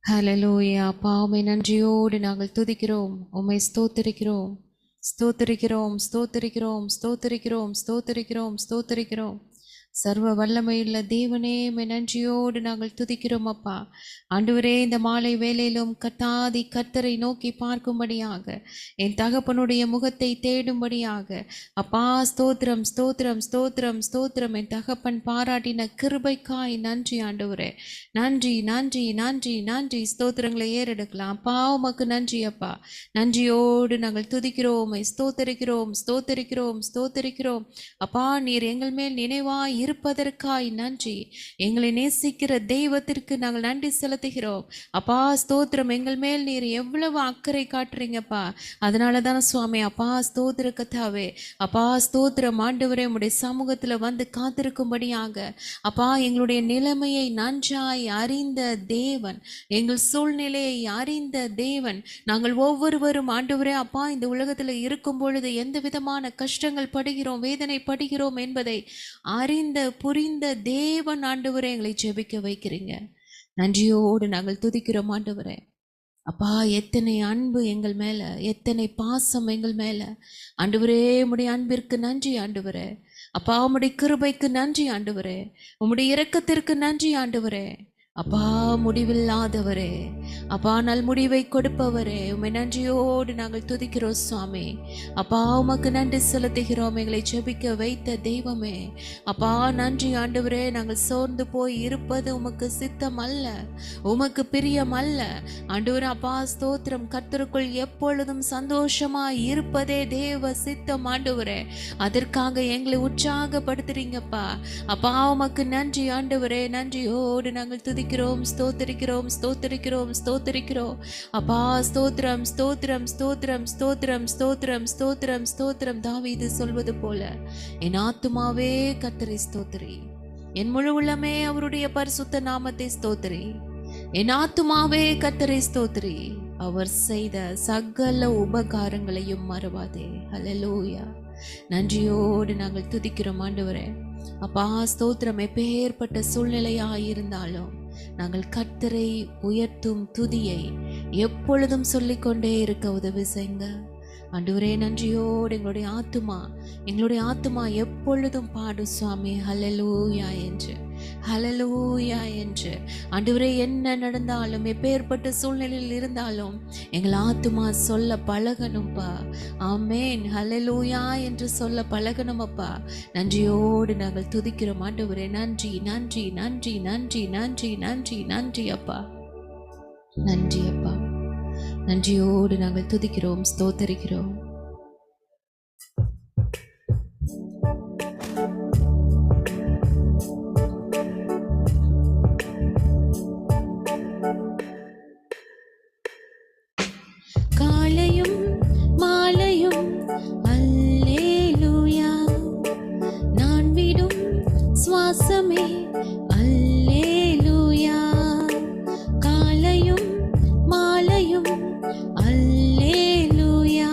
ஹalleluya. அப்பா உம்மை நன்றியோடு நாங்கள் துதிக்கிறோம், உம்மை ஸ்தோத்திரிக்கிறோம், ஸ்தோத்திரிக்கிறோம், ஸ்தோத்திரிக்கிறோம், ஸ்தோத்திரிக்கிறோம், ஸ்தோத்திரிக்கிறோம், ஸ்தோத்திரிக்கிறோம். சர்வ வல்லமையுள்ள தேவனே, உம்மை நன்றியோடு நாங்கள் துதிக்கிறோம் அப்பா. ஆண்டவரே, இந்த மாலை வேளையிலும் கத்தாதி கர்த்தரை நோக்கி பார்க்கும்படியாக, என் தகப்பனுடைய முகத்தை தேடும்படியாக, அப்பா ஸ்தோத்திரம், ஸ்தோத்திரம், ஸ்தோத்திரம், ஸ்தோத்திரம். என் தகப்பன் பாராட்டின கிருபைக்காய் நன்றி ஆண்டவரே. நன்றி, நன்றி, நன்றி, நன்றி. ஸ்தோத்திரங்களை ஏறெடுக்கலாம். அப்பா உமக்கு நன்றி அப்பா. நன்றியோடு நாங்கள் துதிக்கிறோம், ஸ்தோத்தரிக்கிறோம், ஸ்தோத்தரிக்கிறோம், ஸ்தோத்தரிக்கிறோம். அப்பா, நீர் எங்கள் மேல் நினைவாய் இருப்பதற்காய் நன்றி. எங்களை நேசிக்கிற தெய்வத்திற்கு நாங்கள் நன்றி செலுத்துகிறோம் அப்பா. ஸ்தோத்திரம். எங்கள் மேல் நீர் எவ்வளவு அக்கறை காட்டுறீங்கப்பா. அதனால தான் சுவாமி அப்பா ஸ்தோத்திர கத்தாவே. அப்பா ஸ்தோத்திரம் ஆண்டவரே, உம்முடைய சமூகத்தில் வந்து காத்திருக்கும்படியாக அப்பா, எங்களுடைய நிலைமையை நன்றாய் அறிந்த தேவன், எங்கள் சூழ்நிலையை அறிந்த தேவன், நாங்கள் ஒவ்வொருவரும் ஆண்டவரே அப்பா இந்த உலகத்தில் இருக்கும் பொழுது எந்த விதமான கஷ்டங்கள் படுகிறோம், வேதனை படுகிறோம் என்பதை அறிந்த புரிந்த தேவன் ஆண்டவரே, எங்களை ஜெபிக்க வைக்கிறீங்க. நன்றியோடு நாங்கள் துதிக்கிறோம் ஆண்டவரே. அப்பா, எத்தனை அன்பு எங்கள் மேல, எத்தனை பாசம் எங்கள் மேல ஆண்டவரே. உம்முடைய அன்பிற்கு நன்றி ஆண்டவரே. அப்பா, உம்முடைய கிருபைக்கு நன்றி ஆண்டவரே. உம்முடைய இரக்கத்திற்கு நன்றி ஆண்டவரே. அப்பா, முடிவில்லாதவரே, அப்பா நல் முடிவை கொடுப்பவரே, உம்மை நன்றியோடு நாங்கள் துதிக்கிறோம் சுவாமி. அப்பா உமக்கு நன்றி செலுத்துகிறோம், எங்களை ஜெபிக்க வைத்த தெய்வமே. அப்பா நன்றி ஆண்டவரே. நாங்கள் சோர்ந்து போய் இருப்பது உமக்கு சித்தம் அல்ல, உமக்கு பிரியம் அல்ல ஆண்டவரே. அப்பா ஸ்தோத்திரம். கர்த்தருக்குள் எப்பொழுதும் சந்தோஷமாய் இருப்பதே தேவ சித்தம் ஆண்டவரே. அதற்காக எங்களை உற்சாகப்படுத்துறீங்கப்பா. அப்பா உமக்கு நன்றி ஆண்டவரே. நன்றியோடு நாங்கள் துதிக்கிறோம், ஸ்தோத்திரிக்கிறோம், ஸ்தோத்திரிக்கிறோம், ஸ்தோத்திரிக்கிறோம். அப்பா ஸ்தோத்திரம், ஸ்தோத்திரம், ஸ்தோத்திரம், ஸ்தோத்திரம், ஸ்தோத்திரம், ஸ்தோத்திரம், ஸ்தோத்திரம். தாவீது சொல்வது போல, என் ஆத்துமாவே கர்த்தரை ஸ்தோத்திரி, என் முழு உள்ளமே அவருடைய பரிசுத்த நாமத்தை ஸ்தோத்திரி. என் ஆத்துமாவே கர்த்தரை ஸ்தோத்திரி, அவர் செய்த சகல உபகாரங்களையும் மறவாதே. ஹல்லேலூயா. நன்றியோடு நாங்கள் துதிக்கிறோம் ஆண்டவரே. அப்பா ஸ்தோத்திரம். எப்பேற்பட்ட சூழ்நிலையாயிருந்தாலும் நாங்கள் கர்த்தரை உயர்த்தும் துதியை எப்பொழுதும் சொல்லிக்கொண்டே இருக்க உதவி செய்யுங்க ஆண்டவரே. நன்றியோடு எங்களுடைய ஆத்துமா எப்பொழுதும் பாடு சுவாமி ஹல்லேலூயா என்று, ஹல்லேலூயா என்று. ஆண்டவரே, என்ன நடந்தாலும் எப்பேற்பட்ட சூழ்நிலையில் இருந்தாலும் எங்கள் ஆத்துமா சொல்ல பழகணும்ப்பா. ஆமேன், ஹல்லேலூயா என்று சொல்ல பழகணும் அப்பா. நன்றியோடு நாங்கள் துதிக்கிறோம் ஆண்டவரே. நன்றி, நன்றி, நன்றி, நன்றி, நன்றி, நன்றி, நன்றி அப்பா. நன்றி அப்பா. நன்றியோடு நாங்கள் துதிக்கிறோம், ஸ்தோத்தரிக்கிறோம். காலையும் மாலையும் அல்லேலூயா, நான் விடும் சுவாசமே அல்லேலூயா. காலையும் மாலையும் அல்லேலூயா,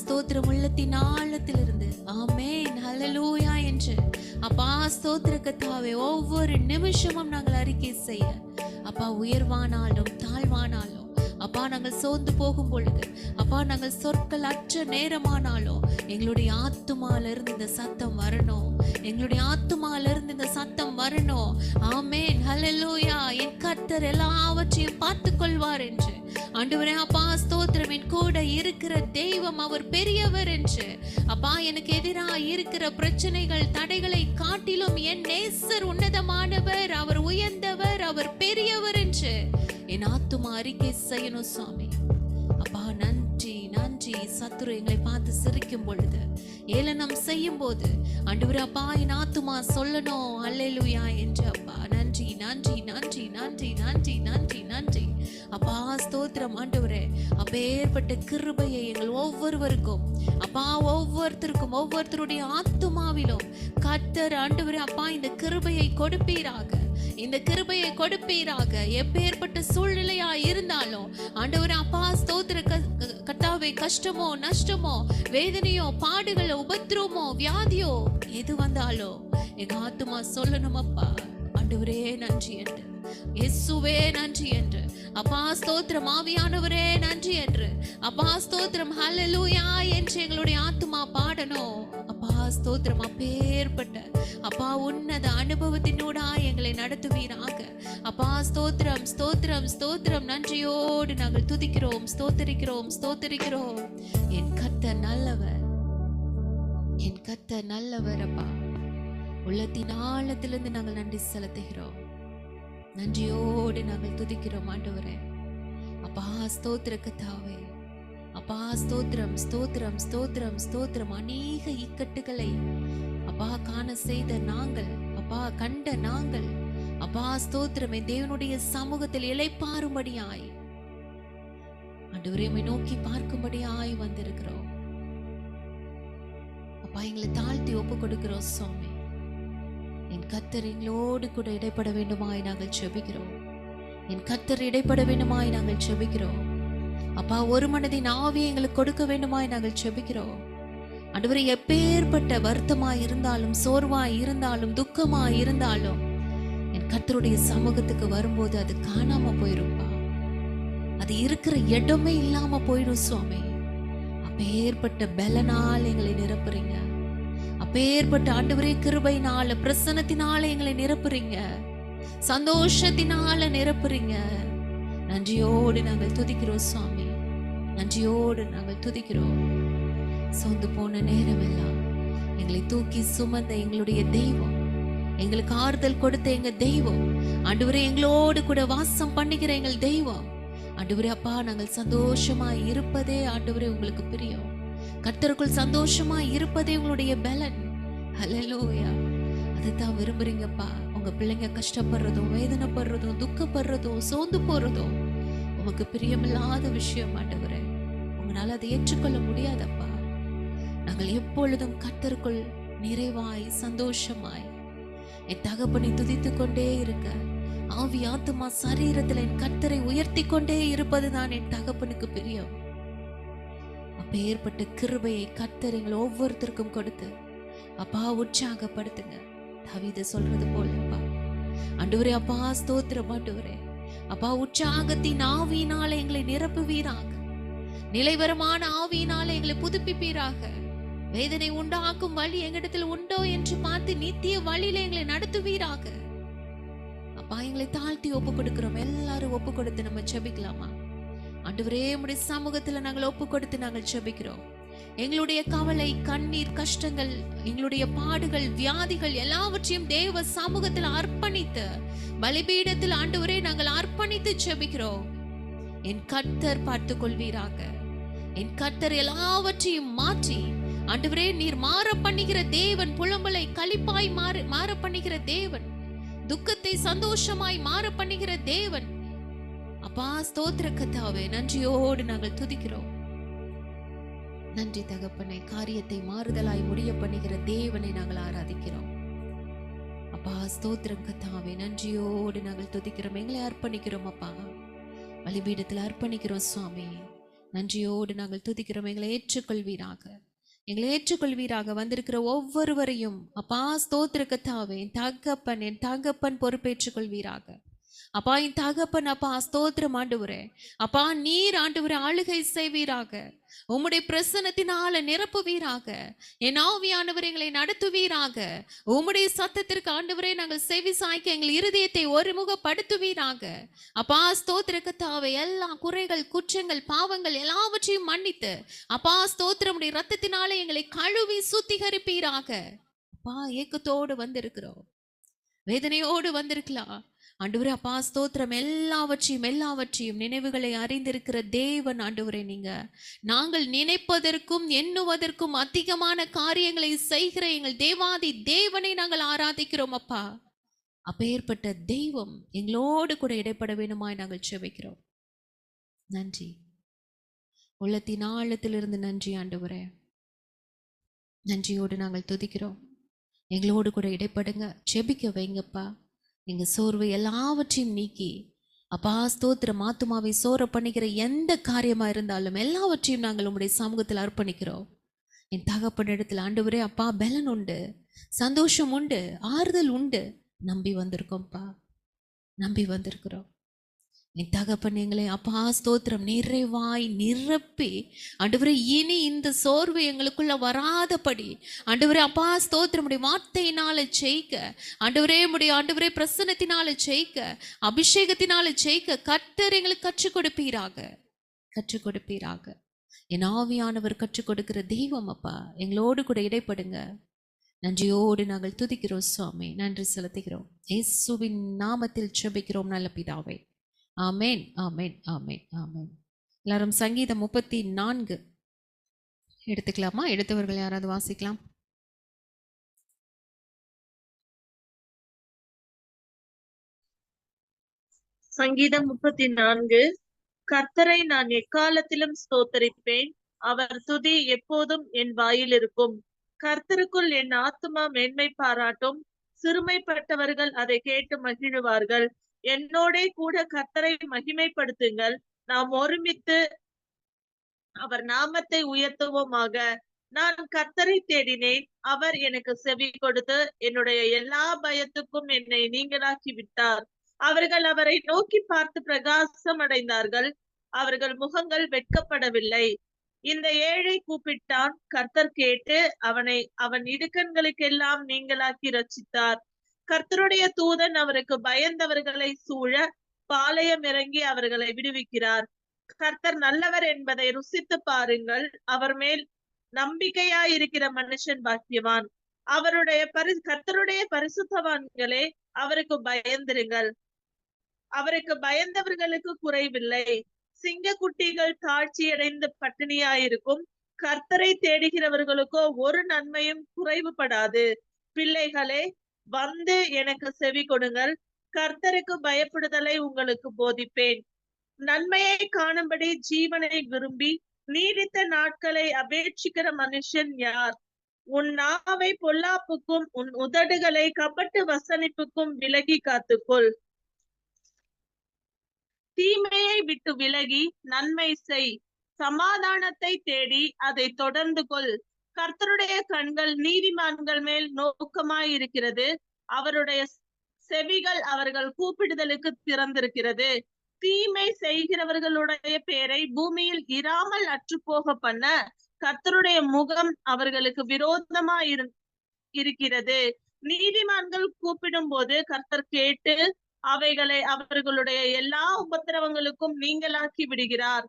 ஸ்தோத்திரம் உள்ளத்தின் ஆழத்திலிருந்து ஆமென் ஹல்லேலூயா என்று அப்பா ஸ்தோத்திர கர்த்தாவே ஒவ்வொரு நிமிஷமும் நாங்கள் அறிக்கை செய்ய அப்பா உயர்வானாலும் தாழ்வானாலும் அப்பா நாங்கள் சோர்ந்து போகும் பொழுது அப்பா நாங்கள் சொற்கள் அற்ற நேரமானாலும் எங்களுடைய ஆத்துமால இருந்து இந்த சத்தம் வரணும், எங்களுடைய ஆத்துமால இருந்து இந்த சத்தம் வரணும். ஆமென் ஹல்லேலூயா. என் கர்த்தர் எல்லாவற்றையும் பார்த்து கொள்வார் என்று ஆண்டவரே அப்பா ஸ்தோத்திரம். என் கூட இருக்கிற தெய்வம் அவர் பெரியவர் என்று அப்பா எனக்கு எதிராக இருக்கிற பிரச்சனைகள் தடைகளை காட்டிலும் என் நேசர் உன்னதமானவர், அவர் உயர்ந்தவர், அவர் பெரியவர் என்று என் ஆத்துமா அறிக்கை செய்யணும் சுவாமி. அப்பா நன்றி நன்றி. சத்துரு எங்களை பார்த்து சிரிக்கும் பொழுது ஏளனம் செய்யும் போது ஆண்டவரே அப்பா என் ஆத்துமா சொல்லணும் அல்லேலூயா என்று அப்பா நன்றி நன்றி நன்றி நன்றி நன்றி நன்றி நன்றி அப்பா ஸ்தோத்திரம். ஆண்டவரே அப்பேற்பட்ட கிருபையை எங்கள் ஒவ்வொருவருக்கும் அப்பா ஒவ்வொருத்தருடைய ஆத்துமாவிலும் கர்த்தர் ஆண்டவரே அப்பா இந்த கிருபையை கொடுப்பீராக, இந்த கிருபையை கொடுப்பீராக. எப்பேற்பட்ட சூழ்நிலையா இருந்தாலும் ஆண்டவரே அப்பா ஸ்தோத்திர கர்த்தாவே கஷ்டமோ நஷ்டமோ வேதனையோ பாடுகளோ உபத்திரமோ வியாதியோ எது வந்தாலோ எங்க ஆத்துமா சொல்லணும் அப்பா ஆண்டவரே நன்றி என்று, இயேசுவே நன்றி என்று அப்பா ஸ்தோத்திரம். ஆவியானவரே நன்றி என்று அப்பா ஸ்தோத்திரம் ஹல்லேலூயா என்று எங்களுடைய ஆத்துமா பாடணும் அப்பா ஸ்தோத்திரம். அப்பேற்பட்ட அப்பா உன்னத அனுபவத்தினூடா எங்களை நடத்துவீராக அப்பா ஸ்தோத்திரம் ஸ்தோத்திரம் ஸ்தோத்திரம். நன்றியோடு நாங்கள் துதிக்கிறோம், ஸ்தோத்திரிக்கிறோம் ஸ்தோத்திரிக்கிறோம். என் கர்த்தர் நல்லவர், என் கர்த்தர் நல்லவர் அப்பா. உள்ளத்தின் ஆழத்திலிருந்து நாங்கள் நன்றி செலுத்துகிறோம், நன்றியோடு நாங்கள் துதிக்கிறோம் ஆண்டவரே அப்பா ஸ்தோத்திர கர்த்தாவே அப்பா ஸ்தோத்திரம் ஸ்தோத்திரம் ஸ்தோத்திரம் ஸ்தோத்திரம். அநேக இக்கட்டுகளை அப்பா காண செய்த நாங்கள் அப்பா கண்ட நாங்கள் அப்பா ஸ்தோத்திரமே தேவனுடைய சமூகத்தில் இளைப்பாறும்படியாய் ஆண்டவரே நோக்கி பார்க்கும்படியாய் வந்திருக்கிறோம் அப்பா. எங்களை தாழ்த்தி ஒப்பு கொடுக்கிறோம் சுவாமி. என் கர்த்தர் எங்களோடு கூட இடைப்பட வேண்டுமாய் நாங்கள் செபிக்கிறோம், என் கர்த்தர் இடைப்பட வேண்டுமாய் நாங்கள் செபிக்கிறோம் அப்பா. ஒரு மனதின் ஆவியை எங்களுக்கு கொடுக்க வேண்டுமாய் நாங்கள் செபிக்கிறோம் ஆண்டவரே. எப்பேற்பட்ட வருத்தமாய் இருந்தாலும் சோர்வாய் இருந்தாலும் துக்கமாய் இருந்தாலும் என் கர்த்தருடைய சமூகத்துக்கு வரும்போது அது காணாம போயிருப்பா, அது இருக்கிற இடமே இல்லாம போயிடும் சுவாமி. அப்பேற்பட்ட பலனால் எங்களை நிரப்புறீங்க, அப்பேற்பட்ட ஆண்டவரே கிருபையினால பிரசன்னத்தினால எங்களை நிரப்புறீங்க, சந்தோஷத்தினால நிரப்புறீங்க. நன்றியோடு நாங்கள் துதிக்கிறோம் சுவாமி, நன்றியோடு நாங்கள் துதிக்கிறோம். சொந்து போன நேரம் எல்லாம் எங்களை தூக்கி சுமந்த எங்களுடைய தெய்வம், எங்களுக்கு ஆறுதல் கொடுத்த எங்க தெய்வம் ஆண்டவரே, எங்களோடு கூட வாசம் பண்ணுகிற எங்கள் தெய்வம் ஆண்டவரே அப்பா. நாங்கள் சந்தோஷமா இருப்பதே ஆண்டவரே உங்களுக்கு பிரியம், கர்த்தருக்குள் சந்தோஷமா இருப்பதே உங்களுடைய பலன். ஹல்லேலூயா. அதுதான் விரும்புறீங்கப்பா. உங்க பிள்ளைங்க கஷ்டப்படுறதும் வேதனைப்படுறதும் துக்கப்படுறதும் சோர்ந்து போறதும் உமக்கு பிரியமில்லாத விஷயம் ஆண்டவரே. உங்களால அதை ஏற்றுக்கொள்ள முடியாதப்பா. நாங்கள் எப்பொழுதும் கர்த்தருக்குள் நிறைவாய் சந்தோஷமாய் என் தகப்பனை துதித்து கொண்டே இருக்க, ஆவி ஆத்துமா சரீரத்தில் என் கர்த்தரை உயர்த்தி கொண்டே இருப்பதுதான் என் தகப்பனுக்கு பிரியம். அப்பேற்பட்ட கிருபையை கர்த்தர் எங்கள் ஒவ்வொருத்தருக்கும் கொடுத்து அப்பா உற்சாகப்படுத்துங்க. தாவீது சொல்றது போலப்பா ஆண்டவரே அப்பா ஸ்தோத்திரம் ஆண்டவரே அப்பா. உற்சாகத்தின் ஆவியினால எங்களை நிரப்புவீராக, நிலைவரமான ஆவியினால எங்களை புதுப்பிப்பீராக. வேதனை உண்டாக்கும் வழி எங்களிடத்தில் உண்டோ என்று பார்த்து நித்திய வழியில எங்களை நடத்துவீராக அப்பா. எங்களை தாழ்த்தி ஒப்பு கொடுக்கிறோம், எல்லாரும் ஒப்பு கொடுத்து நம்ம செபிக்கலாமா? ஆண்டவரே உம்முடைய சமூகத்துல நாங்கள் ஒப்பு கொடுத்து நாங்கள் செபிக்கிறோம். எங்களுடைய கவலை கண்ணீர் கஷ்டங்கள் எங்களுடைய பாடுகள் வியாதிகள் எல்லாவற்றையும் தேவ சமூகத்தில் அர்ப்பணித்து பலிபீடத்தில் ஆண்டவரே நாங்கள் அர்ப்பணித்து செபிக்கிறோம். என் கர்த்தர் பார்த்து கொள்வீராக, என் கர்த்தர் எல்லாவற்றையும் மாற்றி ஆண்டவரே நீர் மாற பண்ணுகிற தேவன், புலம்பலை களிப்பாய் மாற பண்ணுகிற தேவன், துக்கத்தை சந்தோஷமாய் மாற பண்ணுகிற தேவன் அப்பா. ஸ்தோத்திர கர்த்தாவே நன்றியோடு நாங்கள் துதிக்கிறோம். நன்றி தகப்பனை. காரியத்தை மாறுதலாய் முடிய பண்ணுகிற தேவனை நாங்கள் ஆராதிக்கிறோம் அப்பா. ஸ்தோத்திரம் கர்த்தாவே நன்றியோடு நாங்கள் துதிக்கிறோம். எங்களை அர்ப்பணிக்கிறோம் அப்பா, பலிபீடத்தில் அர்ப்பணிக்கிறோம் சுவாமி. நன்றியோடு நாங்கள் துதிக்கிறோம். எங்களை ஏற்றுக்கொள்வீராக, எங்களை ஏற்றுக்கொள்வீராக. வந்திருக்கிற ஒவ்வொருவரையும் அப்பா ஸ்தோத்திர கர்த்தாவே, என் தகப்பன் பொறுப்பேற்றுக் கொள்வீராக. அப்பா என் தகப்பன் அப்பா ஸ்தோத்திரம் ஆண்டவரே. அப்பா நீர் ஆண்டவரே ஆளுகை செய்வீராக, உம்முடைய பிரசன்னத்தினால நிரப்புவீராக. என் ஆவியானவர் எங்களை நடத்துவீராக. உம்முடைய சத்தத்திற்கு ஆண்டவரே நாங்கள் செவி சாய்க்க எங்கள் இருதயத்தை ஒருமுகப்படுத்துவீராக. அப்பா ஸ்தோத்திர கர்த்தாவே, எல்லா குறைகள், குற்றங்கள், பாவங்கள் எல்லாவற்றையும் மன்னித்து அப்பா ஸ்தோத்திரமுடைய ரத்தத்தினால எங்களை கழுவி சுத்திகரிப்பீராக. அப்பா ஏக்கத்தோடு வந்திருக்கிறோம், வேதனையோடு வந்திருக்கலாம் ஆண்டவரே. அப்பா ஸ்தோத்திரம், எல்லாவற்றையும் நினைவுகளை அறிந்திருக்கிற தேவன் ஆண்டவரே. நீங்க நாங்கள் நினைப்பதற்கும் எண்ணுவதற்கும் அதிகமான காரியங்களை செய்கிற எங்கள் தேவாதி தேவனை நாங்கள் ஆராதிக்கிறோம் அப்பா. அப்பேற்பட்ட தெய்வம் எங்களோடு கூட இடைப்பட வேணுமாய் நாங்கள் செபிக்கிறோம். நன்றி, உள்ளத்தின் ஆழத்திலிருந்து நன்றி ஆண்டவரே. நன்றியோடு நாங்கள் துதிக்கிறோம். எங்களோடு கூட இடைப்படுங்க, செபிக்க வைங்கப்பா. எங்க சோர்வு எல்லாவற்றையும் நீக்கி அப்பா ஸ்தோத்திரம், ஆத்துமாவை சோர பண்ணிக்கிற எந்த காரியமா இருந்தாலும் எல்லாவற்றையும் நாங்கள் உங்களுடைய சமூகத்தில் அர்ப்பணிக்கிறோம். என் தகப்பன் இடத்துல ஆண்டவரே அப்பா பலன் உண்டு, சந்தோஷம் உண்டு, ஆறுதல் உண்டு. நம்பி வந்திருக்கோம்ப்பா, நம்பி வந்திருக்கிறோம். என் தகப்பன் எங்களை அப்பா ஸ்தோத்திரம் நிறைவாய் நிரப்பி ஆண்டவரே, இனி இந்த சோர்வு எங்களுக்குள்ள வராதபடி ஆண்டவரே அப்பா ஸ்தோத்திரம் உடைய வார்த்தையினால ஜெயிக்க, ஆண்டவரே பிரசன்னத்தினால ஜெயிக்க, அபிஷேகத்தினால ஜெயிக்க கர்த்தர் எங்களுக்கு கற்றுக் கொடுப்பீராக. என் ஆவியானவர் கற்றுக் கொடுக்கிற தெய்வம் அப்பா, எங்களோடு கூட இடைப்படுங்க. நன்றியோடு நாங்கள் துதிக்கிறோம் சுவாமி, நன்றி செலுத்துகிறோம். இயேசுவின் நாமத்தில் ஜெபிக்கிறோம் நல்ல பிதாவே. ஆமேன், ஆமேன், ஆமேன், ஆமேன். எல்லாரும் சங்கீதம் 34 எடுத்துக்கலாமா? எடுத்தவர்கள் யாராவது வாசிக்கலாம்? சங்கீதம் 34. கர்த்தரை நான் எக்காலத்திலும் ஸ்தோத்தரிப்பேன், அவர் துதி எப்போதும் என் வாயில் இருக்கும். கர்த்தருக்குள் என் ஆத்துமா மேன்மை பாராட்டும், சிறுமைப்பட்டவர்கள் அதை கேட்டு மகிழுவார்கள். என்னோட கூட கர்த்தரை மகிமைப்படுத்துங்கள், நாம் ஒருமித்து அவர் நாமத்தை உயர்த்துவோமாக. நான் கர்த்தரை தேடினேன், அவர் எனக்கு செவி கொடுத்து என்னுடைய எல்லா பயத்துக்கும் என்னை நீங்களாக்கி விட்டார். அவர்கள் அவரை நோக்கி பார்த்து பிரகாசம் அடைந்தார்கள், அவர்கள் முகங்கள் வெட்கப்படவில்லை. இந்த ஏழை கூப்பிட்டான், கர்த்தர் கேட்டு அவன் இடுக்கண்களுக்கெல்லாம் நீங்களாக்கி ரட்சித்தார். கர்த்தருடைய தூதன் அவருக்கு பயந்தவர்களை சூழ பாளையம் இறங்கி அவர்களை விடுவிக்கிறார். கர்த்தர் நல்லவர் என்பதை ருசித்து பாருங்கள், அவர் மேல் நம்பிக்கையாயிருக்கிற மனுஷன் பாக்கியவான். கர்த்தருடைய பரிசுத்தவான்களே, அவருக்கு பயந்திருங்கள், அவருக்கு பயந்தவர்களுக்கு குறைவில்லை. சிங்க குட்டிகள் தாழ்ச்சியடைந்து பட்டினியாயிருக்கும், கர்த்தரை தேடுகிறவர்களுக்கோ ஒரு நன்மையும் குறைவுபடாது. பிள்ளைகளே, வந்து எனக்கு செவி கொடுங்கள், கர்த்தருக்கு பயப்படுதலை உங்களுக்கு போதிப்பேன். நன்மையை காணும்படி ஜீவனை விரும்பி நீடித்த நாட்களை அபேட்சிக்கிற மனுஷன் யார்? உன் நாவை பொல்லாப்புக்கும் உன் உதடுகளை கபட்டு வசனிப்புக்கும் விலகி காத்துக்கொள். தீமையை விட்டு விலகி நன்மை செய், சமாதானத்தை தேடி அதை தொடர்ந்து கொள். கர்த்தருடைய கண்கள் நீதிமான்கள் மேல் நோக்கமாயிருக்கிறது, அவருடைய செவிகள் அவர்கள் கூப்பிடுதலுக்கு திறந்திருக்கிறது. தீமை செய்கிறவர்களுடைய பேரை பூமியில் இராமல் அற்று போக பண்ண கர்த்தருடைய முகம் அவர்களுக்கு விரோதமா இருக்கிறது. நீதிமான்கள் கூப்பிடும் போது கர்த்தர் கேட்டு அவைகளை அவர்களுடைய எல்லா உபத்திரவங்களுக்கும் நீங்களாக்கி விடுகிறார்.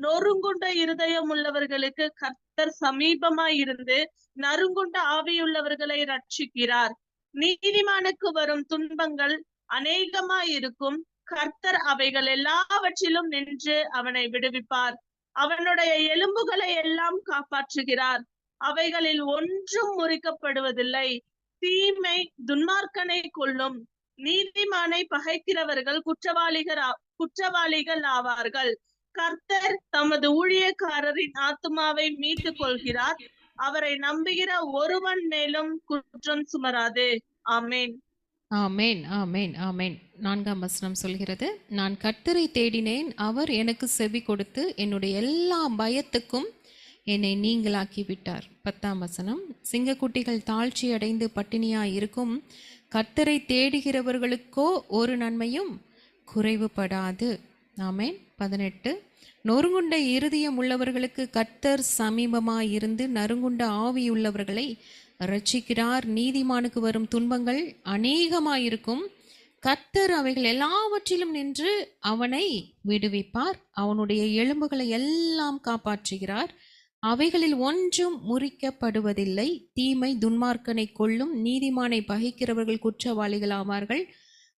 நொறுங்குண்ட இருதயம் உள்ளவர்களுக்கு கர்த்தர் சமீபமாய் இருந்து நறுங்குண்ட ஆவியுள்ளவர்களை ரட்சிக்கிறார். நீதிமானுக்கு வரும் துன்பங்கள் அநேகமாயிருக்கும், கர்த்தர் அவைகள் எல்லாவற்றிலும் நின்று அவனை விடுவிப்பார். அவனுடைய எலும்புகளை எல்லாம் காப்பாற்றுகிறார், அவைகளில் ஒன்றும் முறிக்கப்படுவதில்லை. தீமை துன்மார்க்கனை கொல்லும், நீதிமானை பகைக்கிறவர்கள் குற்றவாளிகள் ஆவார்கள். கர்த்தர் தமது ஊழியக்காரரின் ஆத்துமாவை மீட்டுக் கொள்கிறார், அவரை நம்புகிற ஒருவன் மேலும் குற்றம் சுமராது. ஆமேன். ஆமேன், ஆமேன், ஆமேன். 4ஆம் வசனம் சொல்கிறது, நான் கர்த்தரை தேடினேன், அவர் எனக்கு செவி கொடுத்து என்னுடைய எல்லா பயத்துக்கும் என்னை நீங்களாக்கி விட்டார். 10ஆம் வசனம், சிங்கக்குட்டிகள் தாழ்ச்சி அடைந்து பட்டினியாய் இருக்கும், கர்த்தரை தேடுகிறவர்களுக்கோ ஒரு நன்மையும் குறைவுபடாது. ஆமேன். 18, நொறுங்குண்ட இருதயம் உள்ளவர்களுக்கு கர்த்தர் சமீபமாயிருந்து நறுங்குண்ட ஆவியுள்ளவர்களை இரட்சிக்கிறார். நீதிமானுக்கு வரும் துன்பங்கள் அநேகமாயிருக்கும், கர்த்தர் அவைகள் எல்லாவற்றிலும் நின்று அவனை விடுவிப்பார். அவனுடைய எலும்புகளை எல்லாம் காப்பாற்றுகிறார், அவைகளில் ஒன்றும் முறிக்கப்படுவதில்லை. தீமை துன்மார்க்கனை கொல்லும், நீதிமானை பகைக்கிறவர்கள் குற்றவாளிகள் ஆவார்கள்.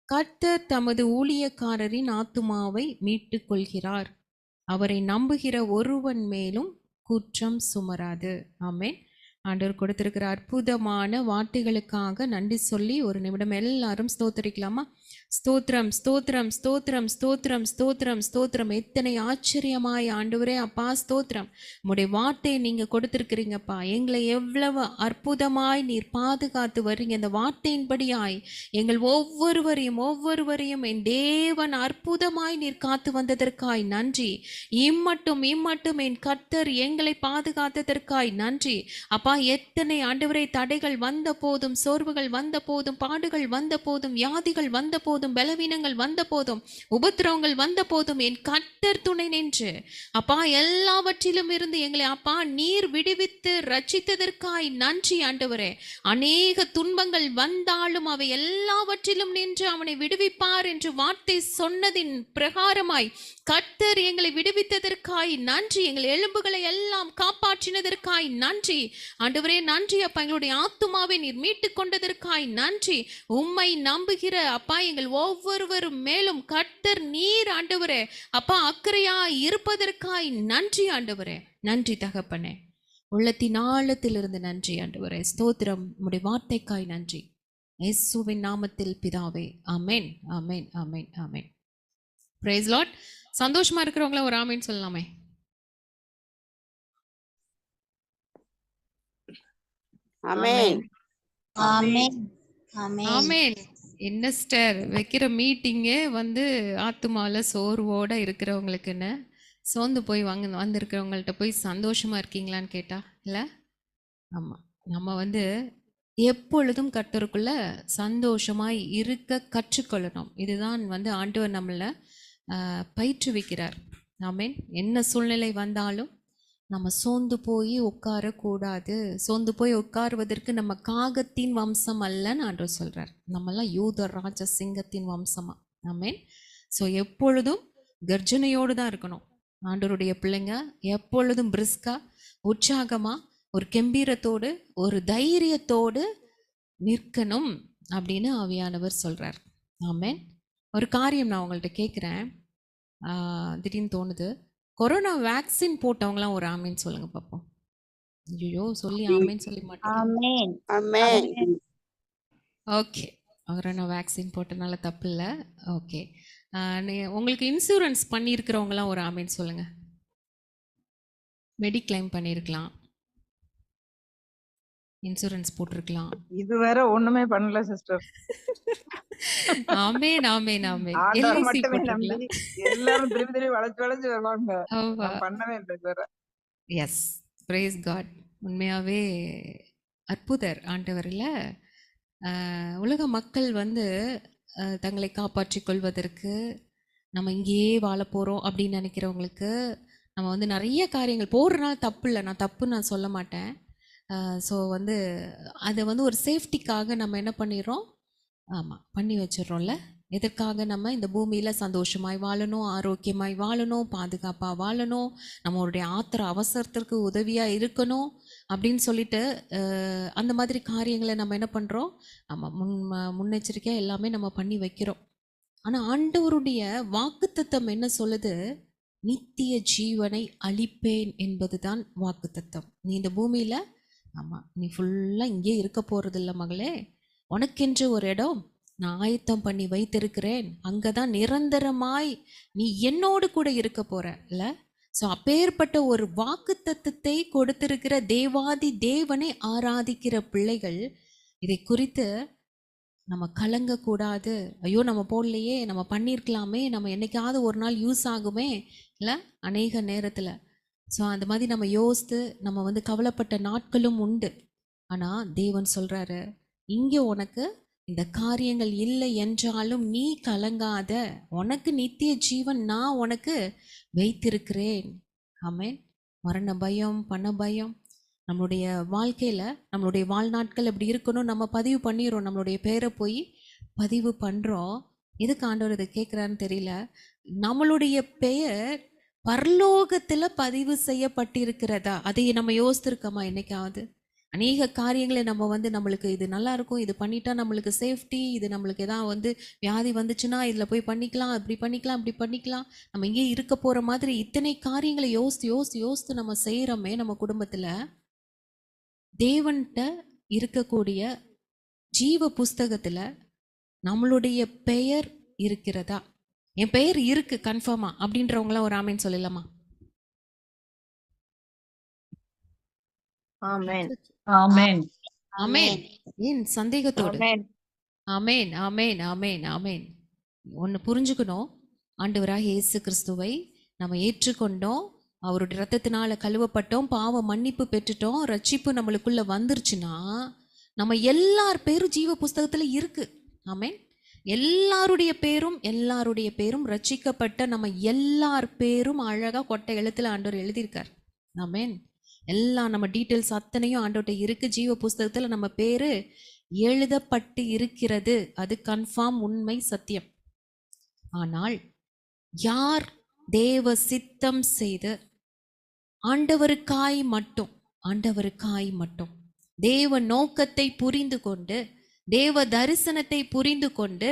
கர்த்தர் தமது ஊழியக்காரரின் ஆத்துமாவை மீட்டுக் கொள்கிறார், அவரை நம்புகிற ஒருவன் மேலும் குற்றம் சுமராது. ஆமென். ஆண்டவர் கொடுத்திருக்கிற அற்புதமான வார்த்தைகளுக்காக நன்றி சொல்லி ஒரு நிமிடம் எல்லாரும் ஸ்தோத்தரிக்கலாமா? ஸ்தோத்திரம், ஸ்தோத்திரம், ஸ்தோத்திரம், ஸ்தோத்திரம், ஸ்தோத்திரம், ஸ்தோத்திரம். எத்தனை ஆச்சரியமாய் ஆண்டவரே அப்பா, ஸ்தோத்திரம். உம்முடைய வார்த்தையை நீங்க கொடுத்திருக்கிறீங்கப்பா, எங்களை எவ்வளவு அற்புதமாய் நீர் பாதுகாத்து வர்றீங்க. இந்த வார்த்தையின்படியாய் எங்கள் ஒவ்வொருவரையும் என் தேவன் அற்புதமாய் நீர் காத்து வந்ததற்காய் நன்றி. இம்மட்டும் என் கர்த்தர் எங்களை பாதுகாத்ததற்காய் நன்றி அப்பா. எத்தனை ஆண்டவரே தடைகள் வந்த போதும், சோர்வுகள் வந்த போதும், பாடுகள் வந்த போதும், வியாதிகள் வந்த போதும், பலவீனங்கள் வந்த போதும், உபத்திரவங்கள் வந்த போதும் என் கர்த்தர் துணை நின்று அப்பா எல்லாவற்றிலும் இருந்து எங்களை அப்பா நீர் விடுவித்து ரட்சித்ததற்காய் நன்றி ஆண்டவரே. அநேக துன்பங்கள் வந்தாலும் அவை எல்லாவற்றிலும் நின்று அவனை விடுவிப்பார் என்று வார்த்தை சொன்னதின் பிரகாரமாய் கர்த்தர் எங்களை விடுவித்ததற்காய் நன்றி. எங்கள் எலும்புகளை எல்லாம் காப்பாற்றினதற்காய் நன்றி ஆண்டவரே. நன்றி அப்பா, எங்களுடைய ஆத்துமாவை நீர் மீட்டு கொண்டதற்காய் நன்றி. உம்மை நம்புகிற அப்பா எங்கள் ஒவ்வொருவரும் மேலும் கர்த்தர் நீர் ஆண்டவரே அப்பா அக்கறையாய் இருப்பதற்காய் நன்றி ஆண்டவரே. நன்றி தகப்பனே, உள்ளத்தின் ஆழத்திலிருந்து நன்றி ஆண்டவரே. ஸ்தோத்திரம், உம்முடைய வார்த்தைக்காய் நன்றி. இயேசுவின் நாமத்தில் பிதாவே, ஆமென், ஆமென், ஆமென், ஆமென். Price Lord. சந்தோஷமா இருக்கிறவங்கள ஒரு ஆமென் சொல்லலாமே? ஆமென். ஆமென். ஆமென். ஆமென். என்ன சிஸ்டர் வைக்கிற மீட்டிங்கே வந்து ஆத்துமால சோர்வோட இருக்கிறவங்களுக்குன்னு சோர்ந்து போய் வந்திருக்கிறவங்கள்ட்ட போய் சந்தோஷமா இருக்கீங்களான்னு கேட்டா இல்லை. ஆமாம், நம்ம வந்து எப்பொழுதும் கர்த்தருக்குள்ள சந்தோஷமாய் இருக்க கற்றுக்கொள்ளணும். இதுதான் வந்து ஆண்டவர் நம்மளை பயிற்றுவிக்கிறார். ஆமென். என்ன சூழ்நிலை வந்தாலும் நம்ம சோர்ந்து போய் உட்காரக்கூடாது. சோர்ந்து போய் உட்காருவதற்கு நம்ம காகத்தின் வம்சம் அல்லன்னு ஆண்டவர் சொல்கிறார். நம்மெல்லாம் யூத ராஜ சிங்கத்தின் வம்சமா. ஆமென். ஸோ எப்பொழுதும் கர்ஜனையோடு தான் இருக்கணும். ஆண்டவருடைய பிள்ளைங்க எப்பொழுதும் பிரிஸ்கா, உற்சாகமா, ஒரு கம்பீரத்தோடு, ஒரு தைரியத்தோடு நிற்கணும் அப்படின்னு ஆவியானவர் சொல்கிறார். ஆமென். ஒரு காரியம் நான் உங்கள்கிட்ட கேட்குறேன், திடீர்னு தோணுது. கொரோனா வேக்சின் போட்டவங்களாம் ஒரு ஆமேன்னு சொல்லுங்க பார்ப்போம். ஐயோ சொல்லி ஆமேன்னு சொல்லி மாட்டேன். ஆமென். ஆமென். ஓகே, கொரோனா வேக்சின் போட்டனால தப்பு இல்லை. ஓகே, உங்களுக்கு இன்சூரன்ஸ் பண்ணியிருக்கிறவங்களாம் ஒரு ஆமேன்னு சொல்லுங்க. மெடிக்ளைம் பண்ணியிருக்கலாம், இன்சூரன்ஸ் போட்டிருக்கலாம். இது வேற ஒண்ணுமே பண்ணல சிஸ்டர். ஆமென், ஆமென், ஆமென். ஆண்டவர் LIC மட்டுமே நம்பி போட்டிருக்கலாம். எல்லாரும் திரும்பி வளைச்சு வருவாங்க. ஆமா. நான் பண்ணவே இல்லை வேற. Yes, praise God. உண்மையாகவே அற்புதர் ஆண்டவர் இல்லை. உலக மக்கள் வந்து தங்களை காப்பாற்றி கொள்வதற்கு நம்ம இங்கேயே வாழ போகிறோம் அப்படின்னு நினைக்கிறவங்களுக்கு நம்ம வந்து நிறைய காரியங்கள் போடுறனால தப்பு இல்லை, நான் தப்புன்னு நான் சொல்ல மாட்டேன். ஸோ வந்து அதை வந்து ஒரு சேஃப்டிக்காக நம்ம என்ன பண்ணிடுறோம், ஆமாம் பண்ணி வச்சிடுறோம்ல. எதற்காக? நம்ம இந்த பூமியில் சந்தோஷமாய் வாழணும், ஆரோக்கியமாய் வாழணும், பாதுகாப்பாக வாழணும், நம்மளுடைய ஆத்திர அவசரத்திற்கு உதவியாக இருக்கணும் அப்படின்னு சொல்லிட்டு அந்த மாதிரி காரியங்களை நம்ம என்ன பண்ணுறோம், ஆமாம் முன்னெச்சரிக்கையாக எல்லாமே நம்ம பண்ணி வைக்கிறோம். ஆனால் ஆண்டவருடைய வாக்குத்தத்தம் என்ன சொல்லுது? நித்திய ஜீவனை அளிப்பேன் என்பது தான் வாக்குத்தத்தம். நீ இந்த பூமியில் ஆமாம் நீ ஃபுல்லாக இங்கே இருக்க போகிறதில்ல மகளே, உனக்கென்று ஒரு இடம் நான் ஆயத்தம் பண்ணி வைத்திருக்கிறேன், அங்கே தான் நிரந்தரமாய் நீ என்னோடு கூட இருக்க போகிற இல்லை. ஸோ அப்பேற்பட்ட ஒரு வாக்குத்தத்தத்தை கொடுத்திருக்கிற தேவாதி தேவனை ஆராதிக்கிற பிள்ளைகள் இதை குறித்து நம்ம கலங்கக்கூடாது. ஐயோ நம்ம போடலையே, நம்ம பண்ணியிருக்கலாமே, நம்ம என்னைக்காவது ஒரு நாள் யூஸ் ஆகுமே இல்லை அநேக நேரத்தில். ஸோ அந்த மாதிரி நம்ம யோசித்து நம்ம வந்து கவலைப்பட்ட நாட்களும் உண்டு. ஆனால் தேவன் சொல்கிறாரு, இங்கே உனக்கு இந்த காரியங்கள் இல்லை என்றாலும் நீ கலங்காத, உனக்கு நித்திய ஜீவன் நான் உனக்கு வைத்திருக்கிறேன். ஆமென். மரண பயம், பண பயம், நம்மளுடைய வாழ்க்கையில் நம்மளுடைய வாழ்நாட்கள் எப்படி இருக்கணும் நம்ம பதிவு பண்ணிடுறோம். நம்மளுடைய பேரை போய் பதிவு பண்ணுறோம். எதுக்கு ஆண்டவர் இதை கேட்குறான்னு தெரியல. நம்மளுடைய பெயர் பரலோகத்தில் பதிவு செய்யப்பட்டிருக்கிறதா, அதை நம்ம யோசித்திருக்கோமா என்னைக்காவது? அநேக காரியங்களை நம்ம வந்து நம்மளுக்கு இது நல்லா இருக்கும், இது பண்ணிட்டா நம்மளுக்கு சேஃப்டி, இது நம்மளுக்கு எதாவது வந்து வியாதி வந்துச்சுன்னா இதில் போய் பண்ணிக்கலாம், இப்படி பண்ணிக்கலாம், இப்படி பண்ணிக்கலாம், நம்ம இங்கே இருக்க போகிற மாதிரி இத்தனை காரியங்களை யோசித்து நம்ம செய்கிறோமே நம்ம குடும்பத்தில். தேவன்கிட்ட இருக்கக்கூடிய ஜீவ புஸ்தகத்தில் நம்மளுடைய பெயர் இருக்கிறதா? என் பெயர் இருக்கு கன்ஃபார்மா அப்படின்றவங்களாம் ஒரு ஆமேன் சொல்லலாமா? ஆமென். ஆமென். ஆமேன். ஏன் சந்தேகத்தோடு? ஆமென். ஆமேன், ஆமேன், ஆமேன், ஆமேன். ஒன்று புரிஞ்சுக்கணும், ஆண்டவராக இயேசு கிறிஸ்துவை நம்ம ஏற்றுக்கொண்டோம், அவருடைய இரத்தத்தினால கழுவப்பட்டோம், பாவ மன்னிப்பு பெற்றுட்டோம், ரட்சிப்பு நம்மளுக்குள்ள வந்துருச்சுன்னா நம்ம எல்லார் பேரும் ஜீவ புஸ்தகத்தில் இருக்கு. ஆமேன். எல்லாருடைய பேரும் ரட்சிக்கப்பட்ட நம்ம எல்லார் பேரும் அழகாக கொட்டை எழுத்துல ஆண்டவர் எழுதியிருக்கார். ஆமேன். எல்லாம் நம்ம டீட்டெயில்ஸ் அத்தனையும் ஆண்டவர்கிட்ட இருக்கு. ஜீவ புஸ்தகத்தில் நம்ம பேரு எழுதப்பட்டு இருக்கிறது. அது கன்ஃபார்ம், உண்மை, சத்தியம். ஆனால் யார் தேவ சித்தம் செய்து ஆண்டவருக்காய் மட்டும் தேவ நோக்கத்தை புரிந்து கொண்டு தேவ தரிசனத்தை புரிந்து கொண்டு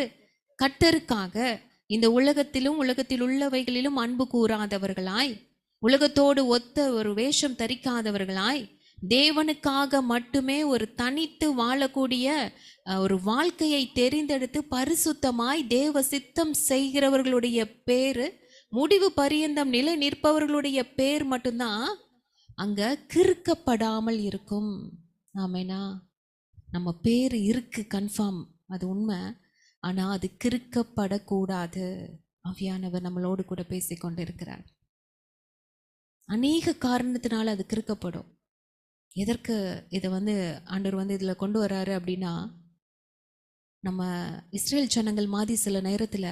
கர்த்தருக்காக இந்த உலகத்தில் உள்ளவைகளிலும் அன்பு கூறாதவர்களாய், உலகத்தோடு ஒத்த ஒரு வேஷம் தரிக்காதவர்களாய், தேவனுக்காக மட்டுமே ஒரு தனித்து வாழக்கூடிய ஒரு வாழ்க்கையை தெரிந்தெடுத்து பரிசுத்தமாய் தேவ சித்தம் செய்கிறவர்களுடைய பேரு, முடிவு பரியந்தம் நிலை நிற்பவர்களுடைய பேர் மட்டும்தான் அங்க கிறுக்கப்படாமல் இருக்கும். ஆமேனா? நம்ம பேர் இருக்கு கன்ஃபார்ம், அது உண்மை. ஆனால் அது கிறுக்கப்படக்கூடாது. ஆவியானவர் நம்மளோடு கூட பேசிக்கொண்டு இருக்கிறார். அநேக காரணத்தினால அது கிறுக்கப்படும். எதற்கு இதை வந்து ஆண்டவர் வந்து இதில் கொண்டு வராரு அப்படின்னா, நம்ம இஸ்ரேல் ஜனங்கள் மாதிரி சில நேரத்தில்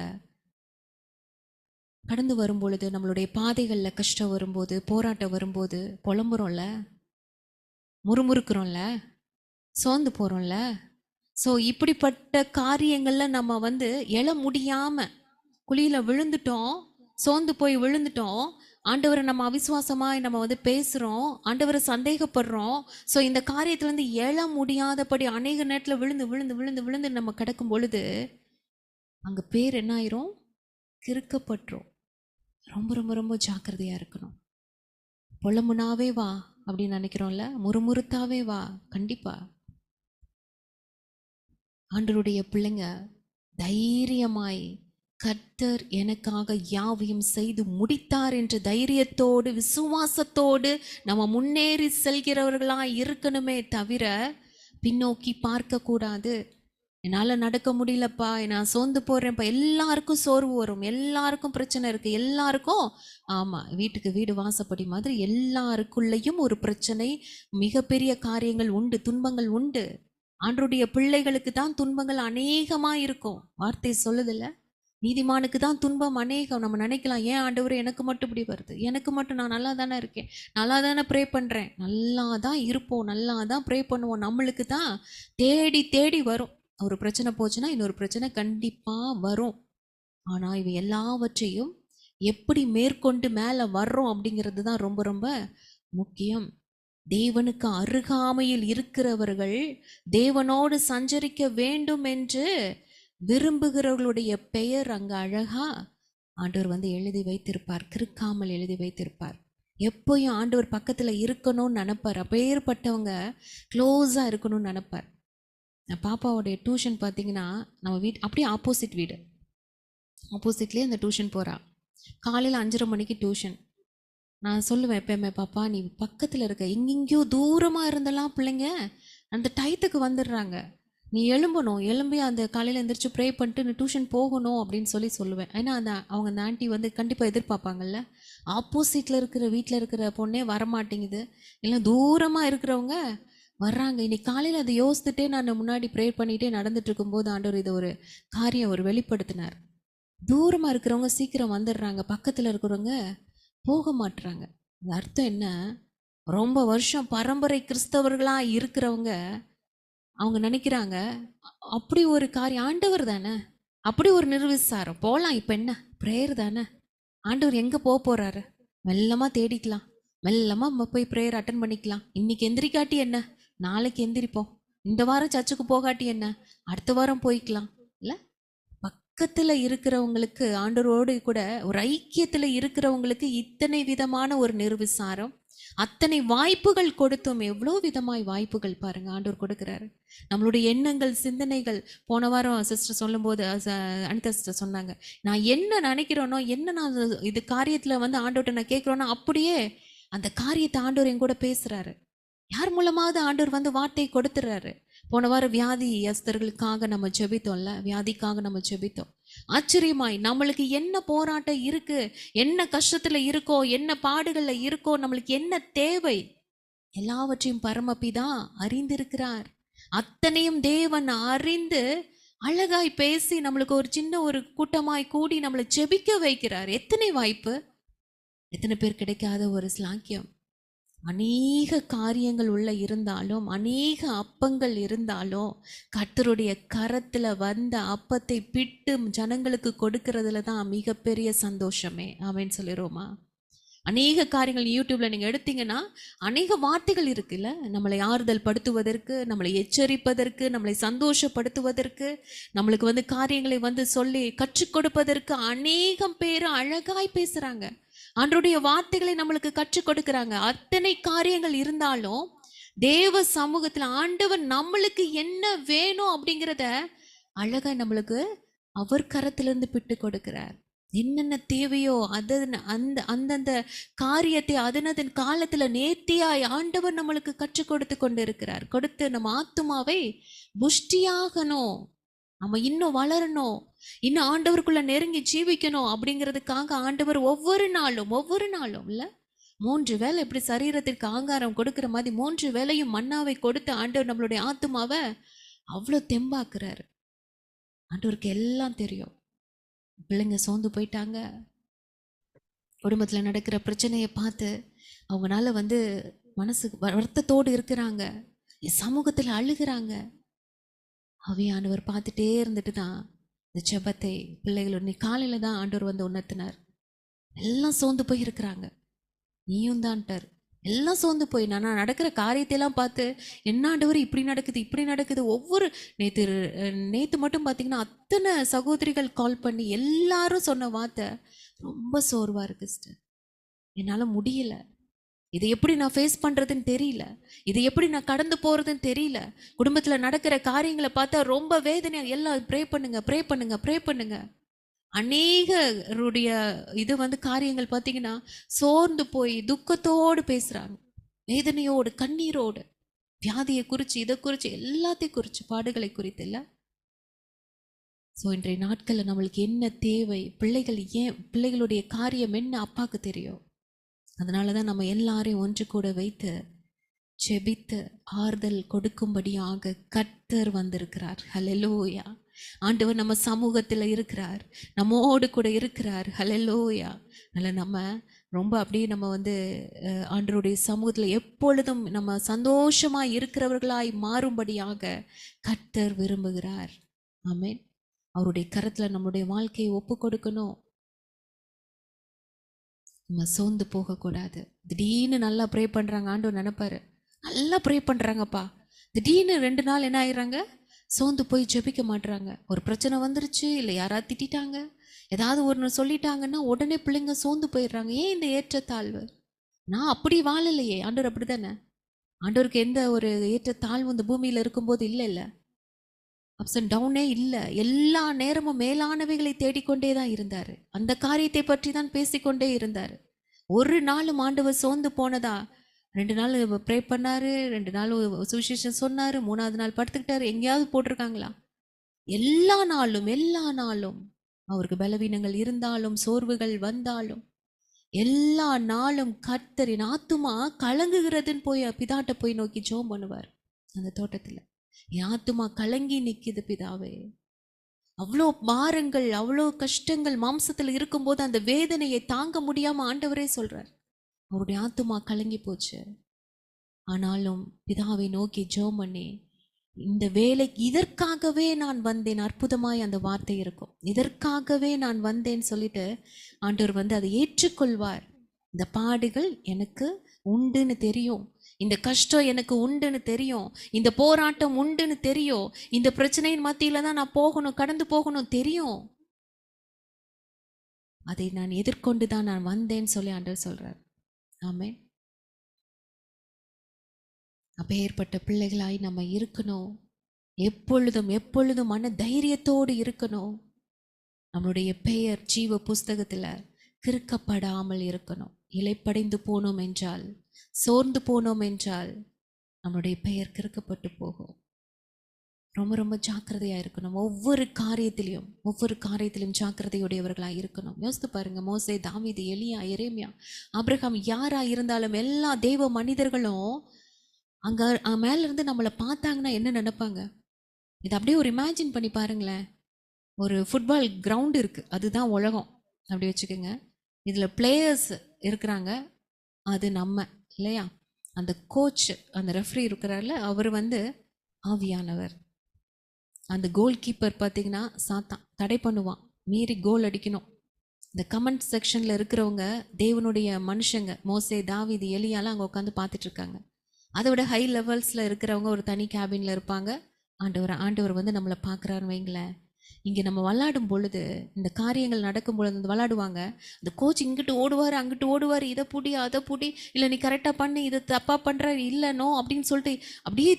கடந்து வரும்பொழுது, நம்மளுடைய பாதைகளில் கஷ்டம் வரும்போது, போராட்டம் வரும்போது புலம்புறோம்ல, முறுமுறுக்கிறோம்ல, சோர்ந்து போகிறோம்ல. ஸோ இப்படிப்பட்ட காரியங்களில் நம்ம வந்து எழ முடியாமல் குழியில் விழுந்துட்டோம், சோர்ந்து போய் விழுந்துட்டோம். ஆண்டவரை நம்ம அவிசுவாசமாக நம்ம வந்து பேசுகிறோம், ஆண்டவரை சந்தேகப்படுறோம். ஸோ இந்த காரியத்துலேருந்து எழ முடியாதபடி அநேக நேரத்தில் விழுந்து விழுந்து விழுந்து விழுந்து நம்ம கிடக்கும் பொழுது அங்கே பேர் என்ன ஆயிரும்? கிறுக்கப்பட்டுரும். ரொம்ப ரொம்ப ரொம்ப ஜாக்கிரதையாக இருக்கணும். பொலமுனாவே வா அப்படின்னு நினைக்கிறோம்ல, முறுமுறுத்தாவே வா. கண்டிப்பாக ஆண்டவருடைய பிள்ளைங்க தைரியமாய் கர்த்தர் எனக்காக யாவையும் செய்து முடித்தார் என்ற தைரியத்தோடு விசுவாசத்தோடு நம்ம முன்னேறி செல்கிறவர்களாய் இருக்கணுமே தவிர பின்னோக்கி பார்க்கக்கூடாது. என்னால் நடக்க முடியலப்பா, நான் சோர்ந்து போகிறேன்ப்பா. எல்லாருக்கும் சோர்வு வரும், எல்லாருக்கும் பிரச்சனை இருக்குது, எல்லாருக்கும். ஆமாம், வீட்டுக்கு வீடு வாசப்படி மாதிரி எல்லாருக்குள்ளேயும் ஒரு பிரச்சனை, மிகப்பெரிய காரியங்கள் உண்டு, துன்பங்கள் உண்டு. ஆண்டவருடைய பிள்ளைகளுக்கு தான் துன்பங்கள் அநேகமாக இருக்கும். வார்த்தை சொல்லுதில்ல, நீதிமானுக்கு தான் துன்பம் அநேகம். நம்ம நினைக்கலாம், ஏன் ஆண்டவர் எனக்கு மட்டும் இப்படி வருது, எனக்கு மட்டும், நான் நல்லா தானே இருக்கேன், நல்லா தானே ப்ரே பண்ணுறேன். நல்லா தான் இருப்போம், நல்லா தான் ப்ரே பண்ணுவோம். நம்மளுக்கு தான் தேடி தேடி வரும். ஒரு பிரச்சனை போச்சுன்னா இன்னொரு பிரச்சனை கண்டிப்பாக வரும். ஆனால் இவை எல்லாவற்றையும் எப்படி மேற்கொண்டு மேலே வர்றோம் அப்படிங்கிறது தான் ரொம்ப ரொம்ப முக்கியம். தேவனுக்கு அருகாமையில் இருக்கிறவர்கள், தேவனோடு சஞ்சரிக்க வேண்டும் என்று விரும்புகிறவர்களுடைய பெயர் அங்கே அழகா ஆண்டவர் வந்து எழுதி வைத்திருப்பார், கிறுக்காமல் எழுதி வைத்திருப்பார். எப்போயும் ஆண்டவர் பக்கத்தில் இருக்கணும்னு நினைப்பார். அப்பேற்பட்டவங்க க்ளோஸாக இருக்கணும்னு நினைப்பார். பாப்பாவோடைய டியூஷன் பார்த்தீங்கன்னா, நம்ம வீட்டு அப்படியே ஆப்போசிட் வீடு, ஆப்போசிட்லேயே அந்த டியூஷன் போகிறா. காலையில் 5:30 மணிக்கு டியூஷன். நான் சொல்லுவேன் எப்பயுமே, பாப்பா நீ பக்கத்தில் இருக்க, எங்கெங்கேயோ தூரமாக இருந்தெல்லாம் பிள்ளைங்க அந்த டயத்துக்கு வந்துடுறாங்க. நீ எழும்பணும், எழும்பி அந்த காலையில் எந்திரிச்சு ப்ரே பண்ணிட்டு நீ டியூஷன் போகணும் அப்படின்னு சொல்லுவேன். ஏன்னா அவங்க அந்த ஆண்டி வந்து கண்டிப்பாக எதிர்பார்ப்பாங்கல்ல. ஆப்போசிட்டில் இருக்கிற வீட்டில் இருக்கிற பொண்ணே வரமாட்டேங்குது, இல்லை தூரமாக இருக்கிறவங்க வர்றாங்க. இன்னைக்கு காலையில் அதை யோசித்துட்டே நான் முன்னாடி ப்ரே பண்ணிகிட்டே நடந்துட்டு இருக்கும்போது ஆண்டவர் இதை ஒரு காரியம் ஒரு வெளிப்படுத்தினார். தூரமாக இருக்கிறவங்க சீக்கிரம் வந்துடுறாங்க, பக்கத்தில் இருக்கிறவங்க போக மாட்டுறாங்க. அது அர்த்தம் என்ன? ரொம்ப வருஷம் பரம்பரை கிறிஸ்தவர்களாக இருக்கிறவங்க அவங்க நினைக்கிறாங்க அப்படி ஒரு காரியம் ஆண்டவர் தானே, அப்படி ஒரு நிர்விசாரம் போகலாம், இப்போ என்ன ப்ரேயர் தானே, ஆண்டவர் எங்கே போக போகிறாரு, மெல்லமாக தேடிக்கலாம், மெல்லமாக நம்ம போய் ப்ரேயர் அட்டன் பண்ணிக்கலாம். இன்னைக்கு எந்திரிக்காட்டி என்ன, நாளைக்கு எந்திரிப்போம். இந்த வாரம் சர்ச்சுக்கு போகாட்டி என்ன, அடுத்த வாரம் போய்க்கலாம். இல்லை, பக்கத்தில் இருக்கிறவங்களுக்கு ஆண்டவரோடு கூட ஒரு ஐக்கியத்தில் இருக்கிறவங்களுக்கு இத்தனை விதமான ஒரு நிர்விசாரம், அத்தனை வாய்ப்புகள் கொடுத்தோம். எவ்வளோ விதமாய் வாய்ப்புகள் பாருங்க ஆண்டவர் கொடுக்குறாரு. நம்மளுடைய எண்ணங்கள் சிந்தனைகள், போன வாரம் சிஸ்டர் சொல்லும்போது அனிதா சிஸ்டர் சொன்னாங்க, நான் என்ன நினைக்கிறேனோ, என்ன நான் இது காரியத்தில் வந்து ஆண்டவர்கிட்ட நான் கேட்குறோன்னா அப்படியே அந்த காரியத்தை ஆண்டவர் என் கூட பேசுகிறாரு. யார் மூலமாவது ஆண்டவர் வந்து வார்த்தையை கொடுத்துறாரு. போன வாரம் வியாதியஸ்தர்களுக்காக நம்ம ஜெபித்தோம்ல, வியாதிக்காக நம்ம ஜெபித்தோம். ஆச்சரியமாய் நம்மளுக்கு என்ன போராட்டம் இருக்கு, என்ன கஷ்டத்துல இருக்கோ, என்ன பாடுகள்ல இருக்கோ, நம்மளுக்கு என்ன தேவை, எல்லாவற்றையும் பரமபிதா அறிந்திருக்கிறார். அத்தனையும் தேவன் அறிந்து அழகாய் பேசி நம்மளுக்கு ஒரு சின்ன ஒரு கூட்டமாய் கூடி நம்மளை ஜெபிக்க வைக்கிறார். எத்தனை வாய்ப்பு, எத்தனை பேர் கிடைக்காத ஒரு ஸ்லாக்கியம். அநேக காரியங்கள் உள்ள இருந்தாலும், அநேக அப்பங்கள் இருந்தாலும், கர்த்தருடைய கரத்தில் வந்த அப்பத்தை பிட்டு ஜனங்களுக்கு கொடுக்கறதுல தான் மிகப்பெரிய சந்தோஷமே. ஆமென் சொல்லிடுவோமா? அநேக காரியங்கள் யூடியூப்ல நீங்கள் எடுத்தீங்கன்னா அநேக வார்த்தைகள் இருக்குல்ல, நம்மளை ஆறுதல் படுத்துவதற்கு, நம்மளை எச்சரிப்பதற்கு, நம்மளை சந்தோஷப்படுத்துவதற்கு, நம்மளுக்கு வந்து காரியங்களை வந்து சொல்லி கற்றுக் கொடுப்பதற்கு அநேகம் பேர் அழகாய் பேசுகிறாங்க. ஆண்டவருடைய வார்த்தைகளை நம்மளுக்கு கற்றுக் கொடுக்குறாங்க. அத்தனை காரியங்கள் இருந்தாலும் தேவ சமூகத்தில் ஆண்டவர் நம்மளுக்கு என்ன வேணும் அப்படிங்கிறத அழகா நம்மளுக்கு அவர் கரத்திலிருந்து பிட்டு கொடுக்கிறார். என்னென்ன தேவையோ அந்தந்த காரியத்தை அதனதன் காலத்துல நேர்த்தியாய் ஆண்டவர் நம்மளுக்கு கற்றுக் கொடுத்து கொண்டு இருக்கிறார். கொடுத்து நம்ம ஆத்துமாவை புஷ்டியாகணும், நம்ம இன்னும் வளரணும், இன்னும் ஆண்டவருக்குள்ள நெருங்கி ஜீவிக்கணும் அப்படிங்கிறதுக்காக ஆண்டவர் ஒவ்வொரு நாளும் இல்ல 3 வேளை இப்படி சரீரத்திற்கு ஆகாரம் கொடுக்கிற மாதிரி 3 வேளையும் மன்னாவை கொடுத்து ஆண்டவர் நம்மளுடைய ஆத்துமாவை அவ்வளோ தெம்பாக்குறாரு. ஆண்டவருக்கு எல்லாம் தெரியும். பிள்ளைங்க சோர்ந்து போயிட்டாங்க, குடும்பத்துல நடக்கிற பிரச்சனையை பார்த்து அவங்களால வந்து மனசு வருத்தத்தோடு இருக்கிறாங்க, சமூகத்துல அழுகிறாங்க. ஆவியானவர் பார்த்துட்டே இருந்துட்டு தான் இந்த ஜெபத்தை பிள்ளைகளோட காலையில தான் ஆண்டவர் வந்து உணர்த்தினார். எல்லாம் சோர்ந்து போய் இருக்கிறாங்க, நீயும் தான்ட்டார். எல்லாம் சோர்ந்து போய் நான் நடக்கிற காரியத்தையெல்லாம் பார்த்து என்ன ஆண்டவர் இப்படி நடக்குது. ஒவ்வொரு நேற்று மட்டும் பார்த்தீங்கன்னா அத்தனை சகோதரிகள் கால் பண்ணி எல்லாரும் சொன்ன வார்த்தை, ரொம்ப சோர்வாக இருக்கு சிஸ்டர், என்னால் முடியல, இதை எப்படி நான் ஃபேஸ் பண்ணுறதுன்னு தெரியல, இதை எப்படி நான் கடந்து போகிறதுன்னு தெரியல, குடும்பத்தில் நடக்கிற காரியங்களை பார்த்தா ரொம்ப வேதனையாக, எல்லாம் ப்ரே பண்ணுங்க. அநேகருடைய இது வந்து காரியங்கள் பார்த்தீங்கன்னா சோர்ந்து போய் துக்கத்தோடு பேசுகிறாங்க, வேதனையோடு கண்ணீரோடு, வியாதியை குறித்து இதை குறித்து எல்லாத்தையும் குறித்து பாடுகளை குறித்து இல்லை. ஸோ இன்றைய நாட்களில் நம்மளுக்கு என்ன தேவை, பிள்ளைகளுடைய காரியம் என்ன அப்பாவுக்கு தெரியும். அதனால தான் நம்ம எல்லாரையும் ஒன்று கூட வைத்து ஜெபித்து ஆறுதல் கொடுக்கும்படியாக கர்த்தர் வந்திருக்கிறார். ஹல்லேலூயா. ஆண்டவர் நம்ம சமூகத்தில் இருக்கிறார், நம்மோடு கூட இருக்கிறார். ஹல்லேலூயா. அதனால் நம்ம ரொம்ப அப்படியே நம்ம வந்து ஆண்டவருடைய சமூகத்தில் எப்பொழுதும் நம்ம சந்தோஷமாக இருக்கிறவர்களாய் மாறும்படியாக கர்த்தர் விரும்புகிறார். ஆமென். அவருடைய கரத்தில் நம்முடைய வாழ்க்கையை ஒப்பு கொடுக்கணும். நம்ம சோர்ந்து போகக்கூடாது. திடீர்னு நல்லா ப்ரே பண்ணுறாங்க, ஆண்டவர் நினைப்பாரு நல்லா ப்ரே பண்ணுறாங்கப்பா, திடீர்னு 2 நாள் என்ன ஆயிடுறாங்க, சோர்ந்து போய் ஜெபிக்க மாட்டுறாங்க. ஒரு பிரச்சனை வந்துருச்சு, இல்லை யாராவது திட்டாங்க, ஏதாவது ஒன்று சொல்லிட்டாங்கன்னா உடனே பிள்ளைங்க சோர்ந்து போயிடுறாங்க. ஏன் இந்த ஏற்றத்தாழ்வு? நான் அப்படி வாழலையே. ஆண்டவர் அப்படி தானே. ஆண்டவருக்கு எந்த ஒரு ஏற்றத்தாழ்வு இந்த பூமியில் இருக்கும்போது இல்லை, அப்ஸ் அண்ட் டவுனே இல்லை. எல்லா நேரமும் மேலானவைகளை தேடிக்கொண்டே தான் இருந்தார், அந்த காரியத்தை பற்றி தான் பேசிக்கொண்டே இருந்தார். ஒரு நாளும் ஆண்டவர் சோர்ந்து போனதா 2 நாள் ப்ரே பண்ணாரு, 2 நாள் சுவிசேஷம் சொன்னாரு, 3வது நாள் படுத்துக்கிட்டாரு. எங்கேயாவது போட்டிருக்காங்களா? எல்லா நாளும் அவருக்கு பலவீனங்கள் இருந்தாலும், சோர்வுகள் வந்தாலும், எல்லா நாளும் கர்த்தரின் ஆத்துமா கலங்குகிறதுன்னு போய் பிதாட்ட போய் நோக்கி ஜெபம் பண்ணுவார். அந்த தோட்டத்துல என் ஆத்துமா கலங்கி நிக்குது பிதாவே. அவ்வளோ பாரங்கள், அவ்வளோ கஷ்டங்கள் மாம்சத்துல இருக்கும்போது அந்த வேதனையை தாங்க முடியாம ஆண்டவரே சொல்றார், அவருடைய ஆத்துமா கலங்கி போச்சு. ஆனாலும் பிதாவை நோக்கி ஜெபம் பண்ணி, இந்த வேலைக்கு இதற்காகவே நான் வந்தேன். அற்புதமாய் அந்த வார்த்தை இருக்கும், இதற்காகவே நான் வந்தேன்னு சொல்லிட்டு ஆண்டவர் வந்து அதை ஏற்றுக்கொள்வார். இந்த பாடுகள் எனக்கு உண்டுன்னு தெரியும், இந்த கஷ்டம் எனக்கு உண்டுன்னு தெரியும், இந்த போராட்டம் உண்டுன்னு தெரியும், இந்த பிரச்சனையின் மத்தியில தான் நான் போகணும், கடந்து போகணும் தெரியும். அதை நான் எதிர்கொண்டு தான் நான் வந்தேன்னு சொல்லி ஆண்டவர் சொல்றார். ஆமென். அப்பேற்பட்ட பிள்ளைகளாய் நம்ம இருக்கணும். எப்பொழுதும் மன தைரியத்தோடு இருக்கணும். நம்மளுடைய பெயர் ஜீவ புஸ்தகத்துல கிறுக்கப்படாமல் இருக்கணும். இலைப்படைந்து போனோம் என்றால், சோர்ந்து போனோம் என்றால் நம்மளுடைய பெயர் கிறுக்கப்பட்டு போகும். ரொம்ப ஜாக்கிரதையா இருக்கணும். ஒவ்வொரு காரியத்திலையும் ஜாக்கிரதையுடையவர்களா இருக்கணும். யோசித்து பாருங்க, மோசே, தாவீது, எலியா, எரேமியா, ஆபிரகாம், யாரா இருந்தாலும் எல்லா தெய்வ மனிதர்களும் அங்க மேல இருந்து நம்மளை பார்த்தாங்கன்னா என்ன நினைப்பாங்க? இது அப்படியே ஒரு இமேஜின் பண்ணி பாருங்களேன். ஒரு ஃபுட்பால் கிரவுண்ட் இருக்கு, அதுதான் உலகம் அப்படி வச்சுக்கோங்க. இதுல பிளேயர்ஸ் இருக்கிறாங்க, அது நம்ம இல்லையா? அந்த கோச், அந்த ரெஃப்ரி இருக்கிறார்ல, அவர் வந்து ஆவியானவர். அந்த கோல் கீப்பர் பார்த்தீங்கன்னா சாத்தான், தடை பண்ணுவான், மீறி கோல் அடிக்கணும். இந்த கமெண்ட் செக்ஷன்ல இருக்கிறவங்க தேவனுடைய மனுஷங்க, மோசே, தாவீது, எலியாலாம் அங்கே உட்காந்து பார்த்துட்டு இருக்காங்க. அதை விட ஹை லெவல்ஸ்ல இருக்கிறவங்க ஒரு தனி கேபின்ல இருப்பாங்க. ஆண்டவர் வந்து நம்மளை பார்க்குறாருன்னு வைங்களேன். இங்கே நம்ம விளாடும் பொழுது, இந்த காரியங்கள் நடக்கும் பொழுது வந்து விளாடுவாங்க. அந்த கோச் இங்கிட்டு ஓடுவார், அங்கிட்டு ஓடுவார், இதை புடி அதை புடி, இல்லை நீ கரெக்டாக பண்ணு, இதை தப்பாக பண்ணுற, இல்லைனோ அப்படின்னு சொல்லிட்டு அப்படியே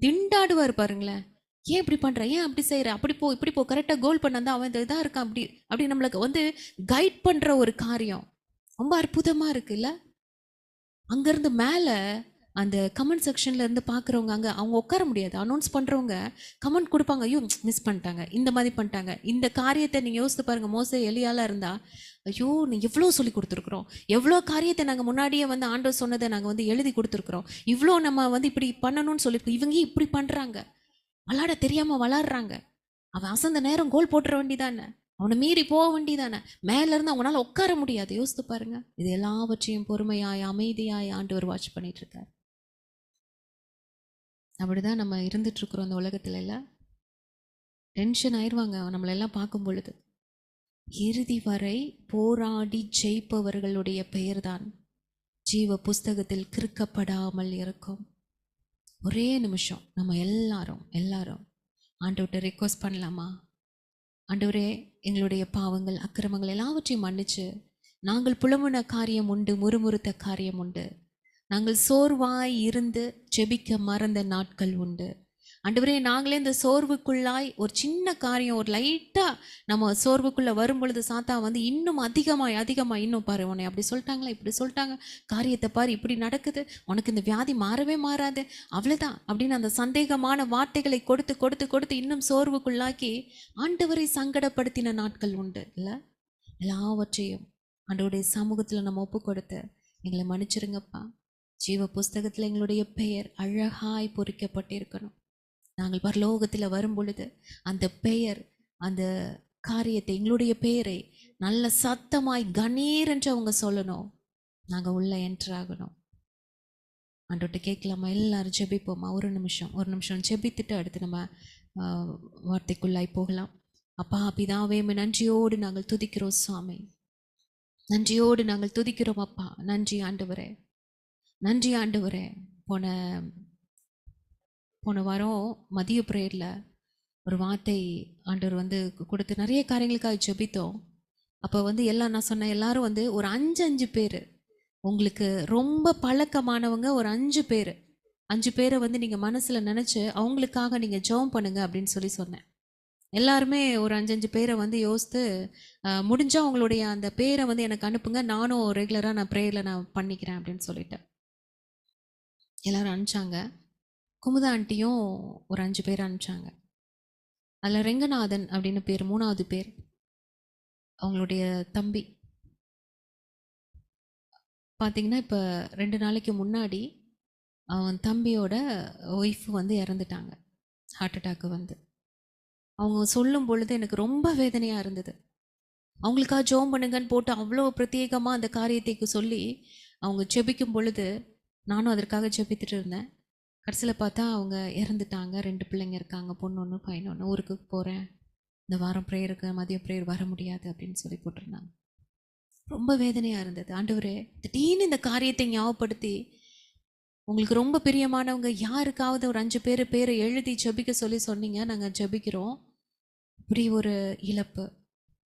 திண்டாடுவார் பாருங்களேன். ஏன் இப்படி பண்ணுற, ஏன் அப்படி செய்கிற, அப்படி போ, இப்படி போ, கரெக்டாக கோல் பண்ணால் அவன் இந்த இதாக இருக்கான், அப்படி நம்மளுக்கு வந்து கைட் பண்ணுற ஒரு காரியம் ரொம்ப அற்புதமாக இருக்குல்ல. அங்கேருந்து மேலே அந்த கமெண்ட் செக்ஷன்ல இருந்து பார்க்குறவங்க, அங்கே அவங்க உட்கார முடியாது, அனௌன்ஸ் பண்ணுறவங்க கமெண்ட் கொடுப்பாங்க, ஐயோ மிஸ் பண்ணிட்டாங்க, இந்த மாதிரி பண்ணிட்டாங்க. இந்த காரியத்தை நீங்கள் யோசித்து பாருங்கள். மோசே, எலியாலாம் இருந்தால், ஐயோ நீ எவ்வளோ சொல்லி கொடுத்துருக்குறோம், எவ்வளோ காரியத்தை நாங்கள் முன்னாடியே வந்து ஆண்டவர் சொன்னதை நாங்கள் வந்து எழுதி கொடுத்துருக்குறோம், இவ்வளோ நம்ம வந்து இப்படி பண்ணணும்னு சொல்லியிருக்கோம், இவங்க இப்படி பண்ணுறாங்க, விளாட தெரியாமல் விளாட்றாங்க, அவன் அசந்த நேரம் கோல் போட்டுற வேண்டிதானே, அவனை மீறி போக வேண்டிதானே, மேலேருந்து அவங்களால உட்கார முடியாது. யோசித்து பாருங்க. இது எல்லாவற்றையும் பொறுமையாய் அமைதியாய் ஆண்டவர் வாட்ச் பண்ணிட்டு இருக்கார். அப்படிதான் நம்ம இருந்துட்டு இருக்கிறோம் அந்த உலகத்துல. எல்லாம் டென்ஷன் ஆயிடுவாங்க நம்மளெல்லாம் பார்க்கும் பொழுது. இறுதி வரை போராடி ஜெயிப்பவர்களுடைய பெயர்தான் ஜீவ புஸ்தகத்தில் கிறுக்கப்படாமல் இருக்கும். ஒரே நிமிஷம் நம்ம எல்லாரும் ஆண்டவர்கிட்ட ரிக்வெஸ்ட் பண்ணலாமா? ஆண்டவரே, எங்களுடைய பாவங்கள், அக்கிரமங்கள் எல்லாவற்றையும் மன்னிச்சு, நாங்கள் புலம்புன காரியம் உண்டு, முறுமுறுத்த காரியம் உண்டு, நாங்கள் சோர்வாய் இருந்து ஜெபிக்க மறந்த நாட்கள் உண்டு. ஆண்டவரே, நாங்களே இந்த சோர்வுக்குள்ளாய் ஒரு சின்ன காரியம், ஒரு லைட்டாக நம்ம சோர்வுக்குள்ளே வரும் பொழுது சாத்தா வந்து இன்னும் அதிகமாய் இன்னும் பாரு, உன்னை அப்படி சொல்லிட்டாங்களா, இப்படி சொல்லிட்டாங்க, காரியத்தை பாரு, இப்படி நடக்குது, உனக்கு இந்த வியாதி மாறவே மாறாது, அவ்வளோதான் அப்படின்னு அந்த சந்தேகமான வார்த்தைகளை கொடுத்து இன்னும் சோர்வுக்குள்ளாக்கி ஆண்டவரை சங்கடப்படுத்தின நாட்கள் உண்டு இல்லை? எல்லாவற்றையும் ஆண்டவருடைய சமூகத்தில் நம்ம ஒப்பு கொடுத்து, எங்களை மன்னிச்சிருங்கப்பா, ஜீவ புஸ்தகத்தில் எங்களுடைய பெயர் அழகாய் பொறிக்கப்பட்டிருக்கணும். நாங்கள் பரலோகத்தில் வரும் பொழுது அந்த பெயர், அந்த காரியத்தை, எங்களுடைய பெயரை நல்ல சத்தமாய் கணீர் என்று அவங்க சொல்லணும். நாங்கள் உள்ள என்ட்ராகணும். ஆண்டவர்கிட்ட கேட்கலாமா? எல்லாரும் ஜெபிப்போமா? ஒரு நிமிஷம் ஜெபித்துட்டு அடுத்து நம்ம வார்த்தைக்குள்ளாய் போகலாம். அப்பா பிதாவே, நன்றியோடு நாங்கள் துதிக்கிறோம் சுவாமி, நன்றியோடு நாங்கள் துதிக்கிறோம் அப்பா. நன்றி ஆண்டவரே, நன்றி ஆண்டவரே. போன வாரம் மதிய பிரேயரில் ஒரு வார்த்தை ஆண்டவர் வந்து கொடுத்து நிறைய காரியங்களுக்காக ஜெபித்தோம். அப்போ வந்து எல்லாம் நான் சொன்னேன், எல்லாரும் வந்து ஒரு 5 பேர், உங்களுக்கு ரொம்ப பழக்கமானவங்க ஒரு 5 பேரை வந்து நீங்கள் மனசில் நினச்சி அவங்களுக்காக நீங்கள் ஜெபம் பண்ணுங்க அப்படின்னு சொல்லி சொன்னேன். எல்லாருமே ஒரு 5 பேரை வந்து யோசித்து, முடிஞ்சால் அவங்களுடைய அந்த பேரை வந்து எனக்கு அனுப்புங்க, நானும் ரெகுலராக நான் ப்ரேயரில் நான் பண்ணிக்கிறேன் அப்படின்னு சொல்லிட்டேன். எல்லாரும் அனுப்பிச்சாங்க. குமுதா ஆண்டியும் ஒரு 5 பேர் அனுப்பிச்சாங்க. அதில் ரெங்கநாதன் அப்படின்னு பேர் 3வது பேர், அவங்களுடைய தம்பி. பார்த்தீங்கன்னா இப்போ 2 நாளைக்கு முன்னாடி அவன் தம்பியோட ஒய்ஃப் வந்து இறந்துட்டாங்க, ஹார்ட் அட்டாக்கு வந்து. அவங்க சொல்லும் பொழுது எனக்கு ரொம்ப வேதனையாக இருந்தது. அவங்களுக்காக ஜெபம் பண்ணுங்கன்னு போட்டு அவ்வளோ பிரத்யேகமாக அந்த காரியத்தைக்கு சொல்லி அவங்க ஜெபிக்கும் பொழுது நானும் அதற்காக ஜெபித்துட்டு இருந்தேன். கடைசியில் பார்த்தா அவங்க இறந்துட்டாங்க. 2 பிள்ளைங்க இருக்காங்க, பொண்ணு ஒன்று பையன் ஒன்று. ஊருக்கு போகிறேன், இந்த வாரம் ப்ரேயருக்கு மதியம் ப்ரேயர் வர முடியாது அப்படின்னு சொல்லி போட்டிருந்தாங்க. ரொம்ப வேதனையாக இருந்தது. ஆண்டவரே, திடீர்னு இந்த காரியத்தை ஞாபகப்படுத்தி உங்களுக்கு ரொம்ப பிரியமானவங்க யாருக்காவது ஒரு 5 பேரை எழுதி ஜெபிக்க சொல்லி சொன்னீங்க. நாங்கள் ஜெபிக்கிறோம். இப்படி ஒரு இழப்பு,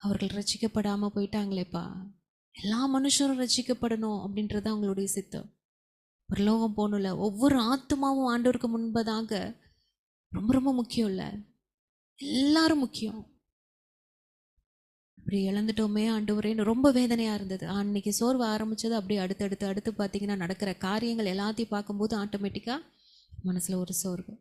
அவர்கள் ரட்சிக்கப்படாமல் போயிட்டாங்களேப்பா. எல்லா மனுஷரும் ரட்சிக்கப்படணும் அப்படின்றது அவங்களுடைய சித்தம். பரலோகம் போகணும்ல, ஒவ்வொரு ஆத்துமாவும் ஆண்டவருக்கு முன்பதாக ரொம்ப ரொம்ப முக்கியம் இல்லை, எல்லாரும் முக்கியம். அப்படி இழந்துட்டோமே ஆண்டவரேன்னு ரொம்ப வேதனையாக இருந்தது. அன்னைக்கு சோர்வு ஆரம்பித்தது அப்படியே அடுத்து பார்த்தீங்கன்னா நடக்கிற காரியங்கள் எல்லாத்தையும் பார்க்கும்போது ஆட்டோமேட்டிக்காக மனசில் ஒரு சோர்வு.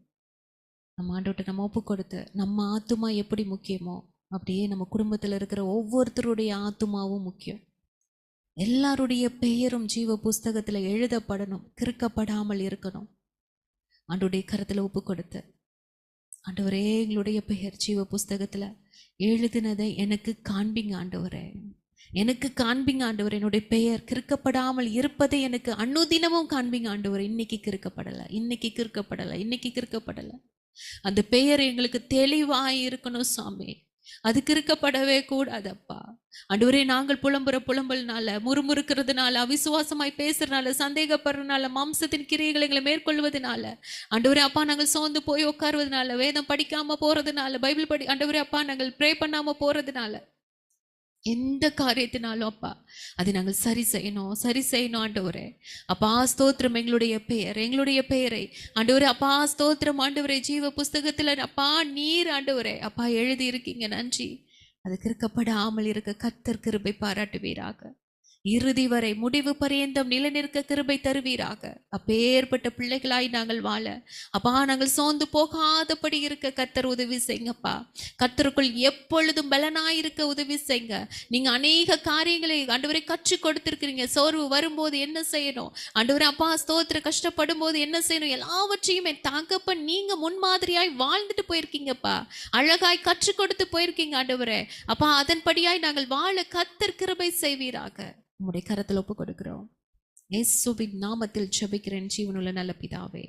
நம்ம ஆண்டவர்கிட்ட நம்ம ஒப்பு கொடுத்து நம்ம ஆத்துமா எப்படி முக்கியமோ அப்படியே நம்ம குடும்பத்தில் இருக்கிற ஒவ்வொருத்தருடைய ஆத்துமாவும் முக்கியம். எல்லாருடைய பெயரும் ஜீவ புஸ்தகத்தில் எழுதப்படணும், கிறுக்கப்படாமல் இருக்கணும். ஆண்டவருடைய கருத்தில் ஒப்பு கொடுத்து, ஆண்டவரே எங்களுடைய பெயர் ஜீவ புஸ்தகத்தில் எழுதினதை எனக்கு காண்பிங்க ஆண்டவரே, எனக்கு காண்பிங்க ஆண்டவரே. என்னுடைய பெயர் கிறுக்கப்படாமல் இருப்பதை எனக்கு அனுதினமும் காண்பிங்க ஆண்டவரே. இன்னைக்கு கிறுக்கப்படலை. அந்த பெயர் எங்களுக்கு தெளிவாய் இருக்கணும் சாமி. அது கிறுக்கப்படவே கூடாதப்பா. ஆண்டவரே, நாங்கள் புலம்பல்னால, முறுமுறுக்கிறதுனால, அவிசுவாசமாய் பேசுறதுனால, சந்தேகப்படுறதுனால, மாம்சத்தின் கிரியைகளை எங்களை மேற்கொள்வதனால, ஆண்டவரே அப்பா நாங்கள் சோர்ந்து போய் உட்காருவதனால, வேதம் படிக்காம போறதுனால, பைபிள் ஆண்டவரே அப்பா நாங்கள் ப்ரே பண்ணாம போறதுனால, எந்த காரியத்தினாலும் அப்பா அதை நாங்கள் சரி செய்யணும் ஆண்டவரே. அப்பா ஸ்தோத்திரம். எங்களுடைய பெயரை ஆண்டவரே அப்பா ஸ்தோத்திரம் ஆண்டவரே, ஜீவ புஸ்தகத்தில் அப்பா நீர் ஆண்டவரே அப்பா எழுதி இருக்கீங்க. நன்றி. அது கிறுக்கப்படாமல் இருக்க கர்த்தர் கிருபை பாராட்டுவீராக. இறுதி வரை முடிவு பரியந்தம் நிலைநிற்க கிருபை தருவீராக. அப்பேற்பட்ட பிள்ளைகளாய் நாங்கள் வாழ அப்பா நாங்கள் சோர்ந்து போகாதபடி இருக்க கர்த்தர் உதவி செய்யுங்கப்பா. கர்த்தருக்குள் எப்பொழுதும் பலனாயிருக்க உதவி செய்யுங்க. நீங்க அநேக காரியங்களை ஆண்டவரை கற்றுக் கொடுத்திருக்கிறீங்க. சோர்வு வரும்போது என்ன செய்யணும் ஆண்டவரே அப்பா ஸ்தோத்திர, கஷ்டப்படும் போது என்ன செய்யணும், எல்லாவற்றையும் என் தகப்பன் நீங்க முன்மாதிரியாய் வாழ்ந்துட்டு போயிருக்கீங்கப்பா. அழகாய் கற்றுக் கொடுத்து போயிருக்கீங்க ஆண்டவரே அப்பா. அதன்படியாய் நாங்கள் வாழ கர்த்தர் கிருபை செய்வீராக. உம்முடைய கரத்தில் ஒப்பு கொடுக்கிறோம். இயேசுவின் நாமத்தில் ஜெபிக்கிறேன் ஜீவனுள்ள நல்ல பிதாவே.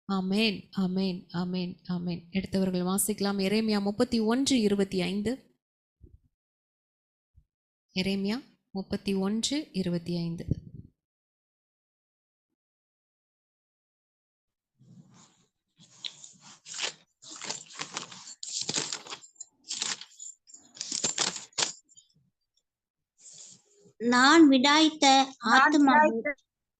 ஆமென், ஆமென், ஆமென், ஆமென். எடுத்தவர்கள் வாசிக்கலாம். எரேமியா 31:25. எரேமியா 31:25. நான் விடாய்த்த ஆத்துமாவை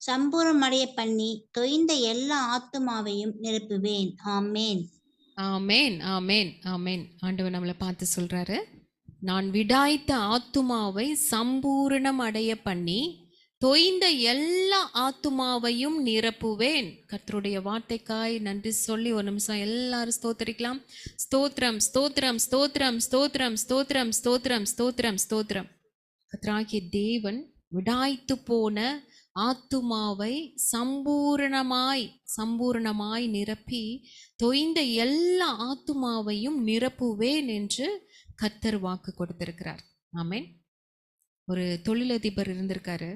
சம்பூர்ணமடைய பண்ணி தொய்ந்த எல்லா ஆத்துமாவையும் நிரப்புவேன். ஆமேன், ஆமென், ஆமென், ஆமென். ஆண்டவர் நம்மளை பார்த்து சொல்றாரு, நான் விடாய்த்த ஆத்துமாவை சம்பூரணம் அடைய பண்ணி தொய்ந்த எல்லா ஆத்துமாவையும் நிரப்புவேன். கர்த்தருடைய வார்த்தைக்காய் நன்றி சொல்லி ஒரு நிமிஷம் எல்லாரும் ஸ்தோத்திரிக்கலாம். ஸ்தோத்திரம், ஸ்தோத்திரம், ஸ்தோத்திரம், ஸ்தோத்திரம், ஸ்தோத்திரம், ஸ்தோத்திரம், ஸ்தோத்திரம், ஸ்தோத்திரம். கர்த்தராகிய தேவன் விடாய்த்து போன ஆத்துமாவை சம்பூரணமாய் நிரப்பி தொய்ந்த எல்லா ஆத்துமாவையும் நிரப்புவேன் என்று கர்த்தர் வாக்கு கொடுத்திருக்கிறார். ஆமென். ஒரு தொழிலதிபர் இருந்திருக்காரு.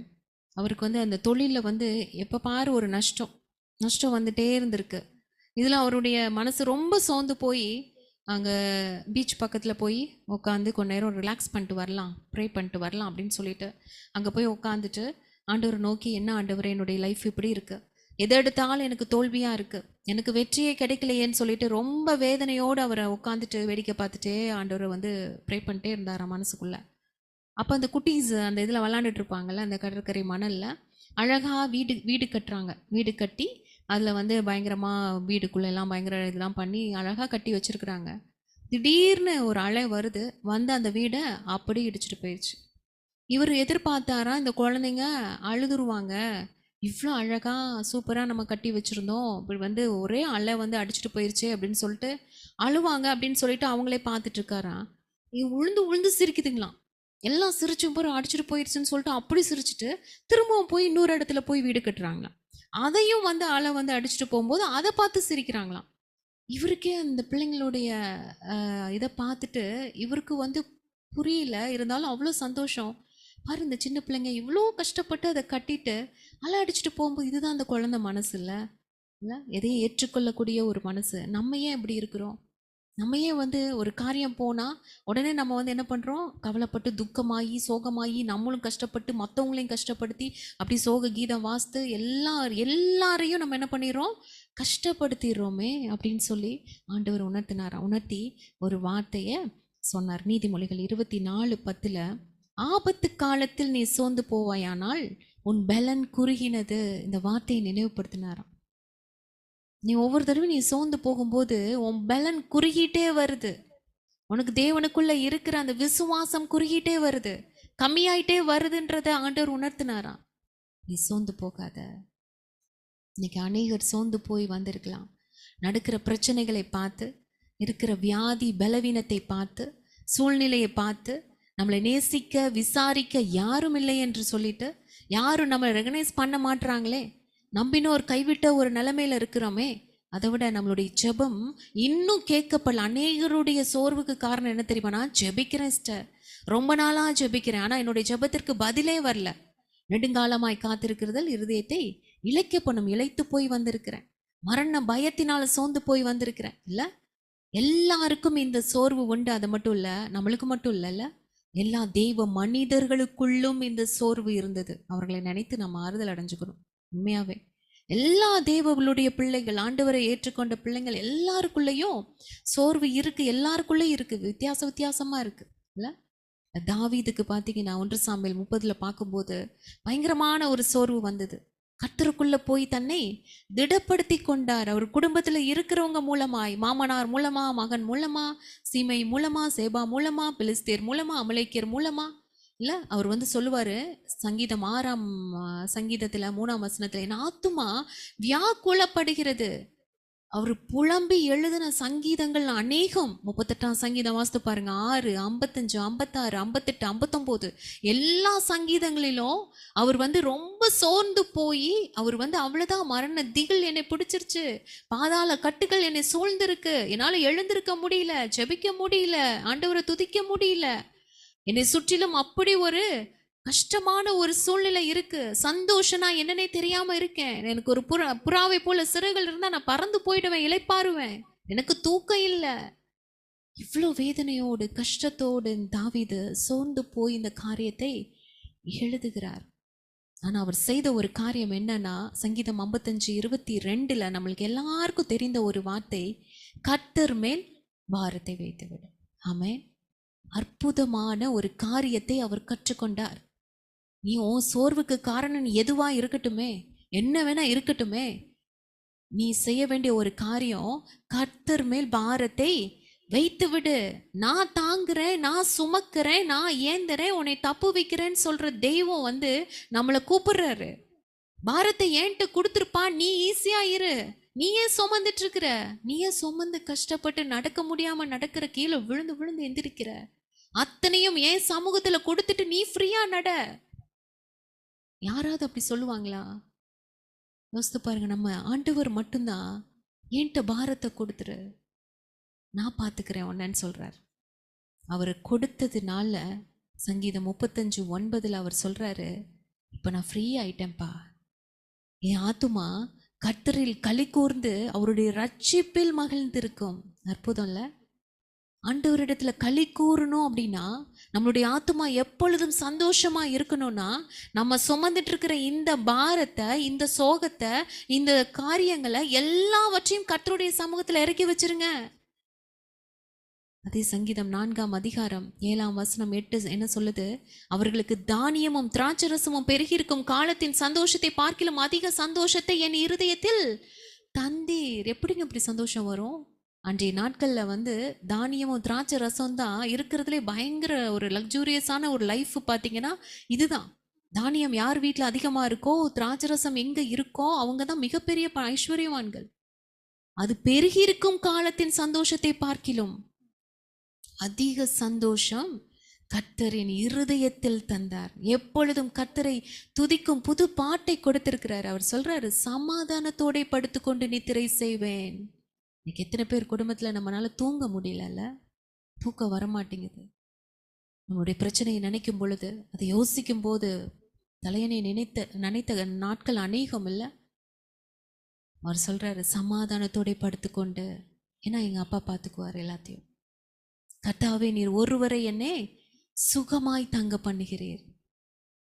அவருக்கு வந்து அந்த தொழிலில் வந்து எப்போ பாரு ஒரு நஷ்டம் வந்துட்டே இருந்திருக்கு. இதில் அவருடைய மனசு ரொம்ப சோர்ந்து போய் அங்கே பீச் பக்கத்தில் போய் உட்காந்து கொஞ்ச நேரம் ரிலாக்ஸ் பண்ணிட்டு வரலாம், ப்ரே பண்ணிட்டு வரலாம் அப்படின்னு சொல்லிட்டு அங்கே போய் உட்காந்துட்டு ஆண்டவரை நோக்கி, என்ன ஆண்டவரே என்னுடைய லைஃப் இப்படி இருக்குது, எதை எடுத்தாலும் எனக்கு தோல்வியாக இருக்குது, எனக்கு வெற்றியே கிடைக்கலையேன்னு சொல்லிட்டு ரொம்ப வேதனையோடு அவரை உட்காந்துட்டு வேடிக்கை பார்த்துட்டே ஆண்டவரை வந்து ப்ரே பண்ணிட்டே இருந்தாராம் மனசுக்குள்ளே. அப்போ அந்த குட்டீஸ் அந்த இதில் விளாண்டுட்டு இருப்பாங்கள்ல, அந்த கடற்கரை மணலில் அழகாக வீடு கட்டுறாங்க. வீடு கட்டி அதில் வந்து பயங்கரமாக வீடுக்குள்ளெல்லாம் பயங்கர இதெல்லாம் பண்ணி அழகாக கட்டி வச்சுருக்குறாங்க. திடீர்னு ஒரு அலை வருது, வந்து அந்த வீடை அப்படி இடிச்சிட்டு போயிடுச்சு. இவர் எதிர்பார்த்தாரா இந்த குழந்தைங்க அழுதுருவாங்க, இவ்வளோ அழகா சூப்பரா நம்ம கட்டி வச்சிருந்தோம், இப்படி வந்து ஒரே அலை வந்து அடிச்சுட்டு போயிருச்சே அப்படின்னு சொல்லிட்டு அழுவாங்க அப்படின்னு சொல்லிட்டு அவங்களே பார்த்துட்டு இருக்காராம். உழுந்து உழுந்து சிரிக்குதுங்களாம். எல்லாம் சிரிச்சும் போற அடிச்சுட்டு போயிருச்சுன்னு சொல்லிட்டு அப்படி சிரிச்சுட்டு திரும்பவும் போய் இன்னொரு இடத்துல போய் வீடு கட்டுறாங்களாம். அதையும் வந்து அலை வந்து அடிச்சுட்டு போகும்போது அதை பார்த்து சிரிக்கிறாங்களாம். இவருக்கே அந்த பிள்ளைங்களுடைய இதை பார்த்துட்டு இவருக்கு வந்து புரியல, இருந்தாலும் அவ்வளோ சந்தோஷம். பாரு இந்த சின்ன பிள்ளைங்க இவ்வளோ கஷ்டப்பட்டு அதை கட்டிட்டு அலை அடிச்சுட்டு போகும்போது இதுதான் அந்த குழந்தை மனசு இல்லை இல்லை, எதையும் ஏற்றுக்கொள்ளக்கூடிய ஒரு மனசு. நம்ம ஏன் இப்படி இருக்கிறோம்? நம்ம ஏன் வந்து ஒரு காரியம் போனால் உடனே நம்ம வந்து என்ன பண்ணுறோம், கவலைப்பட்டு துக்கமாகி சோகமாகி நம்மளும் கஷ்டப்பட்டு மற்றவங்களையும் கஷ்டப்படுத்தி அப்படி சோக கீதம் வாசித்து எல்லாரையும் நம்ம என்ன பண்ணிடுறோம், கஷ்டப்படுத்திடுறோமே அப்படின்னு சொல்லி ஆண்டவர் உணர்த்தி ஒரு வார்த்தையை சொன்னார். நீதிமொழிகள் 24:10 ஆபத்து காலத்தில் நீ சோர்ந்து போவாயானால் உன் பலன் குறுகினது. இந்த வார்த்தையை நினைவுபடுத்தினாராம். நீ ஒவ்வொரு தடவை நீ சோர்ந்து போகும்போது உன் பலன் குறுகிட்டே வருது, உனக்கு தேவனுக்குள்ள இருக்கிற அந்த விசுவாசம் குறுகிட்டே வருது, கம்மியாயிட்டே வருதுன்றத ஆண்டவர் உணர்த்தினாராம். நீ சோர்ந்து போகாத. இன்னைக்கு அநேகர் சோர்ந்து போய் வந்திருக்கலாம். நடக்கிற பிரச்சனைகளை பார்த்து, இருக்கிற வியாதி பலவீனத்தை பார்த்து, சூழ்நிலையை பார்த்து, நம்மளை நேசிக்க விசாரிக்க யாரும் இல்லை என்று சொல்லிட்டு, யாரும் நம்மளை ரெகனைஸ் பண்ண மாட்டுறாங்களே, நம்பினோர் கைவிட்ட ஒரு நிலைமையில இருக்கிறோமே, அதை விட நம்மளுடைய ஜெபம் இன்னும் கேட்கப்படல. அநேகருடைய சோர்வுக்கு காரணம் என்ன தெரியுமா? நான் ஜெபிக்கிறேன் சிஸ்டர், ரொம்ப நாளாக ஜெபிக்கிறேன், ஆனால் என்னுடைய ஜெபத்திற்கு பதிலே வரல. நெடுங்காலமாய் காத்திருக்கிறதல் இருதயத்தை இளைக்க பண்ணும். இளைத்து போய் வந்திருக்கிறேன், மரண பயத்தினால சோர்ந்து போய் வந்திருக்கிறேன். இல்லை, எல்லாருக்கும் இந்த சோர்வு உண்டு. அது மட்டும் இல்லை, நம்மளுக்கு மட்டும் இல்லைல்ல, எல்லா தெய்வ மனிதர்களுக்குள்ளும் இந்த சோர்வு இருந்தது. அவர்களை நினைத்து நம்ம ஆறுதல் அடைஞ்சுக்கணும். உண்மையாவே எல்லா தேவர்களுடைய பிள்ளைகள், ஆண்டவரை ஏற்றுக்கொண்ட பிள்ளைகள் எல்லாருக்குள்ளேயும் சோர்வு இருக்கு, எல்லாருக்குள்ளேயும் இருக்கு, வித்தியாசமா இருக்கு. இல்ல, தாவீதுக்கு பார்த்தீங்கன்னா 1 சாமுவேல் 30 பார்க்கும்போது பயங்கரமான ஒரு சோர்வு வந்தது. கர்த்தருக்குள்ள போய் தன்னை திடப்படுத்தி கொண்டார். அவர் குடும்பத்துல இருக்கிறவங்க மூலமாய், மாமனார் மூலமா, மகன் மூலமா, சீமை மூலமா, சேபா மூலமா, பிலிஸ்தேர் மூலமா, அமலேக்கியர் மூலமா. இல்ல, அவர் வந்து சொல்லுவாரு, சங்கீதம் 6ஆம் சங்கீதத்துல 3ஆம் வசனத்துல, என் ஆத்துமா வியாக்குலப்படுகிறது. அவர் புலம்பி எழுதின சங்கீதங்கள் அநேகம். 38ஆம் சங்கீதம் வாசித்து பாருங்க, 6, 55, 56, 58, 59 எல்லா சங்கீதங்களிலும் அவர் வந்து ரொம்ப சோர்ந்து போய், அவர் வந்து அவ்வளவுதான், மரண திகில் என்னை பிடிச்சிருச்சு, பாதாள கட்டுகள் என்னை சூழ்ந்திருக்கு, என்னால எழுந்திருக்க முடியல, ஜெபிக்க முடியல, ஆண்டவரை துதிக்க முடியல, என்னை சுற்றிலும் அப்படி ஒரு கஷ்டமான ஒரு சூழ்நிலை இருக்கு, சந்தோஷனா என்னன்னே தெரியாம இருக்கேன், எனக்கு ஒரு புறாவை போல சிறகுகள் இருந்தா நான் பறந்து போயிடுவேன், இளைப்பாருவேன், எனக்கு தூக்கம் இல்லை. இவ்வளோ வேதனையோடு கஷ்டத்தோடு தாவீது சோர்ந்து போய் இந்த காரியத்தை எழுதுகிறார். ஆனா அவர் செய்த ஒரு காரியம் என்னன்னா, சங்கீதம் 55:22 நம்மளுக்கு எல்லாருக்கும் தெரிந்த ஒரு வார்த்தை, கர்த்தர் மேல் பாரத்தை வைத்துவிடு. ஆமென். அற்புதமான ஒரு காரியத்தை அவர் கற்றுக்கொண்டார். நீ உன் சோர்வுக்கு காரணம் நீ எதுவா இருக்கட்டுமே, என்ன வேணா இருக்கட்டுமே, நீ செய்ய வேண்டிய ஒரு காரியம், கர்த்தர் மேல் பாரத்தை வைத்து விடு. நான் தாங்குறேன், நான் சுமக்கிறேன், நான் ஏந்துறேன், உன்னை தப்பு வைக்கிறேன்னு சொல்ற தெய்வம் வந்து நம்மளை கூப்பிடுறாரு. பாரத்தை ஏன்ட்டு கொடுத்துருப்பா, நீ ஈஸியா இரு, நீ ஏன் சுமந்துட்டு இருக்கிற, நீ ஏன் சுமந்து கஷ்டப்பட்டு நடக்க முடியாம நடக்கிற, கீழே விழுந்து விழுந்து எந்திரிக்கிற, அத்தனையும் ஏன் சமூகத்துல கொடுத்துட்டு நீ ஃப்ரீயா நட. யாராவது அப்படி சொல்லுவாங்களா? யோசித்து பாருங்க. நம்ம ஆண்டவர் மட்டும்தான் ஏன்ட்ட பாரத்தை கொடுத்துரு, நான் பார்த்துக்கிறேன் உன்னன்னு சொல்றார். அவர் கொடுத்ததுனால சங்கீதம் 35:9 அவர் சொல்றாரு, இப்ப நான் ஃப்ரீ ஆயிட்டேன்ப்பா, என் ஆத்துமா கர்த்தரில் களி கூர்ந்து அவருடைய ரட்சிப்பில் மகிழ்ந்திருக்கும். அற்புதம் இல்ல? ஆண்டவரிடத்துல களி கூறணும் அப்படின்னா, நம்மளுடைய ஆத்துமா எப்பொழுதும் சந்தோஷமா இருக்கணும்னா, நம்ம சுமந்துட்டு இருக்கிற இந்த பாரத்தை, இந்த சோகத்தை, இந்த காரியங்களை எல்லாவற்றையும் கர்த்தருடைய சமூகத்துல இறக்கி வச்சிருங்க. அதே சங்கீதம் 4ஆம் அதிகாரம் 7ஆம் வசனம் 8 என்ன சொல்லுது? அவர்களுக்கு தானியமும் திராட்சரசமும் பெருகியிருக்கும் காலத்தின் சந்தோஷத்தை பார்க்கிலும் அதிக சந்தோஷத்தை என் இருதயத்தில் தந்தீர். எப்படிங்க இப்படி சந்தோஷம் வரும்? அன்றைய நாட்கள்ல வந்து தானியமும் திராட்சை ரசம் தான் இருக்கிறதுலே பயங்கர ஒரு லக்ஸூரியஸான ஒரு லைஃப். பார்த்தீங்கன்னா இதுதான். தானியம் யார் வீட்டில் அதிகமா இருக்கோ, திராட்சரசம் எங்க இருக்கோ அவங்க தான் மிகப்பெரிய ஐஸ்வர்யவான்கள். அது பெருகி இருக்கும் காலத்தின் சந்தோஷத்தை பார்க்கிலும் அதிக சந்தோஷம் கர்த்தரின் இருதயத்தில் தந்தார். எப்பொழுதும் கர்த்தரை துதிக்கும் புது பாட்டை கொடுத்திருக்கிறார். அவர் சொல்றாரு, சமாதானத்தோட படுத்துக்கொண்டு நித்திரை செய்வேன். இன்னைக்கு எத்தனை பேர் குடும்பத்துல நம்மளால தூங்க முடியலல்ல, தூக்கம் வரமாட்டேங்குது. நம்மளுடைய பிரச்சனையை நினைக்கும் பொழுது, அதை யோசிக்கும் போது தலையணை நினைத்த நாட்கள் அநேகம் இல்லை. அவர் சொல்றாரு, சமாதானத்தோட படுத்துக்கொண்டு, ஏன்னா எங்க அப்பா பார்த்துக்குவார் எல்லாத்தையும். கர்த்தாவே, நீர் ஒருவரை என்னை சுகமாய் தங்க பண்ணுகிறீர்.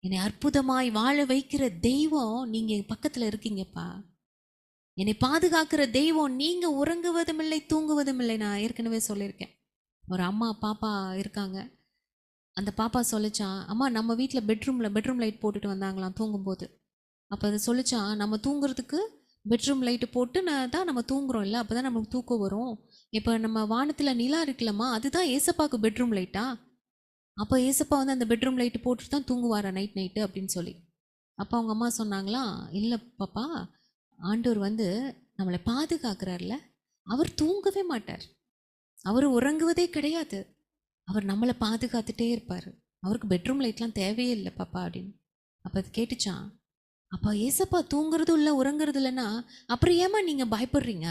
என்னை அற்புதமாய் வாழ வைக்கிற தெய்வம் நீங்க என் பக்கத்துல இருக்கீங்கப்பா. என்னை பாதுகாக்கிற தெய்வம் நீங்க உறங்குவதும் இல்லை தூங்குவதும் இல்லை. நான் ஏற்கனவே சொல்லியிருக்கேன். ஒரு அம்மா பாப்பா இருக்காங்க. அந்த பாப்பா சொல்லிச்சான், அம்மா நம்ம வீட்டில் பெட்ரூம் லைட் போட்டுட்டு வந்தாங்களாம் தூங்கும்போது. அப்போ அதை சொல்லிச்சான், நம்ம தூங்குறதுக்கு பெட்ரூம் லைட்டு போட்டு தான் நம்ம தூங்குறோம் இல்லை, அப்போ தான் நமக்கு தூக்கம் வரும். இப்போ நம்ம வானத்தில் நிலா இருக்குல்லம்மா, அதுதான் ஏசப்பாவுக்கு பெட்ரூம் லைட்டா? அப்போ ஏசப்பா வந்து அந்த பெட்ரூம் லைட்டு போட்டுட்டு தான் தூங்குவாரா நைட்டு அப்படின்னு சொல்லி. அப்போ அவங்க அம்மா சொன்னாங்களாம், இல்லை பாப்பா, ஆண்டவர் வந்து நம்மளை பாதுகாக்கிறார்ல, அவர் தூங்கவே மாட்டார், அவர் உறங்குவதே கிடையாது, அவர் நம்மளை பாதுகாத்துட்டே இருப்பார், அவருக்கு பெட்ரூம் லைட்லாம் தேவையே இல்லை பாப்பா அப்படின்னு. அப்போ அது கேட்டுச்சான், அப்போ ஏசப்பா தூங்குறதும் இல்லை உறங்குறது இல்லைன்னா அப்புறம் ஏமா நீங்கள் பயப்படுறீங்க?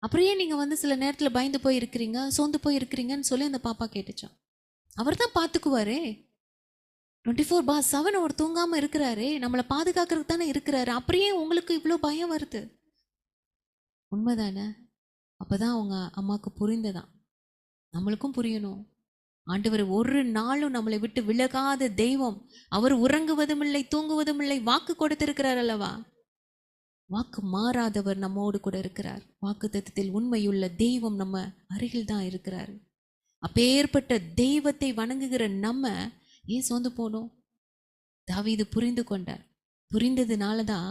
அப்புறம் ஏன் நீங்கள் வந்து சில நேரத்தில் பயந்து போய் இருக்கிறீங்க, சோர்ந்து போய் இருக்கிறீங்கன்னு சொல்லி அந்த பாப்பா கேட்டுச்சான். அவர் தான் பார்த்துக்குவாரே, 24/7 அவர் தூங்காமல் இருக்கிறாரே, நம்மளை பாதுகாக்கிறதுக்கு தானே இருக்கிறாரு, அப்புறம் ஏன் உங்களுக்கு இவ்வளோ பயம் வருது? உண்மைதானே? அப்போதான் அவங்க அம்மாவுக்கு புரிந்ததான். நம்மளுக்கும் புரியணும். ஆண்டவர் ஒரு நாளும் நம்மளை விட்டு விலகாத தெய்வம். அவர் உறங்குவதும் இல்லை தூங்குவதும் இல்லை, வாக்கு கொடுத்திருக்கிறார் அல்லவா? வாக்கு மாறாதவர் நம்மோடு கூட இருக்கிறார். வாக்கு தத்தத்தில் உண்மையுள்ள தெய்வம் நம்ம அருகில் தான் இருக்கிறார். அப்பேற்பட்ட தெய்வத்தை வணங்குகிற நம்ம ஏன் சோர்ந்து போனோம்? தாவீது புரிந்து கொண்டார். புரிந்ததுனால தான்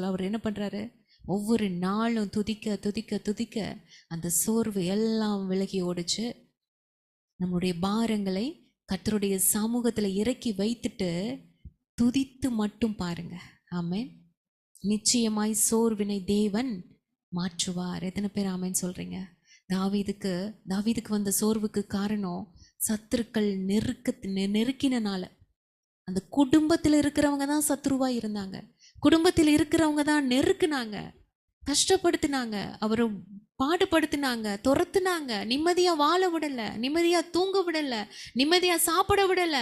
அவர் என்ன பண்றாரு, ஒவ்வொரு நாளும் துதிக்க துதிக்க துதிக்க அந்த சோர்வு எல்லாம் விலகி ஓடிச்சு. நம்முடைய பாரங்களை கர்த்தருடைய சமூகத்துல இறக்கி வைத்துட்டு துதித்து மட்டும் பாருங்க. ஆமென். நிச்சயமாய் சோர்வினை தேவன் மாற்றுவார். எத்தனை பேர் ஆமென் சொல்றீங்க? தாவீதுக்கு வந்த சோர்வுக்கு காரணம் சத்துருக்கள் நெருக்கினால. அந்த குடும்பத்தில் இருக்கிறவங்க தான் சத்ருவா இருந்தாங்க. குடும்பத்தில் இருக்கிறவங்க தான் நெருக்குனாங்க, கஷ்டப்படுத்தினாங்க, அவரை பாடுபடுத்தினாங்க, துரத்துனாங்க, நிம்மதியா வாழ விடல, நிம்மதியா தூங்க விடல, நிம்மதியா சாப்பிட விடல.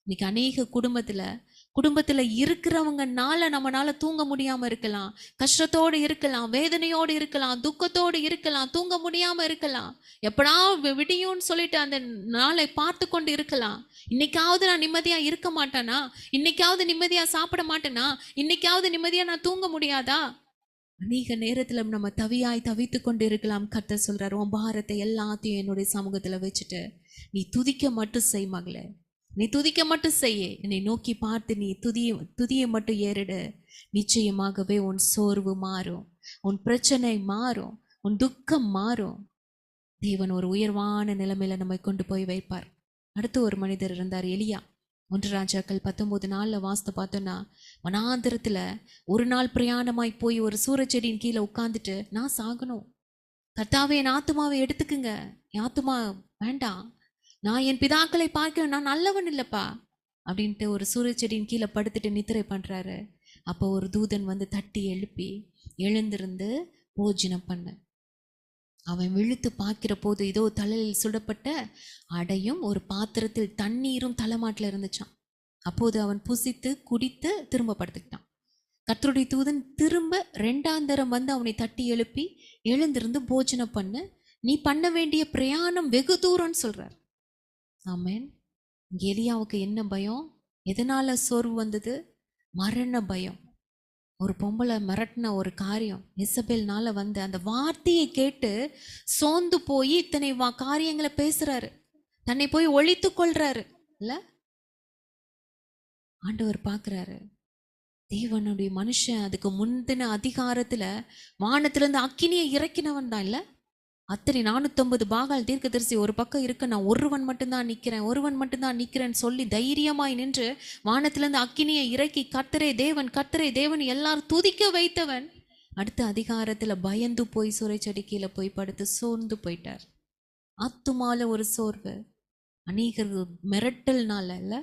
இன்னைக்கு அநேக குடும்பத்துல இருக்கிறவங்கனால நம்மனால தூங்க முடியாம இருக்கலாம், கஷ்டத்தோடு இருக்கலாம், வேதனையோடு இருக்கலாம், துக்கத்தோடு இருக்கலாம், தூங்க முடியாம இருக்கலாம், எப்படா விடியும்னு சொல்லிட்டு அந்த நாளை பார்த்து கொண்டு இருக்கலாம். இன்னைக்காவது நான் நிம்மதியா இருக்க மாட்டேனா? இன்னைக்காவது நிம்மதியா சாப்பிட மாட்டேனா? இன்னைக்காவது நிம்மதியா நான் தூங்க முடியாதா? அநேக நேரத்துல நம்ம தவித்து கொண்டு இருக்கலாம். கர்த்தர் சொல்றாரு, உன் பாரத்தை எல்லாத்தையும் என்னுடைய சமூகத்துல வச்சுட்டு நீ துதிக்க மட்டும் செய் மகளே, நீ துதிக்க மட்டும் செய்ய, என்னை நோக்கி பார்த்து நீ துதியை மட்டும் ஏறிடு. நிச்சயமாகவே உன் சோர்வு மாறும், உன் பிரச்சனை மாறும், உன் துக்கம் மாறும். தேவன் ஒரு உயர்வான நிலைமையில நம்மை கொண்டு போய் வைப்பார். அடுத்து ஒரு மனிதர் இருந்தார், எலியா. 1 ராஜாக்கள் 19:4 வாஸ்து பார்த்தோன்னா, வனாந்திரத்துல ஒரு நாள் பிரயாணமாய் போய் ஒரு சூரச்செடியின் கீழே உட்காந்துட்டு, நான் சாகணும், கர்த்தாவே என் ஆத்துமாவை எடுத்துக்குங்க, என் ஆத்துமா வேண்டாம், நான் என் பிதாக்களை பார்க்க நான் நல்லவன் இல்லப்பா அப்படின்ட்டு ஒரு சூரியச்செடியின் கீழே படுத்துட்டு நித்திரை பண்றாரு. அப்போ ஒரு தூதன் வந்து தட்டி எழுப்பி, எழுந்திருந்து போஜனம் பண்ண. அவன் விழுத்து பார்க்கிற போது இதோ தலையில் சுடப்பட்ட அடையும் ஒரு பாத்திரத்தில் தண்ணீரும் தலைமாட்டில் இருந்துச்சான். அப்போது அவன் புசித்து குடித்து திரும்ப படுத்துக்கிட்டான். கர்த்தருடைய தூதன் திரும்ப 2ஆம் தரம் வந்து அவனை தட்டி எழுப்பி, எழுந்திருந்து போஜனம் பண்ணு, நீ பண்ண வேண்டிய பிரயாணம் வெகு தூரம்னு சொல்றார். ஆமென். எலியாவுக்கு என்ன பயம்? எதனால சோர்வு வந்தது? மரண பயம். ஒரு பொம்பளை மிரட்டின ஒரு காரியம், இசபேல்னால வந்து அந்த வார்த்தையை கேட்டு சோர்ந்து போய் இத்தனை காரியங்களை பேசுறாரு, தன்னை போய் ஒழித்து கொள்றாரு இல்ல. ஆண்டவர் பார்க்கிறாரு, தேவனுடைய மனுஷன் அதுக்கு முந்தின அதிகாரத்துல வானத்திலிருந்து அக்கினியை இறக்கினவன் தான் இல்ல. அத்தனை 450 பாகால் தீர்க்கதரிசி ஒரு பக்கம் இருக்க, நான் ஒருவன் மட்டும்தான் நிக்கிறேன்னு சொல்லி தைரியமாய் நின்று வானத்திலிருந்து அக்கினியை இறக்கி கர்த்தரே தேவன் எல்லாரும் துதிக்க வைத்தவன் அடுத்த அதிகாரத்துல பயந்து போய் சுரைச்செடி கீழே போய் படுத்து சோர்ந்து போயிட்டார். ஆத்துமால ஒரு சோர்வு, அநேக மிரட்டல்னால இல்ல,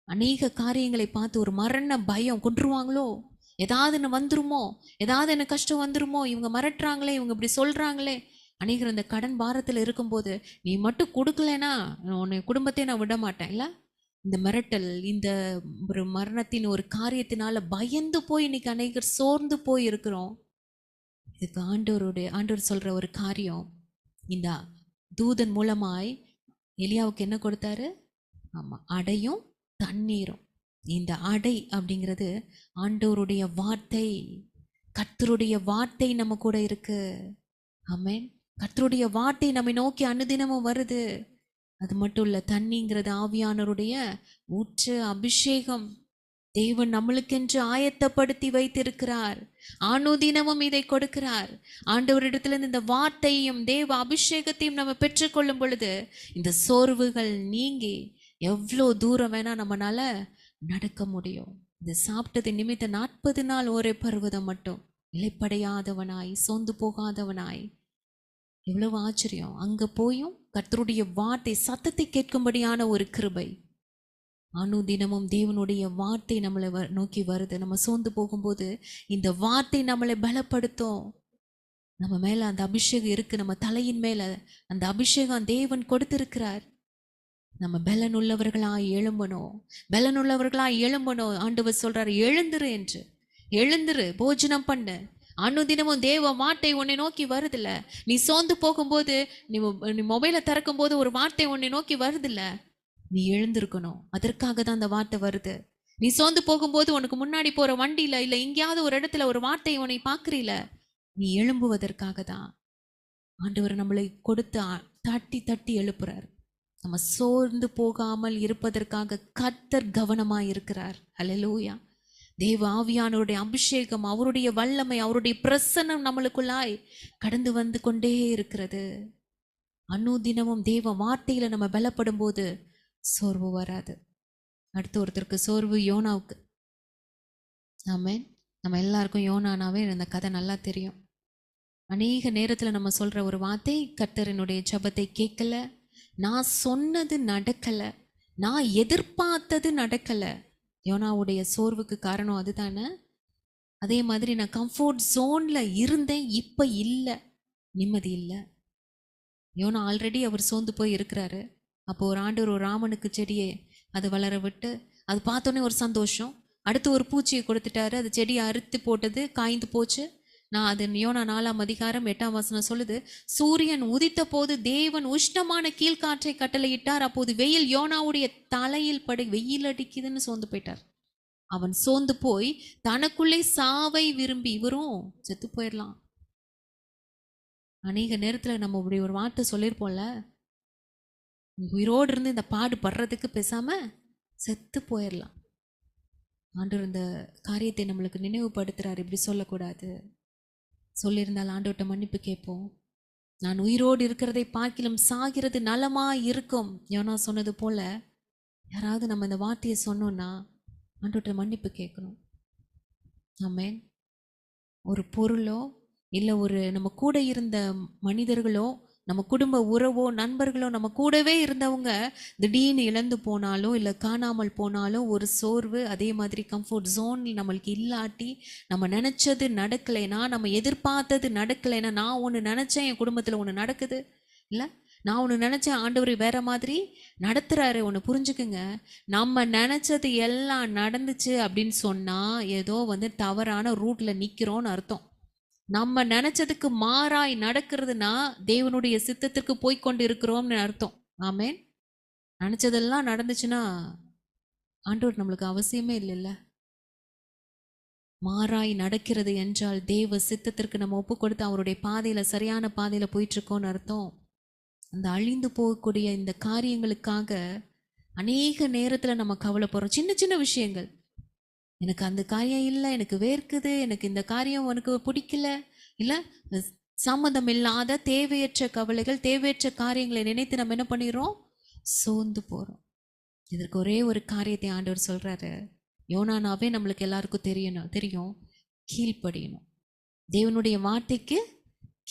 அநேக காரியங்களை பார்த்து ஒரு மரண பயம், கொன்றுவாங்களோ, ஏதாவது என்ன வந்துருமோ, ஏதாவது என்ன கஷ்டம் வந்துருமோ, இவங்க மிரட்டுறாங்களே, இவங்க இப்படி சொல்றாங்களே. அநேகர் இந்த கடன் பாரத்தில் இருக்கும்போது நீ மட்டும் கொடுக்கலனா உன்னை குடும்பத்தை நான் விட மாட்டேன் இல்ல, இந்த மிரட்டல், இந்த ஒரு மரணத்தின் ஒரு காரியத்தினால பயந்து போய் இன்னைக்கு அநேகர் சோர்ந்து போய் இருக்கிறோம். இதுக்கு ஆண்டவர் சொல்ற ஒரு காரியம், இந்த தூதன் மூலமாய் எலியாவுக்கு என்ன கொடுத்தாரு? ஆமா, அடையும் தண்ணீரும். இந்த அடை அப்படிங்கிறது ஆண்டவருடைய வார்த்தை, கர்த்தருடைய வார்த்தை நம்ம கூட இருக்கு. ஆமென். கர்த்தருடைய வார்த்தை நம்மை நோக்கி அனுதினமும் வருது. அது மட்டும் இல்ல, தண்ணிங்கிறது ஆவியானவருடைய ஊற்று, அபிஷேகம். தேவன் நம்மளுக்கென்று ஆயத்தப்படுத்தி வைத்திருக்கிறார். அனுதினமும் இதை கொடுக்கிறார். ஆண்டவரிடத்திலிருந்து இந்த வார்த்தையும் தேவ அபிஷேகத்தையும் நம்ம பெற்றுக்கொள்ளும் பொழுது இந்த சோர்வுகள் நீங்கி எவ்வளோ தூரம் வேணா நம்மளால நடக்க முடியும். இது சாப்பிட்டது நிமித்த 40 நாள் ஒரே பருவதம் மட்டும் இலைப்படையாதவனாய் சோர்ந்து போகாதவனாய், எவ்வளவு ஆச்சரியம். அங்க போயும் கர்த்தருடைய வார்த்தை சத்தத்தை கேட்கும்படியான ஒரு கிருபை. அனுதினமும் தேவனுடைய வார்த்தை நம்மளை நோக்கி வருது. நம்ம சோர்ந்து போகும்போது இந்த வார்த்தை நம்மளை பலப்படுத்தும். நம்ம மேல அந்த அபிஷேகம் இருக்கு, நம்ம தலையின் மேல அந்த அபிஷேகம் தேவன் கொடுத்திருக்கிறார். நம்ம பலனுள்ளவர்களாய் எழும்பணும். ஆண்டவர் சொல்றாரு, எழுந்துரு என்று. எழுந்துரு, போஜனம் பண்ணு. அனுதினமும் தேவ வார்த்தை உன்னை நோக்கி வருதுல்ல. நீ சோர்ந்து போகும்போது, நீ மொபைலை திறக்கும் போது ஒரு வார்த்தை உன்னை நோக்கி வருதுல்ல, நீ எழுந்திருக்கணும். அதற்காக தான் அந்த வார்த்தை வருது. நீ சோர்ந்து போகும்போது உனக்கு முன்னாடி போற வண்டியில இல்ல எங்கேயாவது ஒரு இடத்துல ஒரு வார்த்தை உன்னை பார்க்கறீல, நீ எழும்புவதற்காக தான் ஆண்டவர் நம்மளை கொடுத்து தட்டி தட்டி எழுப்புறார். நம்ம சோர்ந்து போகாமல் இருப்பதற்காக கர்த்தர் கவனமாய் இருக்கிறார். ஹல்லேலூயா. தேவ ஆவியானவருடைய அபிஷேகம், அவருடைய வல்லமை, அவருடைய பிரசன்னம் நம்மளுக்குள்ளாய் கடந்து வந்து கொண்டே இருக்கிறது. அனுதினமும் தேவ வார்த்தையில நம்ம பலப்படும் போது சோர்வு வராது. அடுத்து ஒருத்தருக்கு சோர்வு, யோனாவுக்கு. ஆமென். நம்ம எல்லாருக்கும் யோனானாவே இந்த கதை நல்லா தெரியும். அநேக நேரத்துல நம்ம சொல்ற ஒரு வார்த்தை, கர்த்தரினுடைய ஜெபத்தை கேட்கல, நான் சொன்னது நடக்கல, நான் எதிர்பார்த்தது நடக்கல. யோனாவுடைய சோர்வுக்கு காரணம் அதுதானே. அதே மாதிரி நான் கம்ஃபோர்ட் ஜோன்ல இருந்தேன், இப்ப இல்லை, நிம்மதி இல்லை. யோனா ஆல்ரெடி அவர் சோர்ந்து போய் இருக்கிறாரு. அப்போ ஒரு ஆண்டவர் ஒரு ராமனுக்கு செடியை அது வளர விட்டு, அது பார்த்தோன்னே ஒரு சந்தோஷம். அடுத்து ஒரு பூச்சியை கொடுத்துட்டாரு, அது செடியை அறுத்து போட்டது, காய்ந்து போச்சு. நான் அது யோனா 4ஆம் அதிகாரம் 8ஆம் வசனம் சொல்லுது, சூரியன் உதித்த போது தேவன் உஷ்ணமான கீழ்காற்றை கட்டளையிட்டார். அப்போது வெயில் யோனாவுடைய தலையில் படை, வெயில் அடிக்குதுன்னு சோர்ந்து போயிட்டார். அவன் சோர்ந்து போய் தனக்குள்ளே சாவை விரும்பி, இவரும் செத்து போயிடலாம். அநேக நேரத்துல நம்ம இப்படி ஒரு வார்த்தை சொல்லியிருப்போம்ல, உயிரோடு இருந்து இந்த பாடு படுறதுக்கு பேசாம செத்து போயிடலாம். ஆண்டவர் இந்த காரியத்தை நம்மளுக்கு நினைவுபடுத்துறாரு, இப்படி சொல்லக்கூடாது. சொல்லியிருந்தால் ஆண்டவர்கிட்ட மன்னிப்பு கேட்போம். நான் உயிரோடு இருக்கிறதை பார்க்கிலும் சாகிறது நலமா இருக்கும். யோனா சொன்னது போல யாராவது நம்ம இந்த வார்த்தையை சொன்னோம்னா ஆண்டவர்கிட்ட மன்னிப்பு கேட்கணும். ஆமென். ஒரு பொருளோ இல்லை ஒரு நம்ம கூட இருந்த மனிதர்களோ, நம்ம குடும்ப உறவோ, நண்பர்களோ, நம்ம கூடவே இருந்தவங்க திடீர்னு இழந்து போனாலோ இல்லை காணாமல் போனாலோ ஒரு சோர்வு. அதே மாதிரி கம்ஃபோர்ட் ஜோன் நம்மளுக்கு இல்லாட்டி, நம்ம நினச்சது நடக்கலைன்னா, நம்ம எதிர்பார்த்தது நடக்கலைன்னா, நான் ஒன்று நினச்சேன் என் குடும்பத்தில் ஒன்று நடக்குது, இல்லை நான் ஒன்று நினச்சேன் ஆண்டவர் வேற மாதிரி நடத்துகிறாரு. ஒன்று புரிஞ்சுக்குங்க, நம்ம நினச்சது எல்லாம் நடந்துச்சு அப்படின்னு சொன்னால் ஏதோ தவறான ரூட்டில் நிற்கிறோன்னு அர்த்தம். நம்ம நினைச்சதுக்கு மாறாய் நடக்கிறதுனா தேவனுடைய சித்தத்திற்கு போய்கொண்டு இருக்கிறோம்னு அர்த்தம். ஆமென். நினைச்சதெல்லாம் நடந்துச்சுன்னா ஆண்டவர் நம்மளுக்கு அவசியமே இல்லைல்ல. மாறாய் நடக்கிறது என்றால் தேவ சித்தத்திற்கு நம்ம ஒப்பு கொடுத்து அவருடைய பாதையில, சரியான பாதையில போயிட்டு இருக்கோம்னு அர்த்தம். அந்த அழிந்து போகக்கூடிய இந்த காரியங்களுக்காக அநேக நேரத்துல நம்ம கவலைப்படுறோம். சின்ன சின்ன விஷயங்கள், எனக்கு அந்த காரியம் இல்லை, எனக்கு வேர்க்குது, எனக்கு இந்த காரியம் உனக்கு பிடிக்கல, இல்லை சம்மதம் இல்லாத தேவையற்ற கவலைகள், தேவையற்ற காரியங்களை நினைத்து நம்ம என்ன பண்ணிடுறோம்? சோர்ந்து போறோம். இதற்கு ஒரே ஒரு காரியத்தை ஆண்டவர் சொல்றாரு. யோனானாவே நம்மளுக்கு எல்லாருக்கும் தெரியும், கீழ்ப்படியணும். தேவனுடைய வார்த்தைக்கு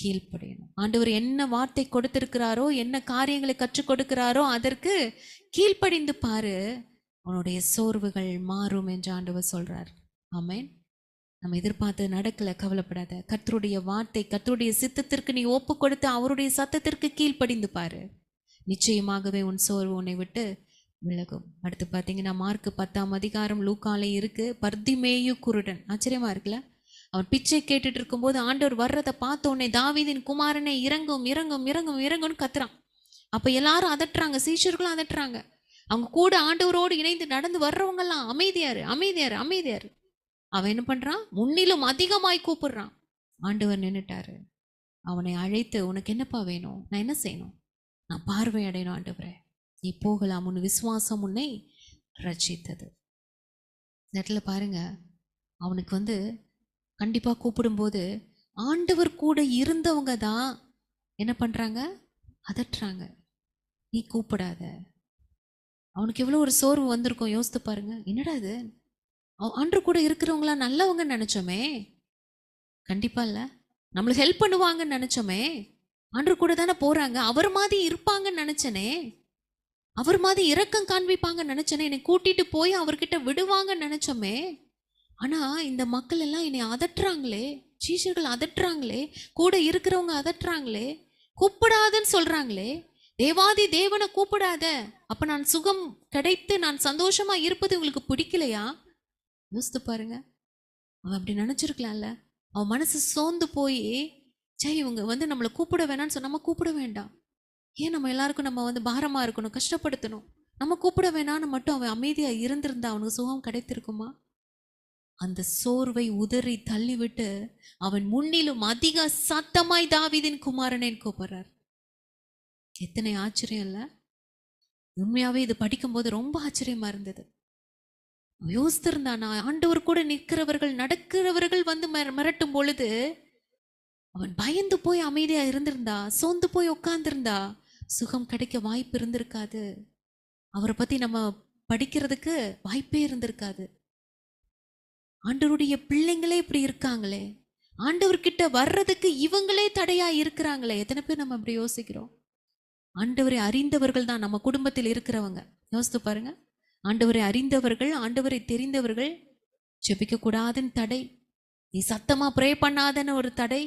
கீழ்ப்படியணும். ஆண்டவர் என்ன வார்த்தை கொடுத்திருக்கிறாரோ, என்ன காரியங்களை கற்றுக் கொடுக்கிறாரோ அதற்கு கீழ்ப்படிந்து பாரு, உன்னுடைய சோர்வுகள் மாறும் என்று ஆண்டவர் சொல்றார். ஆமென். நம்ம எதிர்பார்த்து நடக்கல, கவலைப்படாத. கர்த்தருடைய வார்த்தை, கர்த்தருடைய சித்தத்திற்கு நீ ஒப்பு கொடுத்து அவருடைய சத்தத்திற்கு கீழ்ப்படிந்து பாரு, நிச்சயமாகவே உன் சோர்வு உன்னை விட்டு விலகும். அடுத்து பார்த்தீங்கன்னா மார்க் 10ஆம் அதிகாரம் லூக்காலே இருக்கு. பர்திமேயு குருடன். ஆச்சரியமா இருக்குல்ல? அவன் பிச்சை கேட்டுட்டு இருக்கும்போது ஆண்டவர் வர்றதை பார்த்த உடனே தாவீதின் குமாரனை இறங்கும் இறங்கும் இறங்கும் இறங்கும்னு கத்துறான். அப்ப எல்லாரும் அதட்டுறாங்க, சீஷர்களும் அதட்டுறாங்க. அவங்க கூட ஆண்டவரோடு இணைந்து நடந்து வர்றவங்க எல்லாம் அமைதியாரு அமைதியாரு அமைதியாரு. அவன் என்ன பண்றான்? முன்னிலும் அதிகமாய் கூப்பிடுறான். ஆண்டவர் நின்னுட்டாரு. அவனை அழைத்து, உனக்கு என்னப்பா வேணும்? நான் என்ன செய்யணும்? நான் பார்வை அடையணும் ஆண்டவரே, நீ போகலாம், உன் விசுவாசம் உன்னை ரட்சித்தது. இந்த இடத்துல பாருங்க, அவனுக்கு கண்டிப்பா கூப்பிடும்போது ஆண்டவர் கூட இருந்தவங்க தான் என்ன பண்றாங்க? அதட்டுறாங்க, நீ கூப்பிடாத. அவனுக்கு எவ்வளோ ஒரு சோர்வு வந்திருக்கும் யோசித்து பாருங்க. என்னடா இது, ஆண்டவர் கூட இருக்கிறவங்களா நல்லவங்கன்னு நினைச்சோமே, கண்டிப்பா இல்ல. நம்மளுக்கு ஹெல்ப் பண்ணுவாங்கன்னு நினைச்சோமே, ஆண்டவர் கூட தானே போறாங்க, அவர் மாதிரி இருப்பாங்கன்னு நினைச்சனே, அவர் மாதிரி இரக்கம் காண்பிப்பாங்கன்னு நினைச்சனே, என்னை கூட்டிட்டு போய் அவர்கிட்ட விடுவாங்கன்னு நினைச்சோமே. ஆனா இந்த மக்கள் எல்லாம் என்னை அதட்டுறாங்களே, சீஷர்கள் அதட்டுறாங்களே, கூட இருக்கிறவங்க அதட்டுறாங்களே, கூப்பிடாதன்னு சொல்றாங்களே, தேவாதி தேவனை கூப்பிடாத, அப்ப நான் சுகம் கிடைத்து நான் சந்தோஷமா இருப்பது உங்களுக்கு பிடிக்கலையா? யோசித்து பாருங்க. அவன் அப்படி நினைச்சிருக்கலாம்ல. அவன் மனசு சோர்ந்து போய், சே இவங்க நம்மளை கூப்பிட வேணாம்னு சொன்னா, நம்ம கூப்பிட வேண்டாம். ஏன் நம்ம எல்லாருக்கும் நம்ம பாரமா இருக்கணும், கஷ்டப்படுத்தணும்? நம்ம கூப்பிட வேணான்னு மட்டும் அவன் அமைதியா இருந்திருந்தா அவனுக்கு சுகம் கிடைத்திருக்குமா? அந்த சோர்வை உதறி தள்ளிவிட்டு அவன் முன்னிலும் அதிக சத்தமாய் தாவீதின் குமாரனை கூப்பிடுறார். எத்தனை ஆச்சரியம் இல்ல? உண்மையாவே இது படிக்கும்போது ரொம்ப ஆச்சரியமா இருந்தது. யோசித்திருந்தானா, ஆண்டவர் கூட நிற்கிறவர்கள் நடக்கிறவர்கள் மிரட்டும் பொழுது அவன் பயந்து போய் அமைதியா இருந்திருந்தா, சோர்ந்து போய் உட்கார்ந்திருந்தா சுகம் கிடைக்க வாய்ப்பு இருந்திருக்காது. அவரை பத்தி நம்ம படிக்கிறதுக்கு வாய்ப்பே இருந்திருக்காது. ஆண்டவருடைய பிள்ளைங்களே இப்படி இருக்காங்களே, ஆண்டவர்கிட்ட வர்றதுக்கு இவங்களே தடையா இருக்கிறாங்களே. எத்தனை பேர் நம்ம அப்படி யோசிக்கிறோம்? ஆண்டவரை அறிந்தவர்கள் தான் நம்ம குடும்பத்தில் இருக்கிறவங்க. யோசித்து பாருங்க. ஆண்டவரை அறிந்தவர்கள், ஆண்டவரை தெரிந்தவர்கள் ஜெபிக்க கூடாதுன்னு தடை, நீ சத்தமா ப்ரே பண்ணாதன்னு ஒரு தடை,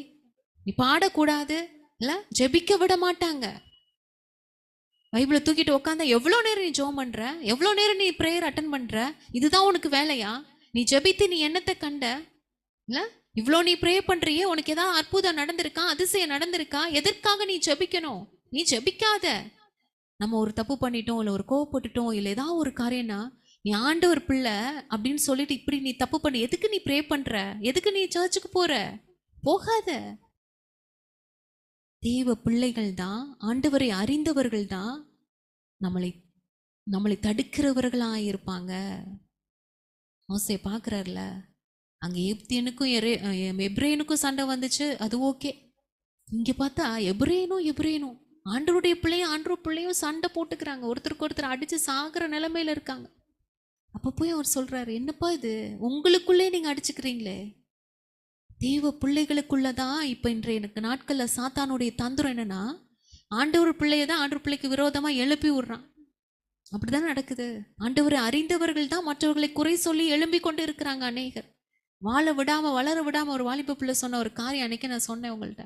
நீ பாடக்கூடாது இல்ல, ஜெபிக்க விட மாட்டாங்க. பைபிளை தூக்கிட்டு உட்காந்தா எவ்வளோ நேரம் நீ ஜெபம் பண்ற, எவ்வளோ நேரம் நீ ப்ரேயர் அட்டன் பண்ற, இதுதான் உனக்கு வேலையா? நீ ஜெபித்து நீ என்னத்தை கண்ட? இல்ல, இவ்வளோ நீ ப்ரே பண்றியே, உனக்கு ஏதாவது அற்புதம் நடந்திருக்கா, அதிசயம் நடந்திருக்கா? எதற்காக நீ ஜெபிக்கணும்? நீ ஜெபிக்காத. நம்ம ஒரு தப்பு பண்ணிட்டோம், இல்லை ஒரு கோவப்பட்டுட்டோம், இல்லை ஏதாவது ஒரு காரியம்னா, நீ ஆண்டவர் பிள்ளை அப்படின்னு சொல்லிட்டு இப்படி நீ தப்பு பண்ண, எதுக்கு நீ ப்ரே பண்ற? எதுக்கு நீ சர்ச்சுக்கு போற? போகாத. தேவ பிள்ளைகள் தான், ஆண்டவரை அறிந்தவர்கள் தான் நம்மளை தடுக்கிறவர்களா இருப்பாங்க. மோசே பார்க்குறாருல, அங்கே எப்தியனுக்கும் எப்ரேனுக்கும் சண்டை வந்துச்சு, அது ஓகே. இங்கே பார்த்தா எப்ரேனும் ஆண்டவருடைய பிள்ளையும் சண்டை போட்டுக்கிறாங்க, ஒருத்தருக்கு ஒருத்தர் அடித்து சாகிற நிலைமையில இருக்காங்க. அப்போ போய் அவர் சொல்றாரு, என்னப்பா இது, உங்களுக்குள்ளே நீங்கள் அடிச்சுக்கிறீங்களே. தேவ பிள்ளைகளுக்குள்ளதான் இப்போ இன்றைய நாட்களில் சாத்தானுடைய தந்திரம் என்னன்னா, ஆண்டவர் பிள்ளையை தான் ஆண்டவர் பிள்ளைக்கு விரோதமாக எழுப்பி விடுறான். அப்படிதான் நடக்குது. ஆண்டவரை அறிந்தவர்கள் தான் மற்றவர்களை குறை சொல்லி எழும்பி கொண்டு இருக்கிறாங்க. அநேகர் வாழ விடாம வளர விடாம. ஒரு வாலிப பிள்ளை சொன்ன ஒரு காரியம் அன்னைக்கு நான் சொன்னேன் உங்கள்கிட்ட.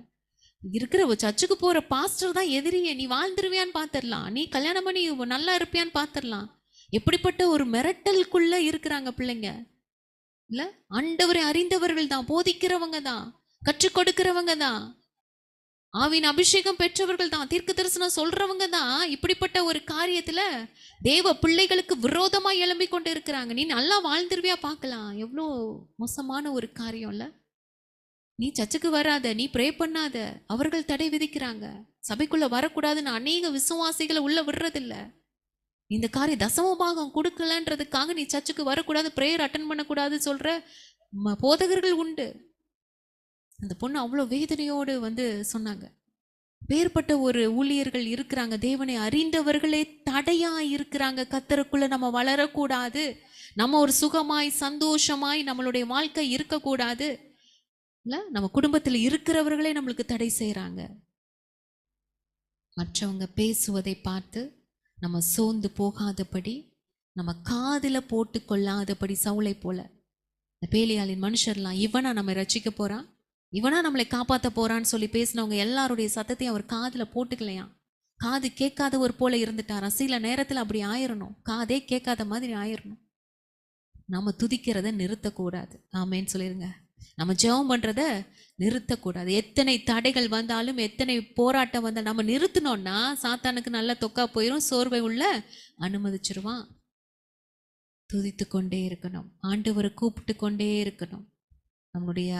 இருக்கிற சர்ச்சுக்கு போற பாஸ்டர் தான் எதிரியே. நீ வாழ்ந்துருவியான்னு பார்த்துடலாம், நீ கல்யாணம் பண்ணி நல்லா இருப்பியான்னு பார்த்துடலாம். எப்படிப்பட்ட ஒரு மிரட்டலுக்குள்ள இருக்கிறாங்க பிள்ளைங்க இல்ல. ஆண்டவரை அறிந்தவர்கள் தான், போதிக்கிறவங்க தான், கற்றுக் கொடுக்கிறவங்க தான், ஆவின் அபிஷேகம் பெற்றவர்கள் தான், தீர்க்க தரிசனம் சொல்றவங்க தான் இப்படிப்பட்ட ஒரு காரியத்துல தேவ பிள்ளைகளுக்கு விரோதமா எழும்பி கொண்டு இருக்கிறாங்க. நீ நல்லா வாழ்ந்துருவியா பார்க்கலாம். எவ்வளோ மோசமான ஒரு காரியம் இல்ல. நீ சர்ச்சுக்கு வராத, நீ ப்ரே பண்ணாத, அவர்கள் தடை விதிக்கிறாங்க. சபைக்குள்ள வரக்கூடாதுன்னு அநேக விசுவாசிகளை உள்ள விடுறதில்ல. இந்த காரியம் தசமபாகம் கொடுக்கலன்றதுக்காக நீ சர்ச்சுக்கு வரக்கூடாது, ப்ரேயர் அட்டன் பண்ணக்கூடாது சொல்ற போதகர்கள் உண்டு. அந்த பொண்ணு அவ்வளோ வேதனையோடு வந்து சொன்னாங்க. வேறுபட்ட ஒரு ஊழியர்கள் இருக்கிறாங்க, தேவனை அறிந்தவர்களே தடையா இருக்கிறாங்க. கர்த்தருக்குள்ள நம்ம வளரக்கூடாது, நம்ம ஒரு சுகமாய் சந்தோஷமாய் நம்மளுடைய வாழ்க்கை இருக்கக்கூடாது, இல்ல நம்ம குடும்பத்தில் இருக்கிறவர்களே நம்மளுக்கு தடை செய்கிறாங்க. மற்றவங்க பேசுவதை பார்த்து நம்ம சோர்ந்து போகாதபடி, நம்ம காதில் போட்டு கொள்ளாதபடி, சவுளை போல இந்த பேலியாளின் மனுஷர்லாம் இவனா நம்ம ரட்சிக்க போறான், இவனா நம்மளை காப்பாற்ற போறான்னு சொல்லி பேசினவங்க எல்லாருடைய சத்தத்தையும் அவர் காதில் போட்டுக்கலையாம். காது கேட்காதவர் போல இருந்துட்டாராம். சில நேரத்தில் அப்படி ஆயிரணும், காதே கேட்காத மாதிரி ஆயிரணும். நம்ம துதிக்கிறத நிறுத்தக்கூடாது. ஆமேன்னு சொல்லிருங்க. நம்ம ஜெபம் பண்றத நிறுத்தக்கூடாது. எத்தனை தடைகள் வந்தாலும், எத்தனை போராட்டம் வந்தாலும் நம்ம நிறுத்தினோம்னா சாத்தானுக்கு நல்ல தொக்கா போயிடும், சோர்வை உள்ள அனுமதிச்சிருவான். துதித்து கொண்டே இருக்கணும், ஆண்டவரை கூப்பிட்டு கொண்டே இருக்கணும். நம்மளுடைய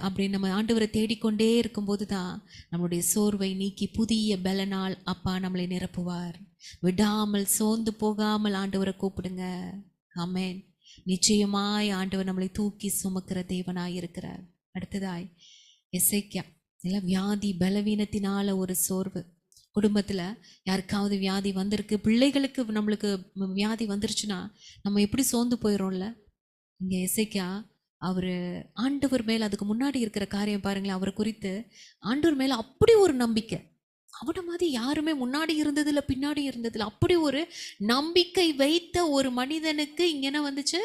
அப்படி நம்ம ஆண்டவரை தேடிக்கொண்டே இருக்கும்போது தான் நம்மளுடைய சோர்வை நீக்கி புதிய பலனால் அப்பா நம்மளை நிரப்புவார். விடாமல் சோர்ந்து போகாமல் ஆண்டவரை கூப்பிடுங்க. ஆமென். நிச்சயமாய் ஆண்டவர் நம்மளை தூக்கி சுமக்கிற தேவனாய் இருக்கிறார். அடுத்ததாய் எசேக்கியா, இல்லை வியாதி பலவீனத்தினால ஒரு சோர்வு. குடும்பத்தில் யாருக்காவது வியாதி வந்திருக்கு, பிள்ளைகளுக்கு நம்மளுக்கு வியாதி வந்துருச்சுன்னா நம்ம எப்படி சோர்ந்து போயிடும்ல. இங்கே எசேக்கியா அவர் ஆண்டவர் மேலே, அதுக்கு முன்னாடி இருக்கிற காரியம் பாருங்களேன், அவரை குறித்து ஆண்டவர் மேலே அப்படி ஒரு நம்பிக்கை. அவனை மாதிரி யாருமே முன்னாடி இருந்ததில்ல, பின்னாடி இருந்ததில்ல. அப்படி ஒரு நம்பிக்கை வைத்த ஒரு மனிதனுக்கு இங்க என்ன வந்துச்சு?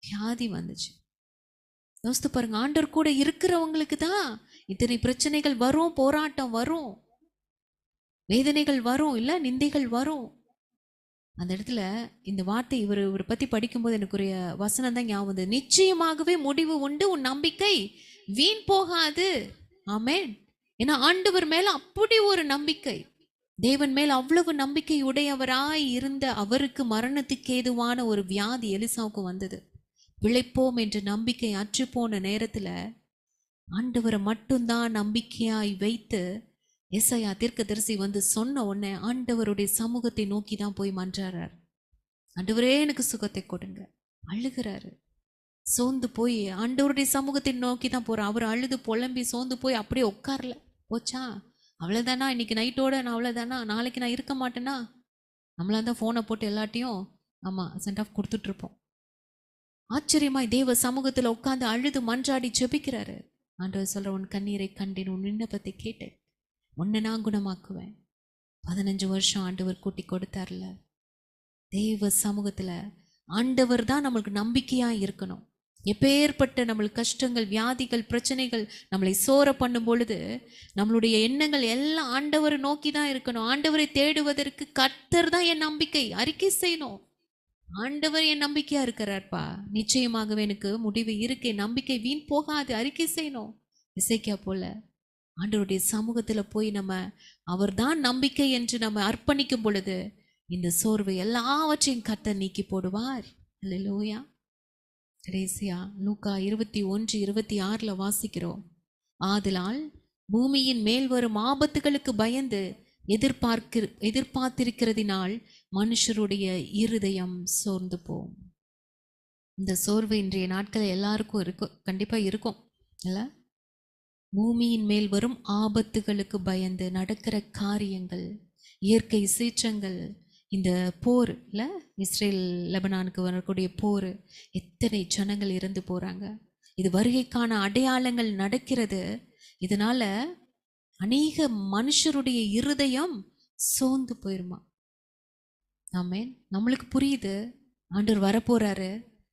வியாதி வந்துச்சு. யோசித்து பாருங்க, ஆண்டவர் கூட இருக்கிறவங்களுக்கு தான் இத்தனை பிரச்சனைகள் வரும், போராட்டம் வரும், வேதனைகள் வரும், இல்ல நிந்தைகள் வரும். அந்த இடத்துல இந்த வார்த்தை இவரை பத்தி படிக்கும்போது எனக்கு ஒரு வசனம் தான் ஞாபகம் வந்தது. நிச்சயமாகவே முடிவு உண்டு, உன் நம்பிக்கை வீண் போகாது. ஆமென். ஏன்னா ஆண்டவர் மேல அப்படி ஒரு நம்பிக்கை, தேவன் மேல் அவ்வளவு நம்பிக்கை உடையவராய் இருந்த அவருக்கு மரணத்துக்கு ஏதுவான ஒரு வியாதி எலிசாவுக்கு வந்தது. பிழைப்போம் என்ற நம்பிக்கை அற்று போன நேரத்துல ஆண்டவரை மட்டும்தான் நம்பிக்கையாய் வைத்து எசையா தீர்க்கதரிசி வந்து சொன்ன உடனே ஆண்டவருடைய சமூகத்தை நோக்கி தான் போய் மன்றாறார். ஆண்டவரே எனக்கு சுகத்தை கொடுங்க. அழுகிறாரு, சோர்ந்து போய் ஆண்டவருடைய சமூகத்தை நோக்கி தான் போறார். அவர் அழுது புலம்பி சோர்ந்து போய் அப்படியே உட்காரல. போச்சா, அவ்வளோதானா, இன்னைக்கு நைட்டோட நான் அவ்வளோதானா, நாளைக்கு நான் இருக்க மாட்டேனா, நம்மளா தான் ஃபோனை போட்டு எல்லாட்டையும் சென்ட் ஆஃப் கொடுத்துட்ருப்போம். ஆச்சரியமாய் தேவ சமூகத்தில் உட்காந்து அழுது மன்றாடி ஜெபிக்கிறாரு. ஆண்டவர் சொல்ற, உன் கண்ணீரை கண்டேன், உன் விண்ணப்பத்தை கேட்டேன், உன்னை நான் குணமாக்குவேன். 15 வருஷம் ஆண்டவர் கூட்டி கொடுத்தார்ல. தேவ சமூகத்தில் ஆண்டவர் தான் நம்மளுக்கு நம்பிக்கையா இருக்கணும். எப்பேற்பட்ட நம்மளுக்கு கஷ்டங்கள், வியாதிகள், பிரச்சனைகள் நம்மளை சோர பண்ணும் பொழுது நம்மளுடைய எண்ணங்கள் எல்லாம் ஆண்டவரை நோக்கி தான் இருக்கணும். ஆண்டவரை தேடுவதற்கு கர்த்தர் தான் என் நம்பிக்கை அறிக்கை செய்யணும். ஆண்டவர் என் நம்பிக்கையா இருக்கிறார்ப்பா, நிச்சயமாகவே எனக்கு முடிவு இருக்கு, நம்பிக்கை வீண் போகாது அறிக்கை செய்யணும். எசேக்கியா போல ஆண்டவருடைய சமூகத்துல போய் நம்ம அவர் தான் நம்பிக்கை என்று நம்ம அர்ப்பணிக்கும் பொழுது இந்த சோர்வு எல்லாவற்றையும் கர்த்தர் நீக்கி போடுவார். அல்லேலூயா. கடைசியா லூக்கா 21:26 வாசிக்கிறோம். ஆதலால் பூமியின் மேல் வரும் ஆபத்துகளுக்கு பயந்து எதிர்பார்த்திருக்கிறதினால் மனுஷருடைய இருதயம் சோர்ந்து போகும். இந்த சோர்வு இன்றைய நாட்கள் எல்லாருக்கும் இருக்கும், கண்டிப்பா இருக்கும் இல்ல. பூமியின் மேல் வரும் ஆபத்துகளுக்கு பயந்து நடக்கிற காரியங்கள், இயற்கை சீற்றங்கள், இந்த போர் இல்லை, இஸ்ரேல் லெபனானுக்கு வரக்கூடிய போர், எத்தனை ஜனங்கள் இறந்து போறாங்க. இது வருகைக்கான அடையாளங்கள் நடக்கிறது. இதனால அநேக மனுஷருடைய இருதயம் சோர்ந்து போயிருமா. ஆமென். நம்மளுக்கு புரியுது ஆண்டவர் வரப்போறாரு,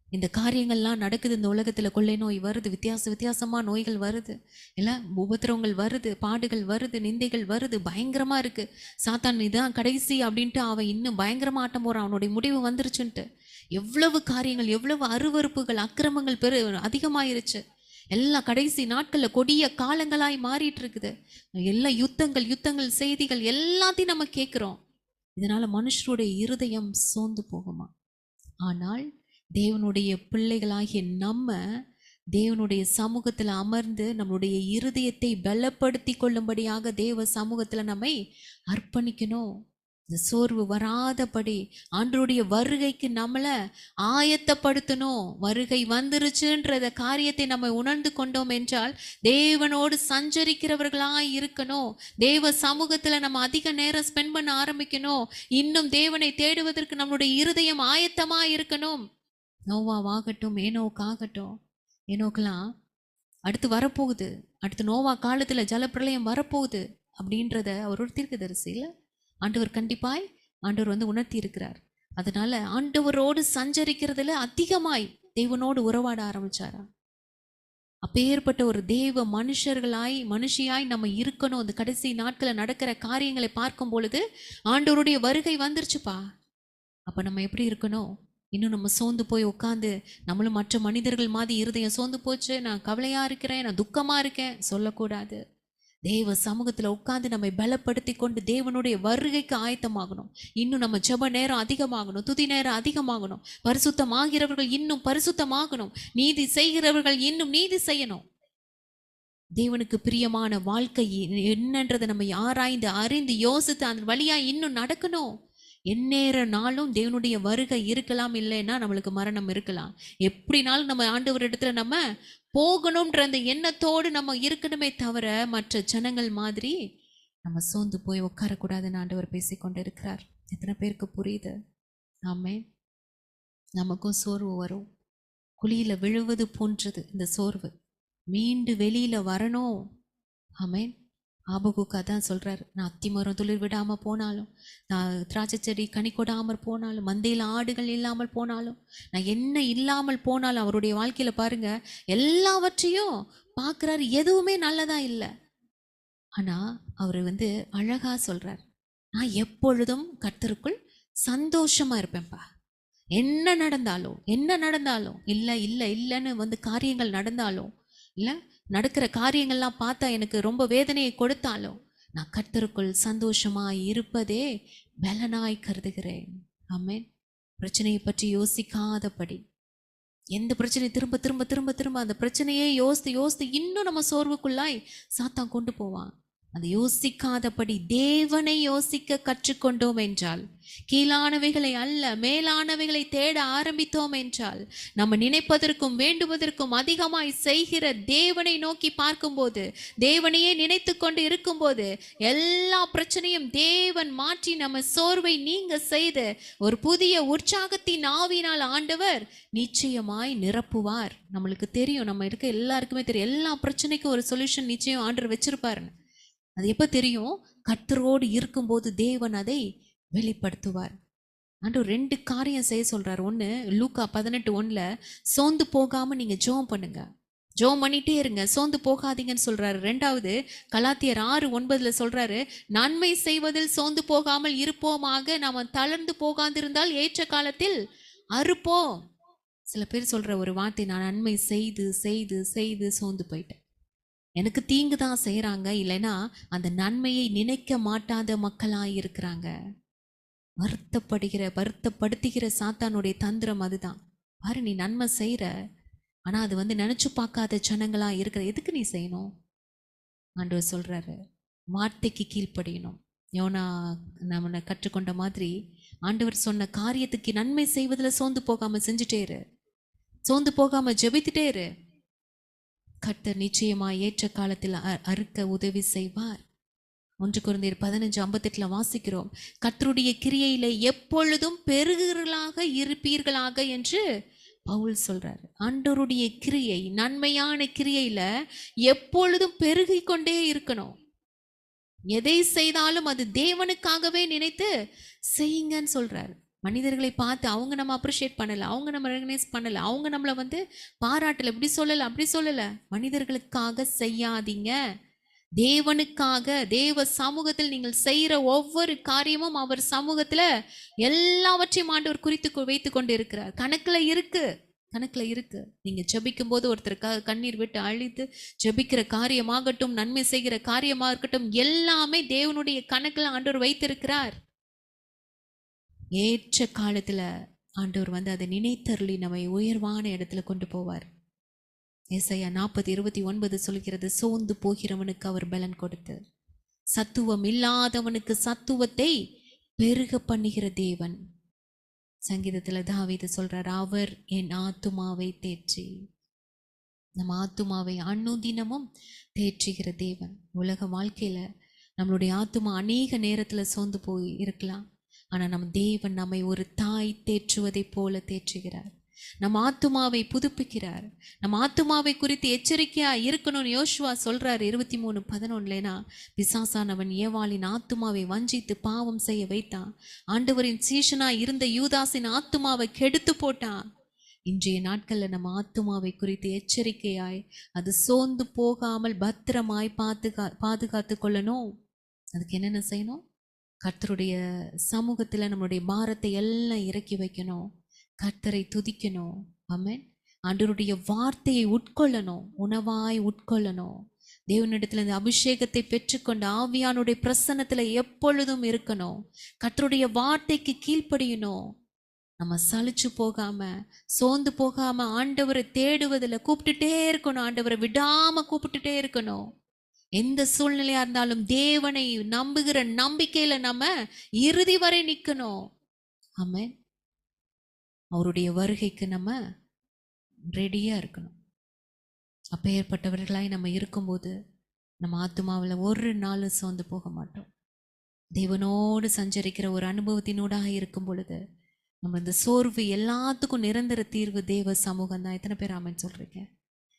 இந்த காரியங்கள்லாம் நடக்குது, இந்த உலகத்துல கொள்ளை நோய் வருது, வித்தியாசமா நோய்கள் வருது, இல்லை உபத்திரவங்கள் வருது, பாடுகள் வருது, நிந்தைகள் வருது, பயங்கரமா இருக்கு. சாத்தான் இதான் கடைசி அப்படின்ட்டு அவன் இன்னும் பயங்கரமா ஆட்டம் போறான், அவனுடைய முடிவு வந்துருச்சுன்ட்டு. எவ்வளவு காரியங்கள், எவ்வளவு அருவருப்புகள், அக்கிரமங்கள் அதிகமாயிருச்சு. எல்லா கடைசி நாட்கள்ல கொடிய காலங்களாய் மாறிட்டு இருக்குது. எல்லா யுத்தங்கள் செய்திகள் எல்லாத்தையும் நம்ம கேட்கிறோம். இதனால மனுஷருடைய இருதயம் சோர்ந்து போகுமா. ஆனால் தேவனுடைய பிள்ளைகளாகிய நம்ம தேவனுடைய சமூகத்தில் அமர்ந்து நம்மளுடைய இருதயத்தை பலப்படுத்தி கொள்ளும்படியாக தேவ சமூகத்தில் நம்மை அர்ப்பணிக்கணும். இந்த சோர்வு வராதபடி ஆண்டவருடைய வருகைக்கு நம்மளை ஆயத்தப்படுத்தணும். வருகை வந்துருச்சுன்றத காரியத்தை நம்ம உணர்ந்து கொண்டோம் என்றால் தேவனோடு சஞ்சரிக்கிறவர்களாய் இருக்கணும். தேவ சமூகத்துல நம்ம அதிக நேரம் ஸ்பெண்ட் பண்ண ஆரம்பிக்கணும். இன்னும் தேவனை தேடுவதற்கு நம்மளுடைய இருதயம் ஆயத்தமா இருக்கணும். நோவாவாகட்டும், ஏனோக்காகட்டும், ஏனோக்கெல்லாம் அடுத்து வரப்போகுது, அடுத்து நோவா காலத்துல ஜலப்பிரளயம் வரப்போகுது அப்படின்றத அவர் ஒரு தீர்க்கதரிசியில ஆண்டவர் கண்டிப்பாய் ஆண்டவர் உணர்த்தி இருக்கிறார். அதனால ஆண்டவரோடு சஞ்சரிக்கிறதுல அதிகமாய் தேவனோடு உறவாட ஆரம்பிச்சாரா. அப்பேற்பட்ட ஒரு தேவ மனுஷியாய் நம்ம இருக்கணும். அந்த கடைசி நாட்களை நடக்கிற காரியங்களை பார்க்கும் பொழுது ஆண்டவருடைய வருகை வந்துருச்சுப்பா. அப்ப நம்ம எப்படி இருக்கணும்? இன்னும் நம்ம சோர்ந்து போய் உட்காந்து நம்மளும் மற்ற மனிதர்கள் மாதிரி இருதயம் சோர்ந்து போச்சு, நான் கவலையா இருக்கிறேன், நான் துக்கமா இருக்கேன் சொல்லக்கூடாது. தேவ சமூகத்துல உட்கார்ந்து நம்மை பலப்படுத்தி கொண்டு தேவனுடைய வருகைக்கு ஆயத்தமாகணும். இன்னும் நம்ம ஜெப நேரம் அதிகமாகணும், துதி நேரம் அதிகமாகணும். பரிசுத்தமாகிறவர்கள் இன்னும் பரிசுத்தமாகணும், நீதி செய்கிறவர்கள் இன்னும் நீதி செய்யணும். தேவனுக்கு பிரியமான வாழ்க்கை என்னன்றதை நம்ம ஆராய்ந்து அறிந்து யோசித்து அந்த வழியா இன்னும் நடக்கணும். எந்நேர நாளும் தேவனுடைய வருகை இருக்கலாம், இல்லைன்னா நம்மளுக்கு மரணம் இருக்கலாம். எப்படினாலும் நம்ம ஆண்டவர் இடத்துல நம்ம போகணும்ன்ற அந்த எண்ணத்தோடு நம்ம இருக்கணுமே தவிர மற்ற ஜனங்கள் மாதிரி நம்ம சோர்ந்து போய் உட்காரக்கூடாதுன்னு ஆண்டவர் பேசிக்கொண்டு இருக்கிறார். எத்தனை பேருக்கு புரியுது? ஆமென். நமக்கும் சோர்வு வரும். குழியில விழுவது போன்றது இந்த சோர்வு. மீண்டு வெளியில வரணும். ஆமென். ஆபகுக்கு அதான் சொல்றாரு, நான் அத்திமரம் துளிர் விடாம போனாலும், நான் திராட்சை செடி கனி கொடாமல் போனாலும், மந்தையில் ஆடுகள் இல்லாமல் போனாலும், நான் என்ன இல்லாமல் போனாலும், அவருடைய வாழ்க்கையில பாருங்க எல்லாவற்றையும் பார்க்குறாரு, எதுவுமே நல்லதா இல்லை. ஆனா அவர் அழகா சொல்றார், நான் எப்பொழுதும் கர்த்தருக்குள் சந்தோஷமா இருப்பேன்ப்பா. என்ன நடந்தாலும் இல்லை இல்லை இல்லைன்னு காரியங்கள் நடந்தாலும், இல்லை நடக்கிற காரியங்கள்லாம் பார்த்தா எனக்கு ரொம்ப வேதனையை கொடுத்தாலும், நான் கர்த்தருக்குள் சந்தோஷமாய் இருப்பதே பலனாய் கருதுகிறேன். ஆமென். பிரச்சனையை பற்றி யோசிக்காதபடி, எந்த பிரச்சனை திரும்ப திரும்ப திரும்ப திரும்ப அந்த பிரச்சனையே யோசித்து இன்னும் நம்ம சோர்வுக்குள்ளாய் சாத்தான் கொண்டு போவான். அந்த யோசிக்காதபடி தேவனை யோசிக்க கற்றுக்கொண்டோம் என்றால், கீழானவைகளை அல்ல மேலானவைகளை தேட ஆரம்பித்தோம் என்றால், நம்ம நினைப்பதற்கும் வேண்டுவதற்கும் அதிகமாய் செய்கிற தேவனை நோக்கி பார்க்கும்போது, தேவனையே நினைத்து கொண்டு இருக்கும்போது, எல்லா பிரச்சனையும் தேவன் மாற்றி நம்ம சோர்வை நீங்க செய்து ஒரு புதிய உற்சாகத்தின் ஆவினால் ஆண்டவர் நிச்சயமாய் நிரப்புவார். நம்மளுக்கு தெரியும், நம்ம இருக்க எல்லாருக்குமே தெரியும், எல்லா பிரச்சனைக்கும் ஒரு சொல்யூஷன் நிச்சயம் ஆண்டவர் வச்சிருப்பாருன்னு. அது எப்ப தெரியும்? கர்த்தரோடு இருக்கும்போது தேவன் அதை வெளிப்படுத்துவார். ஆண்டவர் 2 காரியம் செய்ய சொல்றாரு. ஒன்று லூக்கா 18:1 சோர்ந்து போகாம நீங்க ஜெபம் பண்ணுங்க, ஜெபம் பண்ணிட்டே இருங்க, சோர்ந்து போகாதீங்கன்னு சொல்றாரு. 2வது கலாத்தியர் 6:9 சொல்றாரு, நன்மை செய்வதில் சோர்ந்து போகாமல் இருப்போமாக, நாம தளர்ந்து போகாதிருந்தால் ஏற்ற காலத்தில் அறுப்போம். சில பேர் சொல்ற ஒரு வார்த்தை, நான் நன்மை செய்து செய்து செய்து சோர்ந்து போயிட்டேன், எனக்கு தீங்கு தான் செய்யறாங்க, இல்லைன்னா அந்த நன்மையை நினைக்க மாட்டாத மக்களாய் இருக்கிறாங்க. வருத்தப்படுத்துகிற சாத்தானுடைய தந்திரம் அதுதான். பாரு, நீ நன்மை செய்யற, ஆனா அது நினைச்சு பார்க்காத ஜனங்களா இருக்கிற, எதுக்கு நீ செய்யணும்? ஆண்டவர் சொல்றாரு, வார்த்தைக்கு கீழ்ப்படியணும். யோனா நம்ம கற்றுக்கொண்ட மாதிரி ஆண்டவர் சொன்ன காரியத்துக்கு நன்மை செய்வதில் சோர்ந்து போகாம செஞ்சுட்டே இரு, சோர்ந்து போகாம ஜெபித்துட்டே இரு. கர்த்தர் நிச்சயமா ஏற்ற காலத்தில் அறுக்க உதவி செய்வார். 1 கொரிந்தியர் 15:58 வாசிக்கிறோம், கர்த்தருடைய கிரியையில எப்பொழுதும் பெருகிறவர்களாக இருப்பீர்களாக என்று பவுல் சொல்றாரு. ஆண்டவருடைய கிரியை, நன்மையான கிரியையில எப்பொழுதும் பெருகி கொண்டே இருக்கணும். எதை செய்தாலும் அது தேவனுக்காகவே நினைத்து செய்யுங்கன்னு சொல்றாரு. மனிதர்களை பார்த்து அவங்க நம்ம அப்ரிஷியேட் பண்ணல, அவங்க நம்ம ரெகனைஸ் பண்ணல, அவங்க நம்மளை பாராட்டல, இப்படி சொல்லல அப்படி சொல்லல. மனிதர்களுக்காக செய்யாதீங்க, தேவனுக்காக. தேவ சமூகத்தில் நீங்கள் செய்யற ஒவ்வொரு காரியமும் அவர் சமூகத்துல எல்லாவற்றையும் ஆண்டவர் குறித்து வைத்து கொண்டு இருக்கிறார். கணக்குல இருக்கு. நீங்க ஜெபிக்கும் போது ஒருத்தருக்காக கண்ணீர் விட்டு அழித்து ஜெபிக்கிற காரியமாகட்டும், நன்மை செய்கிற காரியமாக இருக்கட்டும், எல்லாமே தேவனுடைய கணக்குல ஆண்டவர் வைத்திருக்கிறார். ஏற்ற காலத்துல ஆண்டவர் அதை நினைத்தருளி நம்மை உயர்வான இடத்துல கொண்டு போவார். ஏசாயா 40:29 சொல்கிறது, சோர்ந்து போகிறவனுக்கு அவர் பலன் கொடுத்து, சத்துவம் இல்லாதவனுக்கு சத்துவத்தை பெருக பண்ணுகிற தேவன். சங்கீதத்துல தாவீது சொல்றார், அவர் என் ஆத்துமாவை தேற்றி. நம்ம ஆத்துமாவை அனுதினமும் தேற்றுகிற தேவன். உலக வாழ்க்கையில நம்மளுடைய ஆத்துமா அநேக நேரத்துல சோர்ந்து போய் இருக்கலாம். ஆனா நம்ம தேவன் நம்மை ஒரு தாய் தேற்றுவதை போல தேற்றுகிறார். நம்ம ஆத்துமாவை புதுப்பிக்கிறார். நம்ம ஆத்துமாவை குறித்து எச்சரிக்கையா இருக்கணும்னு யோசுவா சொல்றாரு 23:11. பிசாசானவன் ஏவாளின் ஆத்துமாவை வஞ்சித்து பாவம் செய்ய வைத்தான். ஆண்டவரின் சீஷனா இருந்த யூதாசின் ஆத்துமாவை கெடுத்து போட்டான். இன்றைய நாட்கள்ல நம்ம ஆத்துமாவை குறித்து எச்சரிக்கையாய் அது சோர்ந்து போகாமல் பத்திரமாய் பாதுகாத்து கொள்ளணும். அதுக்கு என்னென்ன செய்யணும்? கர்த்தருடைய சமூகத்துல நம்மளுடைய பாரத்தை எல்லாம் இறக்கி வைக்கணும். கர்த்தரை துதிக்கணும். ஆமென். ஆண்டவருடைய வார்த்தையை உட்கொள்ளணும், உணவாய் உட்கொள்ளணும். தேவனிடத்துல இந்த அபிஷேகத்தை பெற்றுக்கொண்டு ஆவியானுடைய பிரசன்னத்துல எப்பொழுதும் இருக்கணும். கர்த்தருடைய வார்த்தைக்கு கீழ்ப்படியணும். நம்ம சலிச்சு போகாம சோர்ந்து போகாம ஆண்டவரை தேடுவதில் கூப்பிட்டுட்டே இருக்கணும். ஆண்டவரை விடாம கூப்பிட்டுட்டே இருக்கணும். எந்த சூழ்நிலையா இருந்தாலும் தேவனை நம்புகிற நம்பிக்கையில நம்ம இறுதி வரை நிக்கணும். ஆமென். அவருடைய வருகைக்கு நம்ம ரெடியா இருக்கணும். அப்பேற்பட்டவர்களாய் நம்ம இருக்கும்போது நம்ம ஆத்துமாவில் ஒரு நாளும் சோர்ந்து போக மாட்டோம். தேவனோடு சஞ்சரிக்கிற ஒரு அனுபவத்தினூடாக இருக்கும் பொழுது நம்ம இந்த சோர்வு எல்லாத்துக்கும் நிரந்தர தீர்வு தேவ சமூகம் தான். எத்தனை பேர் ஆமென் சொல்றீங்க?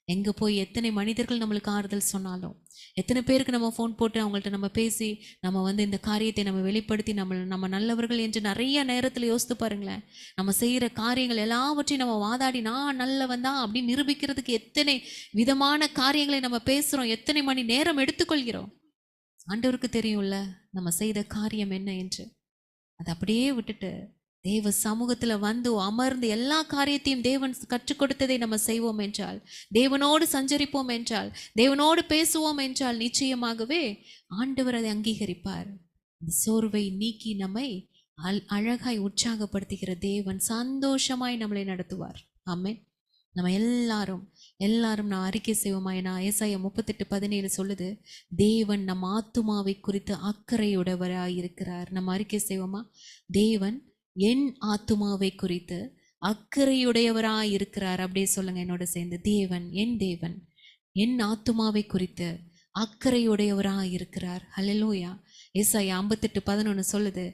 எங்கே போய் எத்தனை மனிதர்கள் நம்மளுக்கு ஆறுதல் சொன்னாலும், எத்தனை பேருக்கு நம்ம ஃபோன் போட்டு அவங்கள்ட்ட நம்ம பேசி நம்ம இந்த காரியத்தை நம்ம வெளிப்படுத்தி நம்ம நல்லவர்கள் என்று நிறைய நேரத்தில் யோசித்து பாருங்களேன். நம்ம செய்கிற காரியங்கள் எல்லாவற்றையும் நம்ம வாதாடி நான் நல்லவன் தான் அப்படின்னு நிரூபிக்கிறதுக்கு எத்தனை விதமான காரியங்களை நம்ம பேசுகிறோம், எத்தனை மணி நேரம் எடுத்துக்கொள்கிறோம். ஆண்டவருக்கு தெரியும்ல நம்ம செய்த காரியம் என்ன என்று. அதை அப்படியே விட்டுட்டு தேவ சமூகத்துல அமர்ந்து எல்லா காரியத்தையும் தேவன் கற்றுக் கொடுத்ததை நம்ம செய்வோம் என்றால், தேவனோடு சஞ்சரிப்போம் என்றால், தேவனோடு பேசுவோம் என்றால் நிச்சயமாகவே ஆண்டவர் அதை அங்கீகரிப்பார். இந்த சோர்வை நீக்கி நம்மை அழகாய் உற்சாகப்படுத்துகிற தேவன் சந்தோஷமாய் நம்மளை நடத்துவார். ஆமென். நம்ம எல்லாரும் நான் அறிக்கை செய்வோமா? ஏன்னா ஏசாயா 38:17 சொல்லுது, தேவன் நம்ம ஆத்துமாவை குறித்து அக்கறையுடையவராய் இருக்கிறார். நம்ம அறிக்கை செய்வோமா? தேவன் என் ஆத்துமாவை குறித்து அக்கறையுடையவராய் இருக்கிறார். அப்படியே சொல்லுங்க என்னோட சேர்ந்து. தேவன் என் ஆத்துமாவை குறித்து அக்கறையுடையவராய் இருக்கிறார். ஹல்லேலூயா. ஏசாயா 58:11 சொல்லுது,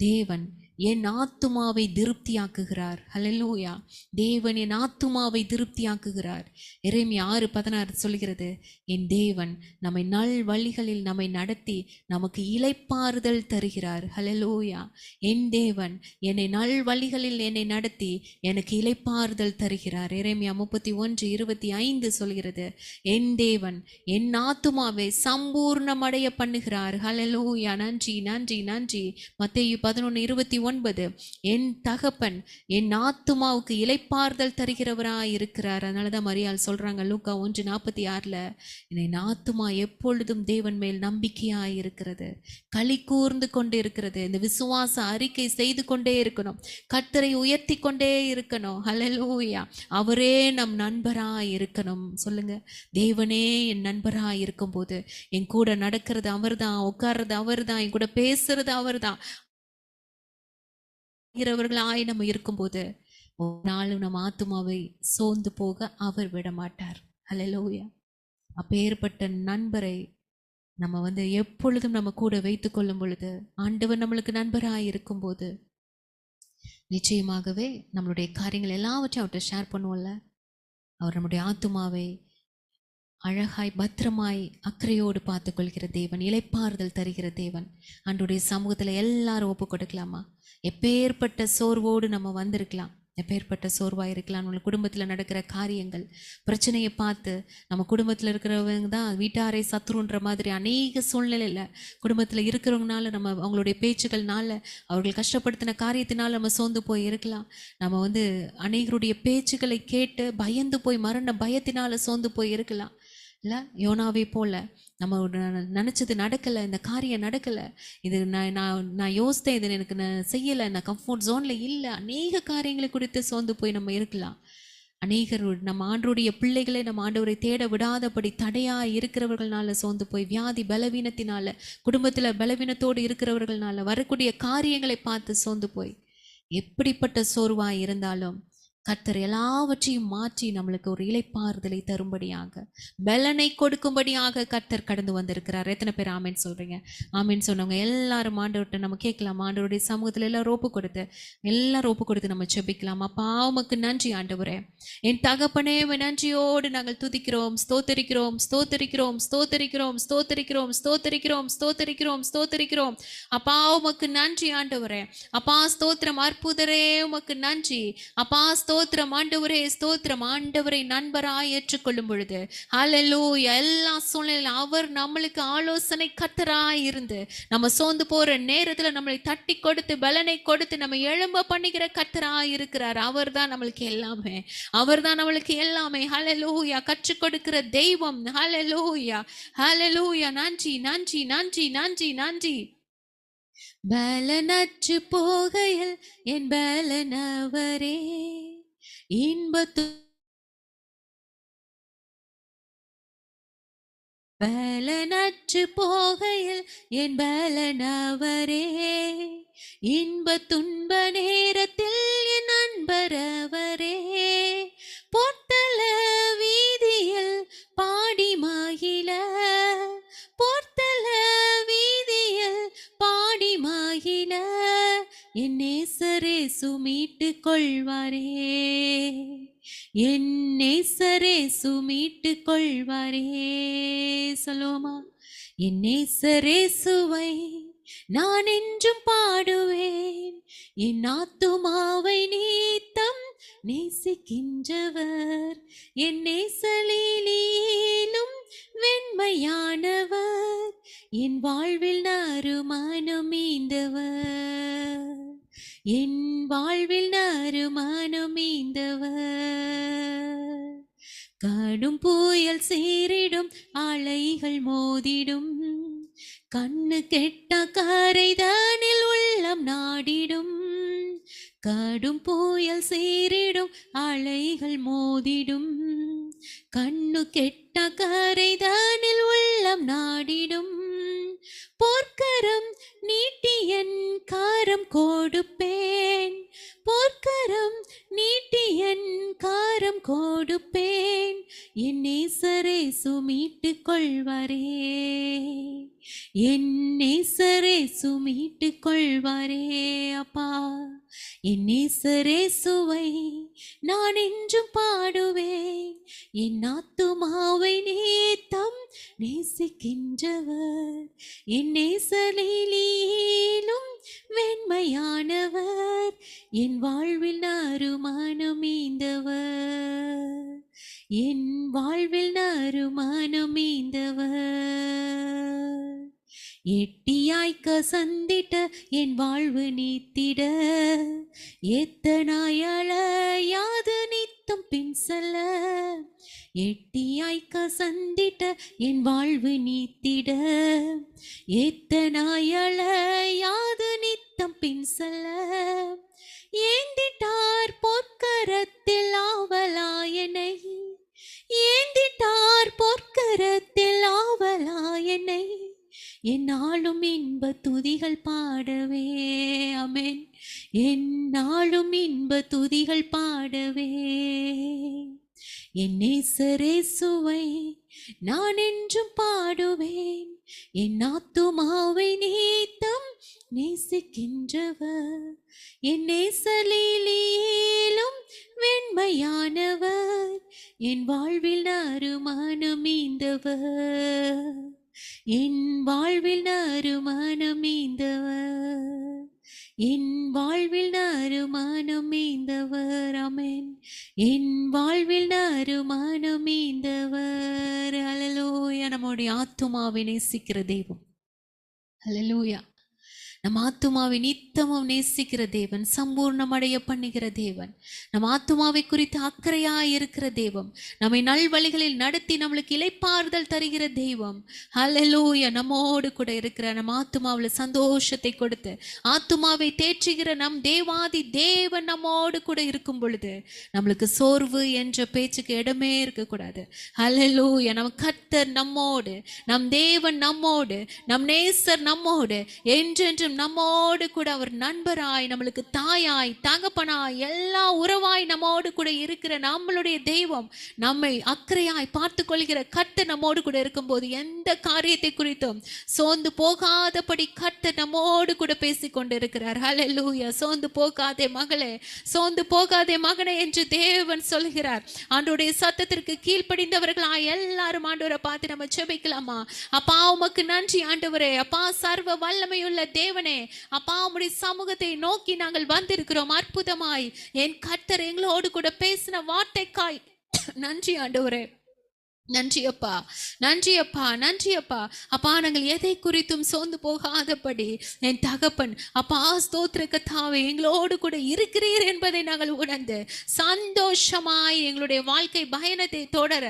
தேவன் என் ஆத்துமாவை திருப்தியாக்குகிறார். ஹல்லேலூயா. தேவன் என் ஆத்துமாவை திருப்தியாக்குகிறார். எரேமியா 6:16 சொல்கிறது, என் தேவன் நம்மை நல் வழிகளில் நம்மை நடத்தி நமக்கு இளைப்பாறுதல் தருகிறார். ஹல்லேலூயா. என் தேவன் என்னை நல் வழிகளில் என்னை நடத்தி எனக்கு இளைப்பாறுதல் தருகிறார். எரேமியா 31:25 சொல்கிறது, என் தேவன் என் ஆத்துமாவை சம்பூர்ணமடைய பண்ணுகிறார். ஹல்லேலூயா. நன்றி நன்றி நன்றி. மத்தேயு 11:29, என் தகப்பன் என் ஆத்துமாவுக்கு இளைப்பாறுதல் தருகிறவராய் இருக்கிறார். அதனாலதான் மரியாள் சொல்றாங்க லூக்கா 1:46, என் ஆத்துமா எப்பொழுதும் தேவன் மேல் நம்பிக்கையாய் இருக்கிறது, களி கூர்ந்து கொண்டு இருக்கிறது. இந்த விசுவாச அறிக்கை செய்து கொண்டே இருக்கணும், கர்த்தரை உயர்த்தி கொண்டே இருக்கணும். ஹல்லேலூயா. அவரே நம் நண்பராய் இருக்கணும். சொல்லுங்க, தேவனே என் நண்பராய் இருக்கும்போது என் கூட நடக்கிறது அவர்தான், உட்கார்றது அவர்தான், என் கூட பேசுறது அவர்தான். நம்ம இருக்கும்போது ஒரு நாளும் நம்ம ஆத்துமாவை சோர்ந்து போக அவர் விட மாட்டார். ஹல்லேலூயா. அப்பேற்பட்ட நண்பரை நம்ம எப்பொழுதும் நம்ம கூட வைத்துக் கொள்ளும் பொழுது, ஆண்டவர் நம்மளுக்கு நண்பராய் இருக்கும் போது நிச்சயமாகவே நம்மளுடைய காரியங்கள் எல்லாவற்றையும் அவர்கிட்ட ஷேர் பண்ணுவோம்ல. அவர் நம்முடைய ஆத்துமாவை அழகாய் பத்திரமாய் அக்கறையோடு பார்த்து கொள்கிற தேவன், இளைப்பாறுதல் தருகிற தேவன். ஆண்டவருடைய சமூகத்துல எல்லாரும் ஒப்பு கொடுக்கலாமா? எப்பேற்பட்ட சோர்வோடு நம்ம வந்திருக்கலாம், எப்பேற்பட்ட சோர்வாக இருக்கலாம். நம்ம குடும்பத்தில் நடக்கிற காரியங்கள் பிரச்சனையை பார்த்து நம்ம குடும்பத்தில் இருக்கிறவங்க தான் வீட்டாரை சத்ருன்ற மாதிரி அநேக சூழ்நிலையில் குடும்பத்தில் இருக்கிறவங்கனால நம்ம அவங்களுடைய பேச்சுக்கள்னால அவர்கள் கஷ்டப்படுத்தின காரியத்தினால நம்ம சோர்ந்து போய் இருக்கலாம். நம்ம அநேகருடைய பேச்சுக்களை கேட்டு பயந்து போய் மரண பயத்தினால சோர்ந்து போய் இருக்கலாம். இல்லை, யோனாவை போல நம்ம நினச்சது நடக்கலை, இந்த காரியம் நடக்கலை, இது நான் யோசித்தேன், இது எனக்கு நான் செய்யலை, நான் கம்ஃபர்ட் ஜோனில் இல்லை, அநேக காரியங்களை குறித்து சோர்ந்து போய் நம்ம இருக்கலாம். அநேகர் நம்ம ஆண்டவருடைய பிள்ளைகளை நம்ம ஆண்டவரை தேட விடாதபடி தடையா இருக்கிறவர்கள்னால சோர்ந்து போய், வியாதி பலவீனத்தினால, குடும்பத்துல பலவீனத்தோடு இருக்கிறவர்கள்னால வரக்கூடிய காரியங்களை பார்த்து சோர்ந்து போய், எப்படிப்பட்ட சோர்வா இருந்தாலும் கர்த்தர் எல்லாவற்றையும் மாற்றி நம்மளுக்கு ஒரு இளைப்பாறுதலை தரும்படியாக, பலனை கொடுக்கும்படியாக கர்த்தர் கடந்து வந்திருக்கிறார். எத்தனை பேர் ஆமேன் சொல்றீங்க? ஆமேன் சொன்னவங்க எல்லாரும் ஆண்டவர்கிட்ட நம்ம கேட்கலாம். ஆண்டவருடைய சமூகத்தில் எல்லாரும் ஒப்பு கொடுத்து நம்ம ஜெபிக்கலாம். அப்பா உமக்கு நன்றி ஆண்டவரே, என் தகப்பனே நன்றியோடு நாங்கள் துதிக்கிறோம், ஸ்தோத்தரிக்கிறோம், ஸ்தோத்தரிக்கிறோம், ஸ்தோத்தரிக்கிறோம், ஸ்தோத்தரிக்கிறோம், ஸ்தோத்தரிக்கிறோம், ஸ்தோத்தரிக்கிறோம், ஸ்தோத்தரிக்கிறோம். அப்பா உமக்கு நன்றி ஆண்டவரே. அப்பா ஸ்தோத்திரம் அற்புதரே, உமக்கு நன்றி அப்பா. ஸ்தோத்திரம் ஆண்டவரே, ஸ்தோத்திரம் ஆண்டவரை நண்பராய் ஏற்றுக்கொள்ளும் பொழுது ஹல்லேலூயா, எல்லா சூழ்நிலையிலும் அவர் நம்மளுக்கு ஆலோசனை கர்த்தராய் இருந்து, நம்ம சோர்ந்து போற நேரத்துல நம்மளை தட்டி கொடுத்து பலனை கொடுத்து நம்ம எழும்ப பண்ணுகிற கர்த்தராய் இருக்கிறார். அவர் தான் நம்மளுக்கு எல்லாமே, அவர் தான் நம்மளுக்கு எல்லாமே. ஹல்லேலூயா, கற்றுக் கொடுக்கிற தெய்வம். ஹல்லேலூயா, ஹல்லேலூயா. நன்றி நன்றி நன்றி நன்றி நன்றி. பலனற்று போகையில் என் பலனவரே, இன்பத்து பலனற்று போகையில் என் பலனவரே, இன்ப துன்ப நேரத்தில் என் அன்பரவரே, பொத்தல வீதியில் பாடி மகிழ, பொத்தல வீதியில் பாடி மகிழ, என் நேசரே சுமீட்டு கொள்வாரே, என் நேசரே சுமீட்டு கொள்வாரே. சொல்லுவோமா? என் நேசரே சுவை நான் என்றும் பாடுவேன், என் ஆத்துமாவை நீத்தம் நேசிக்கின்றவர், என் நேசலிலும் வெண்மையானவர், என் வாழ்வில் நறுமணம் ஈந்தவர், என் வாழ்வில் நறுமணம் ஈந்தவர். கடும் புயல் சீரிடும் அலைகள் மோதிடும், கண்ணு கெட்ட கரைதானில் உள்ளம் நாடிடும், கடும் புயல் சீரிடும் அலைகள் மோதிடும், கண்ணு கெட்ட கரைதானில் உள்ளம் நாடிடும், போர்க்கரம் நீட்டி என் காரம் கொடுப்பேன், போர்க்கரம் நீட்டி என் காரம் கொடுப்பேன், என் நேசரே சுமீட்டு கொள்வாரே, என் நேசரே சுமீட்டு கொள்வாரே. அப்பா என் நேசரே சுவை நான் என்றும் பாடுவேன், என் ஆத்துமாவை நேத்தம் நேசிக்கின்றவர், என் நேசலிலும் வெண்மையானவர், என் வாழ்வில் நறுமணம் ஈந்தவர், என் வாழ்வில் நறுமணம் ஈந்தவர். எட்டியாய் கசந்திட்ட என் வாழ்வு நீத்திட, எத்தனாய் அழையாது நித்தம் பின் செல்ல, எட்டியாய் கசந்திட்ட என் வாழ்வு நீத்திட, எத்தனாய் அழையாது நித்தம் பின் செல்ல, ஏந்திட்டார் பொற்கரத்தில் ஆவலாயனை, ஏந்திட்டார் பொற்கரத்தில் ஆவலாயனை, என்னாலும் இன்ப துதிகள் பாடவே. ஆமென். என்னாலும் இன்ப துதிகள் பாடவே, என் நேசரே சுவை நான் என்றும் பாடுவேன், என் ஆத்துமாவை நீத்தம் நேசிக்கின்றவர், என் நேசலிலும் வெண்மையானவர், என் வாழ்வில் நறுமணம் ஈந்தவர், என் வாழ்வில் நறுமணம் ஈந்தவர், என் வாழ்வில் நறுமணம் ஈந்தவர். ஆமென். என் வாழ்வில் நறுமணம் ஈந்தவர். ஹல்லேலூயா. நம்முடைய ஆத்துமாவை நேசிக்கிற தெய்வம். ஹல்லேலூயா. நம் ஆத்துமாவை நித்தமும் நேசிக்கிற தேவன், சம்பூர்ணமடைய பண்ணுகிற தேவன், நம் ஆத்துமாவை குறித்து அக்கறையாய் இருக்கிற தெய்வம், நம்மை நல்வழிகளில் நடத்தி நம்மளுக்கு இளைப்பாறுதல் தருகிற தெய்வம். ஹல்லேலூயா. நம்மோடு கூட இருக்கிற, நம் ஆத்துமாவில் சந்தோஷத்தை கொடுத்து ஆத்துமாவை தேற்றுகிற நம் தேவாதி தேவன் நம்மோடு கூட இருக்கும் பொழுது நம்மளுக்கு சோர்வு என்ற பேச்சுக்கு இடமே இருக்கக்கூடாது. ஹல்லேலூயா. நம் கர்த்தர் நம்மோடு, நம் தேவன் நம்மோடு, நம் நேசர் நம்மோடு, என்றென்றும் நம்மோடு கூட அவர் நண்பராய், நம்மளுக்கு தாயாய், தகப்பனாய், எல்லா உறவாய் நம்மோடு கூட இருக்கிற நம்மளுடைய தெய்வம், நம்மை அக்கறையாய் பார்த்து கொள்கிற கர்த்தர் நம்மோடு கூட இருக்கும்போது எந்த காரியத்தை குறித்தும் சோர்ந்து போகாதபடி கர்த்தர் நம்மோடு கூட பேசிக் கொண்டு இருக்கிறார். ஹல்லேலூயா. சோர்ந்து போகாதே மகளே, சோர்ந்து போகாதே மகனே என்று தேவன் சொல்கிறார். ஆண்டவருடைய சத்தத்திற்கு கீழ்ப்படிந்தவர்களாய் எல்லாரும் ஆண்டவரை பார்த்து நம்ம ஜெபிக்கலாமா? அப்பா உமக்கு நன்றி ஆண்டவரே. அப்பா சர்வ வல்லமையுள்ள தேவனே, அப்பா உம்முடைய சமூகத்தை நோக்கி நாங்கள் வந்திருக்கிறோம். அற்புதமாய் என் கர்த்தர் எங்களோடு கூட பேசின வார்த்தைக்காய் நன்றி ஆண்டவரே. நன்றி அப்பா, நன்றி அப்பா, நன்றி அப்பா. அப்பா நாங்கள் எதை குறித்தும் சோர்ந்து போகாதபடி என் தகப்பன் அப்பா ஸ்தோத்திர கர்த்தாவே எங்களோடு கூட இருக்கிறீர் என்பதை நாங்கள் உணர்ந்து சந்தோஷமாய் எங்களுடைய வாழ்க்கை பயணத்தை தொடர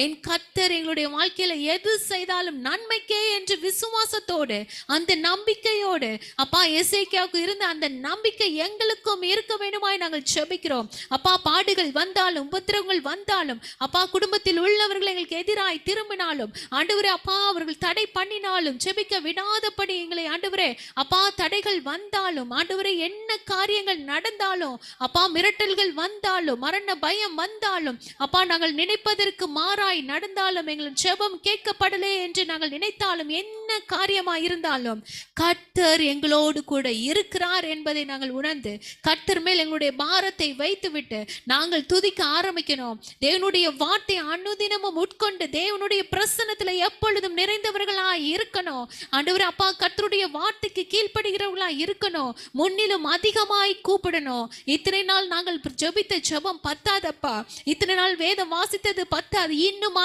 என் கர்த்தர் எங்களுடைய வாழ்க்கையில எது செய்தாலும் நன்மைக்கே என்று விசுவாசத்தோடு, அந்த நம்பிக்கையோடு அப்பா எசேக்கியாவுக்கு இருந்த அந்த நம்பிக்கை எங்களுக்கும் இருக்க வேண்டுமாய் நாங்கள் ஜெபிக்கிறோம். அப்பா பாடுகள் வந்தாலும், உபத்திரவங்கள் வந்தாலும், அப்பா குடும்பத்தில் உள்ளவர்கள் எங்களுக்கு எதிராய் திரும்பினாலும் ஆண்டவரே, அப்பா அவர்கள் தடை பண்ணினாலும், ஜெபிக்க விடாதபடி எங்களை ஆண்டவரே அப்பா தடைகள் வந்தாலும், ஆண்டவரே என்ன காரியங்கள் நடந்தாலும், அப்பா மிரட்டல்கள் வந்தாலும், மரண பயம் வந்தாலும், அப்பா நாங்கள் நினைப்பதற்கு மாறாய் நடந்தாலும், எங்களின் ஜெபம் கேட்கப்படலே என்று நாங்கள் நினைத்தாலும், என்ன காரியமாய் இருந்தாலும் கர்த்தர் எங்களோடு கூட இருக்கிறார் என்பதை நாங்கள் உணர்ந்து கர்த்தர் மேல் எங்களுடைய பாரத்தை வைத்துவிட்டு நாங்கள் துதிக்க ஆரம்பிக்கணும். தேவனுடைய வார்த்தை அனுதினமும் உட்கொண்டு தேவனுடைய பிரசன்னத்துல எப்பொழுதும் நிறைந்தவர்களாய் இருக்கணும். ஆண்டவரே அப்பா கர்த்தருடைய வார்த்தைக்கு கீழ்ப்படுகிறவர்களாய் இருக்கணும். முன்னிலும் அதிகமாய் கூப்பிடணும். இத்தனை நாள் நாங்கள் ஜெபித்த ஜெபம் பத்தாதப்பா, இத்தனை நாள் வேதம் வாசித்தது பத்தாது, இன்னும்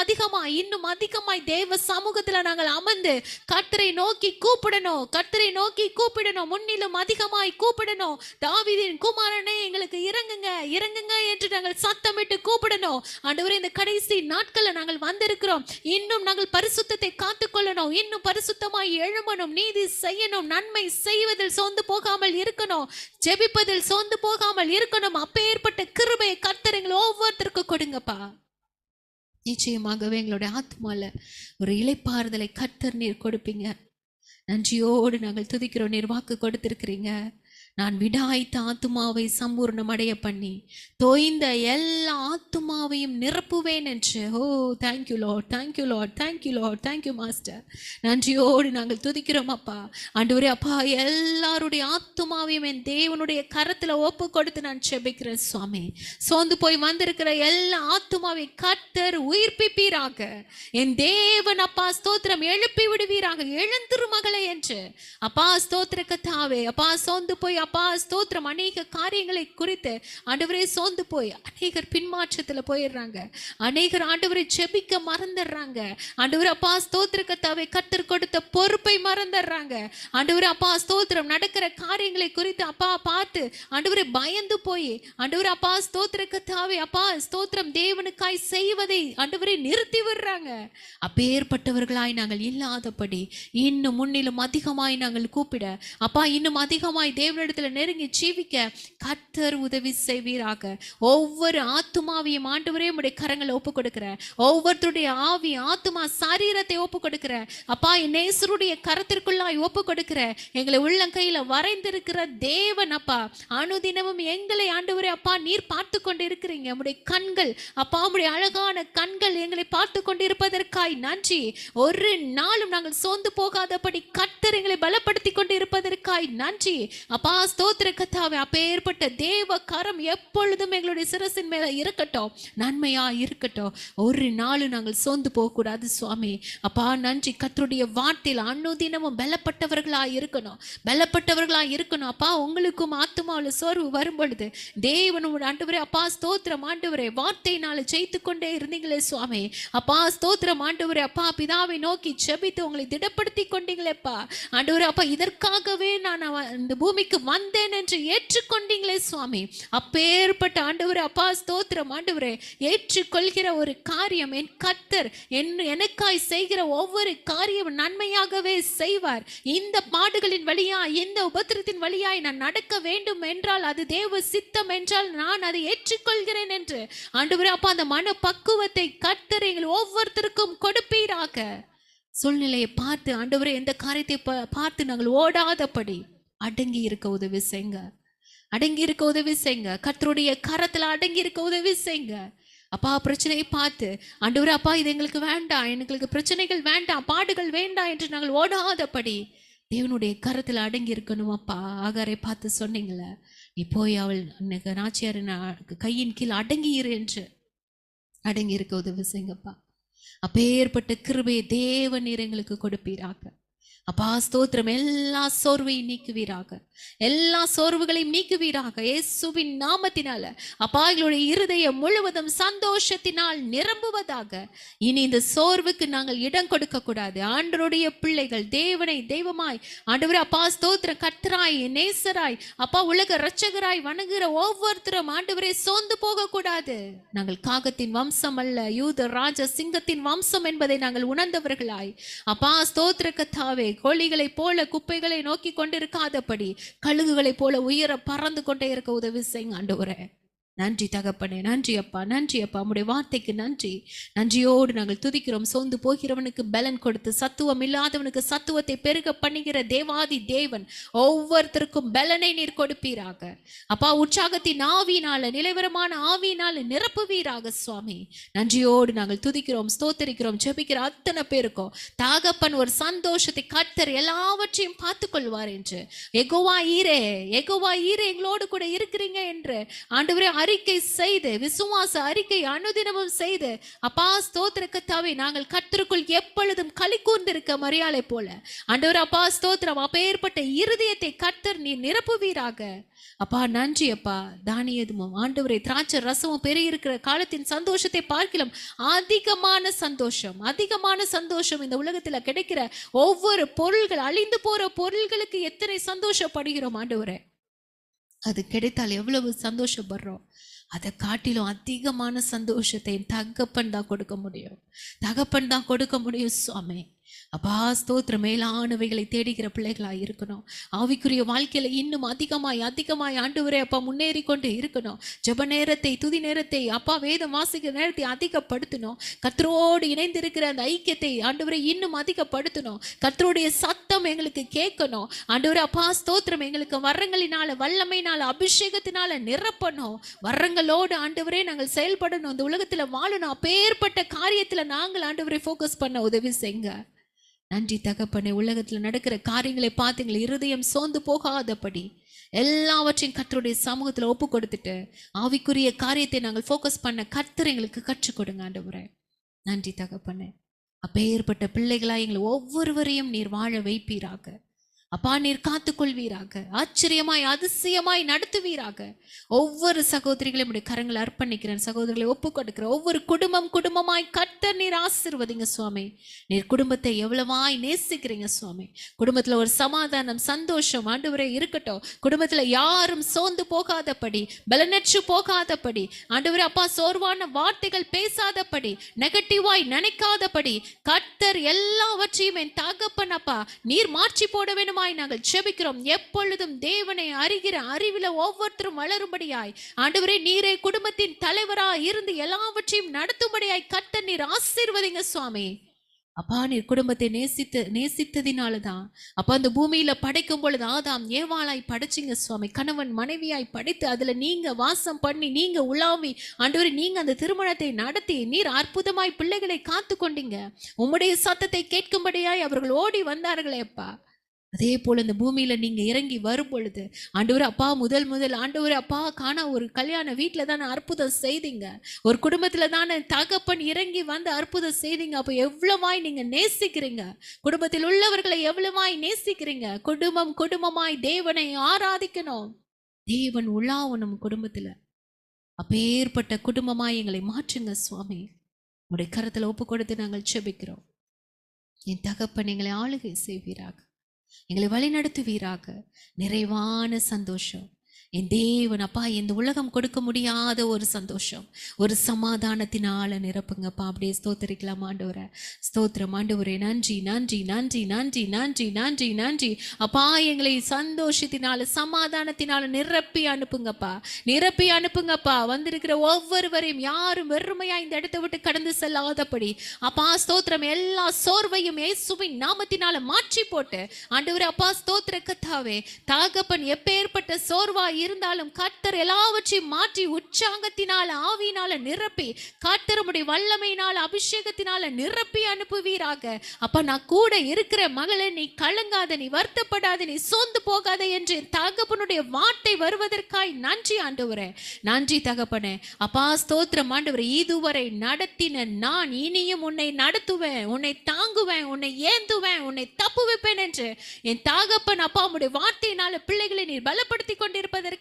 அதிகமாய் தேவ சமூகத்துல நாங்கள் அமர்ந்து கர்த்தரை நோக்கி கூப்பிடணும், கர்த்தரை நோக்கி கூப்பிடணும், முன்னிலும் அதிகமாய் கூப்பிடணும். தாவீதின் குமாரனே எங்களுக்கு இறங்குங்க, இறங்குங்க என்று நாங்கள் சத்தமிட்டு கூப்பிடணும். ஆண்டவரே இந்த கடைசி நாட்கள்ல நாங்கள் வந்திருக்கிறோம். இன்னும் நாங்கள் பரிசுத்தத்தை காத்துக்கொள்ளணும், இன்னும் பரிசுத்தமாய் எழும்பணும், நீதி செய்யணும், நன்மை செய்வதில் சோர்ந்து போகாமல் இருக்கணும், ஜெபிப்பதில் சோர்ந்து போகாமல் இருக்கணும். அப்பேற்பட்ட கிருபையை கர்த்தர் எங்களை ஒவ்வொருத்தருக்கும் கொடுங்கப்பா. நிச்சயமாகவே எங்களுடைய ஆத்மால ஒரு இளைப்பாறுதலை கர்த்தர் நீர் கொடுப்பீங்க. நன்றியோடு நாங்கள் துதிக்கிறோம். நீர் வாக்கு கொடுத்திருக்கிறீங்க, நான் விடாய்த்த ஆத்துமாவை சம்பூர்ணம் அடைய பண்ணி தோய்ந்த எல்லா ஆத்துமாவையும் நிரப்புவேன் என்று. Oh thank you Lord, thank you Lord, thank you Lord, thank you master. நன்றியோடு நாங்கள் துதிக்கிறோம் அப்பா. ஆண்டவரே அப்பா எல்லாருடைய ஆத்துமாவையும் என் தேவனுடைய கரத்துல ஒப்பு கொடுத்து நான் செபிக்கிறேன் சுவாமி. சோர்ந்து போய் வந்திருக்கிற எல்லா ஆத்துமாவை கர்த்தர் உயிர்ப்பிப்பீராக. என் தேவன் அப்பா ஸ்தோத்திரம் எழுப்பி விடுவீராக. எழுந்திரு மகளே என்று அப்பா ஸ்தோத்திர கர்த்தாவே. அப்பா சோர்ந்து போய் அப்பா ஸ்தோத்திரம் அநேக காரியங்களை குறித்து ஆண்டவரே சோர்ந்து போய் அநேகர் பின்மாற்றத்துல போயிடுறாங்க, அநேகர் ஆண்டவரை ஜெபிக்க மறந்துடுறாங்க. ஆண்டவரே அப்பா ஸ்தோத்திர கர்த்தாவே கர்த்தர் கொடுத்த பொறுப்பை மறந்துடுறாங்க. ஆண்டவரே அப்பா ஸ்தோத்திரம் நடக்கிற காரியங்களை குறித்து அப்பா பார்த்து ஆண்டவரே பயந்து போய் ஆண்டவரே அப்பா ஸ்தோத்திர கர்த்தாவே அப்பா ஸ்தோத்திரம் தேவனுக்காய் செய்வதை ஆண்டவரை நிறுத்தி விடுறாங்க. அப்பேற்பட்டவர்களாய் நாங்கள் இல்லாதபடி இன்னும் முன்னிலும் அதிகமாய் நாங்கள் கூப்பிட அப்பா இன்னும் அதிகமாய் தேவனிடத்துல நெருங்கி ஜீவிக்க கர்த்தர் உதவி செய்வீராக. ஒவ்வொரு ஆத்துமாவையும் ஆண்டவரே உம்முடைய கரங்களை ஒப்பு கொடுக்கிற, ஒவ்வொருத்தருடைய ஆவி ஆத்துமா சரீரத்தை ஒப்பு கொடுக்கிற அப்பா என் நேசருடைய கரத்திற்குள்ளாய் ஒப்பு கொடுக்கிற. எங்களை உள்ளங்கையில வரைந்திருக்கிற தேவன் அப்பா அனுதினமும் எங்களை ஆண்டவரே அப்பா நீர் பார்த்து கொண்டு இருக்கிறீங்க. உம்முடைய கண்கள் அப்பா உம்முடைய அழகான கண்கள் எங்களை பார்த்து கொண்டிருப்பதற்காய் நன்றி. ஒரு நாளும் நாங்கள் சோர்ந்து போகாதபடி கர்த்தர் எங்களை பலப்படுத்தி கொண்டு இருப்பதற்காய் நன்றி அப்பா ஸ்தோத்திர கர்த்தாவே, அப்பேற்பட்ட தேவ கரம் எப்பொழுதும் எங்களுடைய சிரசின் மேல இருக்கட்டும், நன்மையா இருக்கட்டும். ஒரு நாளும் நாங்கள் சோர்ந்து போக கூடாது சுவாமி. அப்பா நன்றி. கர்த்தருடைய வார்த்தையில் அனுதினமும் பலப்பட்டவர்களா இருக்கணும், பலப்பட்டவர்களா இருக்கணும். அப்பா உங்களுக்கும் ஆத்துமாவில் சோர்வு வரும் பொழுது தேவனோட ஆண்டவரே அப்பா ஸ்தோத்திரம் ஆண்டவரே, வார்த்தையினால ஜெயித்து கொண்டே இருந்தீங்களே சுவாமி. அப்பா ஸ்தோத்திரம் ஆண்டவரே அப்பா, பிதாவை நோக்கி ஜெபித்து உங்களை திடப்படுத்தி கொண்டீங்களேப்பா ஆண்டவரே. அப்பா இதற்காகவே நான் இந்த பூமிக்கு வந்தேன் என்று ஏற்றுக்கொண்டீங்களே சுவாமி. அப்பேற்பட்ட ஆண்டவரே அப்பா ஸ்தோத்திரம் ஆண்டவரே, ஏற்றுக்கொள்கிற ஒரு காரியம் என் கர்த்தர் எனக்காய் செய்கிற ஒவ்வொரு காரியம் நன்மையாகவே செய்வார். இந்த பாடுகளின் வழியாய், இந்த உபத்திரத்தின் வழியாய் நான் நடக்க வேண்டும் என்றால் அது தேவ சித்தம் என்றால் நான் அதை ஏற்றுக்கொள்கிறேன் என்று ஆண்டவரே அப்பா அந்த மன பக்குவத்தை கர்த்தர் எங்கள் ஒவ்வொருத்தருக்கும் கொடுப்பீராக. சூழ்நிலையை பார்த்து ஆண்டவரே எந்த காரியத்தை பார்த்து நாங்கள் ஓடாதபடி அடங்கி இருக்க உதவி செய்யுங்க, அடங்கி இருக்க உதவி செய்யுங்க. கர்த்தருடைய கரத்துல அடங்கி இருக்க உதவி செய்யுங்க. அப்பா பிரச்சனையை பார்த்து ஆண்டவரே அப்பா இது எங்களுக்கு வேண்டாம், எங்களுக்கு பிரச்சனைகள் வேண்டாம், பாடுகள் வேண்டாம் என்று நாங்கள் ஓடாதபடி தேவனுடைய கரத்துல அடங்கி இருக்கணும். அப்பா ஆகாரை பார்த்து சொன்னீங்களே, நீ போய் அவள் நாச்சியார் கையின் கீழ் அடங்கியிரு என்று அடங்கி இருக்க உதவி செய்யுங்கப்பா. அப்பேற்பட்ட கிருபையை தேவ நீர் எங்களுக்கு கொடுப்பீராக. அப்பா ஸ்தோத்திரம். எல்லா சோர்வையும் நீக்குவீராக, எல்லா சோர்வுகளையும் நீக்குவீராக இயேசுவின் நாமத்தினால. அப்பா எங்களுடைய இருதயம் முழுவதும் சந்தோஷத்தினால் நிரம்புவதாக. இனி இந்த சோர்வுக்கு நாங்கள் இடம் கொடுக்க கூடாது. ஆண்டவருடைய பிள்ளைகள் தேவனை தெய்வமாய் ஆண்டவரே அப்பா ஸ்தோத்திரம் கர்த்தராய் நேசராய் அப்பா உலக இரட்சகராய் வணங்குகிற ஒவ்வொருத்தரும் ஆண்டவரே சோர்ந்து போக கூடாது. நாங்கள் காகத்தின் வம்சம் அல்ல, யூத ராஜ சிங்கத்தின் வம்சம் என்பதை நாங்கள் உணர்ந்தவர்களாய் அப்பா ஸ்தோத்திர கர்த்தாவே, கோழிகளை போல குப்பைகளை நோக்கி கொண்டிருக்காதபடி கழுகுகளை போல உயர பறந்து கொண்டே இருக்க உதவி செய்யுங்க ஆண்டவரே. நன்றி தகப்பனே, நன்றி அப்பா, நன்றி அப்பா. உம்முடைய வார்த்தைக்கு நன்றி. நன்றியோடு நாங்கள் துதிக்கிறோம். சோர்ந்து போகிறவனுக்கு பலன் கொடுத்து சத்துவம் இல்லாதவனுக்கு சத்துவத்தை பெருக பண்ணுகிற தேவாதி தேவன் ஒவ்வொருத்தருக்கும் பலனை நீர் கொடுப்பீராக. அப்பா உற்சாகத்தின் ஆவியினால, நிலைவரமான ஆவியினால நிரப்புவீராக சுவாமி. நன்றியோடு நாங்கள் துதிக்கிறோம், ஸ்தோத்தரிக்கிறோம். ஜெபிக்கிற அத்தனை பேருக்கும் தகப்பன் ஒரு சந்தோஷத்தை கர்த்தர் எல்லாவற்றையும் பார்த்து கொள்வார் என்று யெகோவா ஈரே, யெகோவா ஈரே எங்களோடு கூட இருக்கிறீங்க என்று ஆண்டவரே அறிக்கை செய்து, விசுவாச அறிக்கை அனுதினமும் செய்து அப்பா ஸ்தோத்திர கர்த்தாவே, நாங்கள் கர்த்தருக்குள் எப்பொழுதும் களி கூர்ந்திருக்க மரியாதை போல ஆண்டவர் அப்பா ஸ்தோத்திரம். அப்பேற்பட்ட இருதயத்தை கர்த்தர் நீர் நிரப்புவீராக. அப்பா நன்றி அப்பா. தானியமும் ஆண்டவரே திராட்சை ரசமும் பெருகியிருக்கிற காலத்தின் சந்தோஷத்தை பார்க்கலாம் அதிகமான சந்தோஷம், அதிகமான சந்தோஷம் இந்த உலகத்துல கிடைக்கிற ஒவ்வொரு பொருள்கள், அழிந்து போற பொருள்களுக்கு எத்தனை சந்தோஷப்படுகிறோம் ஆண்டவரே. அது கிடைத்தால் எவ்வளவு சந்தோஷப்படுறோம். அதை காட்டிலும் அதிகமான சந்தோஷத்தை தகப்பன் தான் கொடுக்க முடியும், தகப்பன் தான் கொடுக்க முடியும் சுவாமி. அப்பா ஸ்தோத்திரம். மேலானவைகளை தேடுகிற பிள்ளைகளாய் இருக்கணும். ஆவிக்குரிய வாழ்க்கையில இன்னும் அதிகமாய் அதிகமாய் ஆண்டவரே அப்பா முன்னேறி கொண்டு இருக்கணும். ஜெப நேரத்தை, துதி நேரத்தை, அப்பா வேதம் வாசிக்கிற நேரத்தை அதிகப்படுத்தணும். கர்த்தரோடு இணைந்திருக்கிற அந்த ஐக்கியத்தை ஆண்டவரே இன்னும் அதிகப்படுத்தணும். கர்த்தருடைய சத்தம் எங்களுக்கு கேட்கணும் ஆண்டவரே அப்பா ஸ்தோத்திரம். எங்களுக்கு வரங்களினால, வல்லமையினால, அபிஷேகத்தினால நிரப்பணும். வரங்களோடு ஆண்டவரே நாங்கள் செயல்படணும், இந்த உலகத்துல வாழணும். அப்பேற்பட்ட காரியத்துல நாங்கள் ஆண்டவரை ஃபோக்கஸ் பண்ண உதவி செய்யுங்க. நன்றி தகப்பனே. உலகத்துல நடக்கிற காரியங்களை பார்த்து எங்களை இருதயம் சோர்ந்து போகாதபடி எல்லாவற்றையும் கர்த்தருடைய சமூகத்துல ஒப்பு கொடுத்துட்டு ஆவிக்குரிய காரியத்தை நாங்கள் ஃபோக்கஸ் பண்ண கர்த்தர் எங்களுக்கு கற்றுக் கொடுங்க ஆண்டவரே. நன்றி தகப்பனே. அப்பேற்பட்ட பிள்ளைகளா எங்களை ஒவ்வொருவரையும் நீர் வாழ வைப்பீராக. அப்பா நீர் காத்துக்கொள்வீராக. ஆச்சரியமாய் அதிசயமாய் நடத்துவீராக. ஒவ்வொரு சகோதரிகளையும் உடைய கரங்களை அர்ப்பணிக்கிறேன். சகோதரிகளை ஒப்பு கொடுக்கிற ஒவ்வொரு குடும்பமாய் கர்த்தர் நீர் ஆசீர்வதிங்க சுவாமி. நீர் குடும்பத்தை எவ்வளவாய் நேசிக்கிறீங்க சுவாமி. குடும்பத்துல ஒரு சமாதானம், சந்தோஷம் ஆண்டவரே இருக்கட்டும். குடும்பத்துல யாரும் சோர்ந்து போகாதபடி, பலனற்று போகாதபடி ஆண்டவரே அப்பா சோர்வான வார்த்தைகள் பேசாதபடி, நெகட்டிவாய் நினைக்காதபடி கர்த்தர் எல்லாவற்றையும் என் தகப்பன் அப்பா நீர் மாற்றி போட வேண்டுமா நாங்கள் ஜெபிக்கிறோம். எப்பொழுதும் தேவனை அறிகிற அறிவில ஒவ்வொருத்தரும் வளரும்படியாய் ஆண்டவரே நீரே குடும்பத்தின் தலைவராய் இருந்து எல்லாவற்றையும் நடத்தும்படியாய் கர்த்தர் நீர் ஆசீர்வதிங்க சுவாமி. அப்பா நீர் குடும்பத்தை நேசித்ததினாலதான் அப்பா அந்த பூமியில படைக்கும் பொழுது ஆதாம் ஏவாளாய் படைச்சிங்க சுவாமி. கணவன் மனைவியாய் படைத்து அதுல நீங்க வாசம் பண்ணி, நீங்க உலாவி ஆண்டவரே நீங்க அந்த திருமணத்தை நடத்தி நீர் அற்புதமாய் பிள்ளைகளை காத்து கொண்டீங்க. உம்முடைய சத்தத்தை கேட்கும்படியாய் அவர்கள் ஓடி வந்தார்களே அப்பா. அதே போல இந்த பூமியில நீங்க இறங்கி வரும் பொழுது ஆண்டவரே அப்பா முதல் ஆண்டவரே அப்பா காண ஒரு கல்யாண வீட்டில் தானே அற்புதம் செய்தீங்க, ஒரு குடும்பத்துல தானே தகப்பன் இறங்கி வந்து அற்புதம் செய்தீங்க. அப்போ எவ்வளவாய் நீங்க நேசிக்கிறீங்க, குடும்பத்தில் உள்ளவர்களை எவ்வளவாய் நேசிக்கிறீங்க. குடும்பமாய் தேவனை ஆராதிக்கணும், தேவன் உலாவணும் குடும்பத்துல. அப்பேற்பட்ட குடும்பமாய் எங்களை மாற்றுங்க சுவாமி. உடைய கரத்துல ஒப்பு கொடுத்து நாங்கள் செபிக்கிறோம். என் தகப்பன் எங்களை ஆளுகை செய்வீராக, எங்களை வழி நடத்துவீராக. நிறைவான சந்தோஷம் என் தேவன் அப்பா, இந்த உலகம் கொடுக்க முடியாத ஒரு சந்தோஷம், ஒரு சமாதானத்தினால நிரப்புங்கப்பா. அப்படியே ஸ்தோத்தரிக்கலாம் ஆண்டவரே. ஸ்தோத்திரம் ஆண்டவரே. நன்றி நன்றி நன்றி நன்றி நன்றி நன்றி நன்றி அப்பா. எங்களை சந்தோஷத்தினால சமாதானத்தினால நிரப்பி அனுப்புங்கப்பா, நிரப்பி அனுப்புங்கப்பா. வந்திருக்கிற ஒவ்வொருவரையும் யாரும் வெறுமையா இந்த இடத்தை விட்டு கடந்து செல்லாதபடி அப்பா ஸ்தோத்திரம். எல்லா சோர்வையும் இயேசுவின் நாமத்தினால மாற்றி போட்டு ஆண்டவரே அப்பா ஸ்தோத்திர கத்தாவே. தகப்பன் எப்பேற்பட்ட சோர்வா இருந்தாலும் கர்த்தர் எல்லாவற்றையும் மாற்றி உற்சாகத்தினால ஆவியினால நிரப்பி கர்த்தருடைய வல்லமையினால அபிஷேகத்தினால நிரப்பி அனுப்புவீராக. அப்ப நான் கூட இருக்கிற மகளே, நீ கலங்காத, நீ வருத்தப்படாத, நீ சோர்ந்து போகாத என்று தகப்பனுடைய வார்த்தை வருவதற்காய் நன்றி ஆண்டவரே. நன்றி தகப்பனே. அப்பா ஸ்தோத்திரம் ஆண்டவரே. இதுவரை நடத்தின நான் இனியும் உன்னை நடத்துவேன், உன்னை தாங்குவேன், உன்னை ஏந்துவேன், உன்னை தப்பு வைப்பேன் என்று என் தகப்பன் அப்பா உம்முடைய வார்த்தையினால பிள்ளைகளை நீர் பலப்படுத்தி கொண்டிருப்பதற்காய்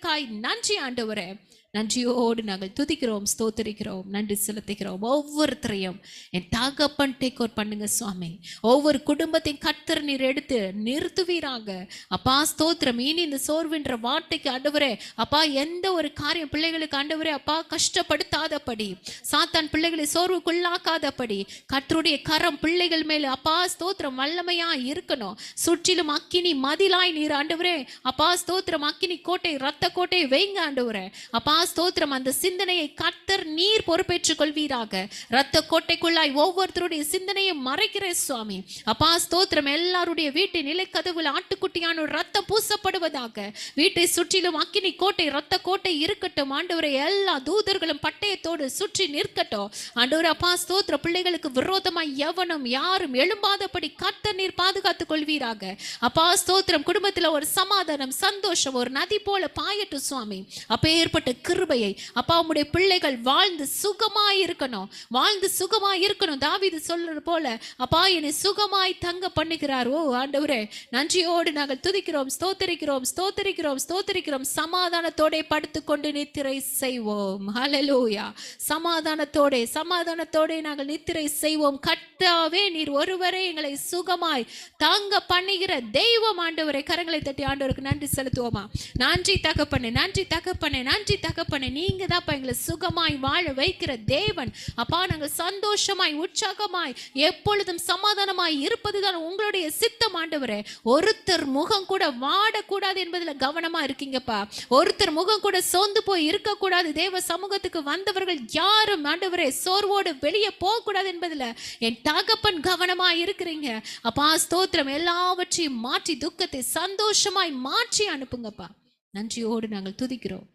நன்றி ஆண்டவரே. நன்றியோடு நாங்கள் துதிக்கிறோம், ஸ்தோத்தரிக்கிறோம், நன்றி செலுத்துகிறோம். ஒவ்வொருத்தரையும் என் தகப்பன் டேக் ஓவர் பண்ணுங்க சுவாமி. ஒவ்வொரு குடும்பத்தையும் கர்த்தர் நீர் எடுத்து நிறுத்துவீராக அப்பா ஸ்தோத்திரம். இனி இந்த சோர்வுன்ற வார்த்தைக்கு ஆண்டவரே அப்பா எந்த ஒரு காரியம் பிள்ளைகளுக்கு ஆண்டவரே அப்பா கஷ்டப்படுத்தாதபடி, சாத்தான் பிள்ளைகளை சோர்வுக்குள்ளாக்காதபடி கர்த்தருடைய கரம் பிள்ளைகள் மேல அப்பா ஸ்தோத்திரம் வல்லமையா இருக்கணும். சுற்றிலும் அக்கினி மதிலாய் நீர் ஆண்டவரே அப்பா ஸ்தோத்திரம் அக்கினி கோட்டை ரத்த கோட்டை வைங்க ஆண்டவரே அப்பா ஸ்தோத்திரம். அந்த சிந்தனையை கர்த்தர் நீர் பொறுப்பேற்றுக் கொள்வீராக. ரத்த கோட்டைக்குள்ளாய் ஒவ்வொருத்தருடைய சிந்தனையை மறைக்கிற சுவாமி அப்பா ஸ்தோத்திரம். எல்லாருடைய வீட்டின் நிலைக்கதவுல ஆட்டுக்குட்டியான ரத்தம் பூசப்படுவதாக. வீட்டை சுற்றிலும் அக்கினி கோட்டை ரத்த கோட்டை இருக்கட்டும் ஆண்டவரே. எல்லா தூதர்களும் பட்டயத்தோடு சுற்றி நிற்கட்டும் ஆண்டவரே அப்பா ஸ்தோத்திர. பிள்ளைகளுக்கு விரோதமாய் எவனும் யாரும் எழும்பாதபடி கர்த்தர் நீர் பாதுகாத்துக் கொள்வீராக அப்பா ஸ்தோத்திரம். குடும்பத்துல ஒரு சமாதானம் சந்தோஷம் ஒரு நதி போல பாயட்டும் சுவாமி. அப்பேற்பட்ட கிருபையை அப்பா உம்முடைய பிள்ளைகள் வாழ்ந்து சுகமாய் இருக்கணும், வாழ்ந்து சுகமாய் இருக்கணும். தாவீது சொல்றது போல அப்பா என்னை சுகமாய் தங்க பண்ணுகிறார். ஓ ஆண்டவரே நன்றியோடு நாங்கள் துதிக்கிறோம், ஸ்தோத்தரிக்கிறோம், ஸ்தோத்தரிக்கிறோம், ஸ்தோத்தரிக்கிறோம். சமாதானத்தோட படுத்துக்கொண்டு நித்திரை செய்வோம். ஹல்லேலூயா. சமாதானத்தோட நாங்கள் நித்திரை செய்வோம். கர்த்தாவே நீர் ஒருவரே எங்களை சுகமாய் தங்க பண்ணுகிற தெய்வம் ஆண்டவரே. கரங்களை தட்டி ஆண்டவருக்கு நன்றி செலுத்துவோமா. நன்றி தகப்பனே, நன்றி தகப்பனே, நன்றி தகப்பனே. நீங்க தான் எங்களை சுகமாய் வாழ வைக்கிற தேவன் அப்பா. நாங்கள் சந்தோஷமாய் உற்சாகமாய் எப்பொழுதும் சமாதானமாய் இருப்பதுதான் உங்களுடைய சித்தம் ஆண்டவரே. ஒருத்தர் முகம் கூட வாடக்கூடாது என்பதுல கவனமா இருக்கீங்கப்பா. ஒருத்தர் முகம் கூட சோர்ந்து போய் இருக்கக்கூடாது. தேவ சமூகத்துக்கு வந்தவர்கள் யாரும் ஆண்டவரே சோர்வோடு வெளியே போகக்கூடாது என்பதுல என் தகப்பன் கவனமா இருக்கிறீங்க அப்பா ஸ்தோத்திரம். எல்லாவற்றையும் மாற்றி துக்கத்தை சந்தோஷமாய் மாற்றி அனுப்புங்கப்பா. நன்றியோடு நாங்கள் துதிக்கிறோம்.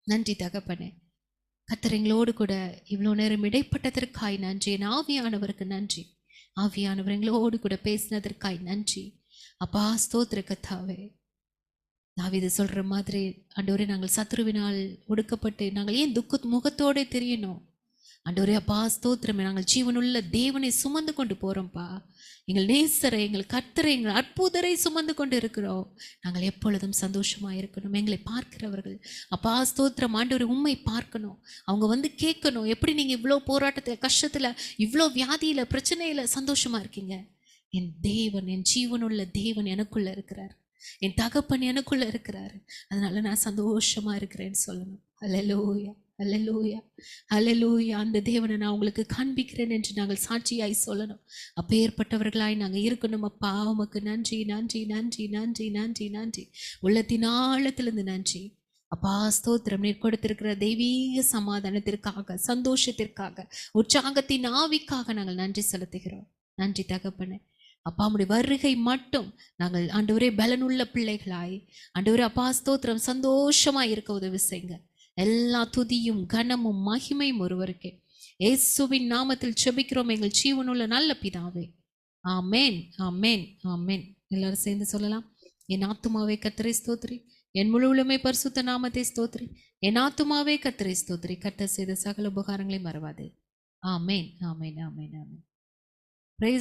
நன்றி தகப்பனே. கர்த்தர் எங்களோடு கூட இவ்வளோ நேரம் இடைப்பட்டதற்காய் நன்றி. என் ஆவியானவருக்கு நன்றி. ஆவியானவர் எங்களோடு கூட பேசினதற்காய் நன்றி அப்பா ஸ்தோத்திர கர்த்தாவே. தாவீது சொல்ற மாதிரி ஆண்டவரே நாங்கள் சத்ருவினால் ஒடுக்கப்பட்டு நாங்கள் ஏன் முகத்தோட தெரியணும் ஆண்டவரே அப்பா ஸ்தோத்திரமே. நாங்கள் ஜீவனுள்ள தேவனை சுமந்து கொண்டு போறோம்ப்பா. எங்கள் நேசரை, எங்கள் கர்த்தரை, எங்கள் அற்புதரை சுமந்து கொண்டு இருக்கிறோம். நாங்கள் எப்பொழுதும் சந்தோஷமா இருக்கணும். எங்களை பார்க்கிறவர்கள் அப்பா ஸ்தோத்திரம் ஆண்டவரை உண்மை பார்க்கணும். அவங்க வந்து கேட்கணும், எப்படி நீங்க இவ்வளோ போராட்டத்துல கஷ்டத்துல இவ்வளோ வியாதியில பிரச்சனையில சந்தோஷமா இருக்கீங்க. என் தேவன், என் ஜீவனுள்ள தேவன் எனக்குள்ள இருக்கிறார், என் தகப்பன் எனக்குள்ள இருக்கிறாரு, அதனால நான் சந்தோஷமா இருக்கிறேன்னு சொல்லணும். அல்லேலூயா, அல்லேலூயா, அல்லேலூயா. அந்த தேவனை நான் உங்களுக்கு காண்பிக்கிறேன் என்று நாங்கள் சாட்சியாய் சொல்லணும். அப்பேற்பட்டவர்களாய் நாங்கள் இருக்கணும் அப்பா. உமக்கு நன்றி, நன்றி, நன்றி, நன்றி, நன்றி, நன்றி. உள்ளத்தின் ஆழத்திலிருந்து நன்றி அப்பா ஸ்தோத்திரம். நீர் கொடுத்திருக்கிற தெய்வீக சமாதானத்திற்காக, சந்தோஷத்திற்காக, உற்சாகத்தின் ஆவிக்காக நாங்கள் நன்றி செலுத்துகிறோம். நன்றி தகப்பனே. அப்பா உம்முடைய வருகை மட்டும் நாங்கள் ஆண்டவரே பலனுள்ள பிள்ளைகளாய் ஆண்டவரே அப்பா ஸ்தோத்திரம் சந்தோஷமாய் இருக்க உதவி செய்யுங்க. எல்லா துதியும் கனமும் மகிமையும் ஒருவருக்கே. இயேசுவின் நாமத்தில் ஜெபிக்கிறோம் எங்கள் ஜீவனுள்ள நல்ல பிதாவே. ஆமென், ஆமென், ஆமென். எல்லாரும் சேர்ந்து சொல்லலாம். என் ஆத்துமாவே கர்த்தரை ஸ்தோத்திரி, என் முழு உள்ளமே பரிசுத்த நாமத்தை ஸ்தோத்திரி. என் ஆத்துமாவே கர்த்தரை ஸ்தோத்திரி, கர்த்தர் செய்த சகல உபகாரங்களை மறவாதே. ஆமேன், ஆமேன், ஆமேன், ஆமேன். Praise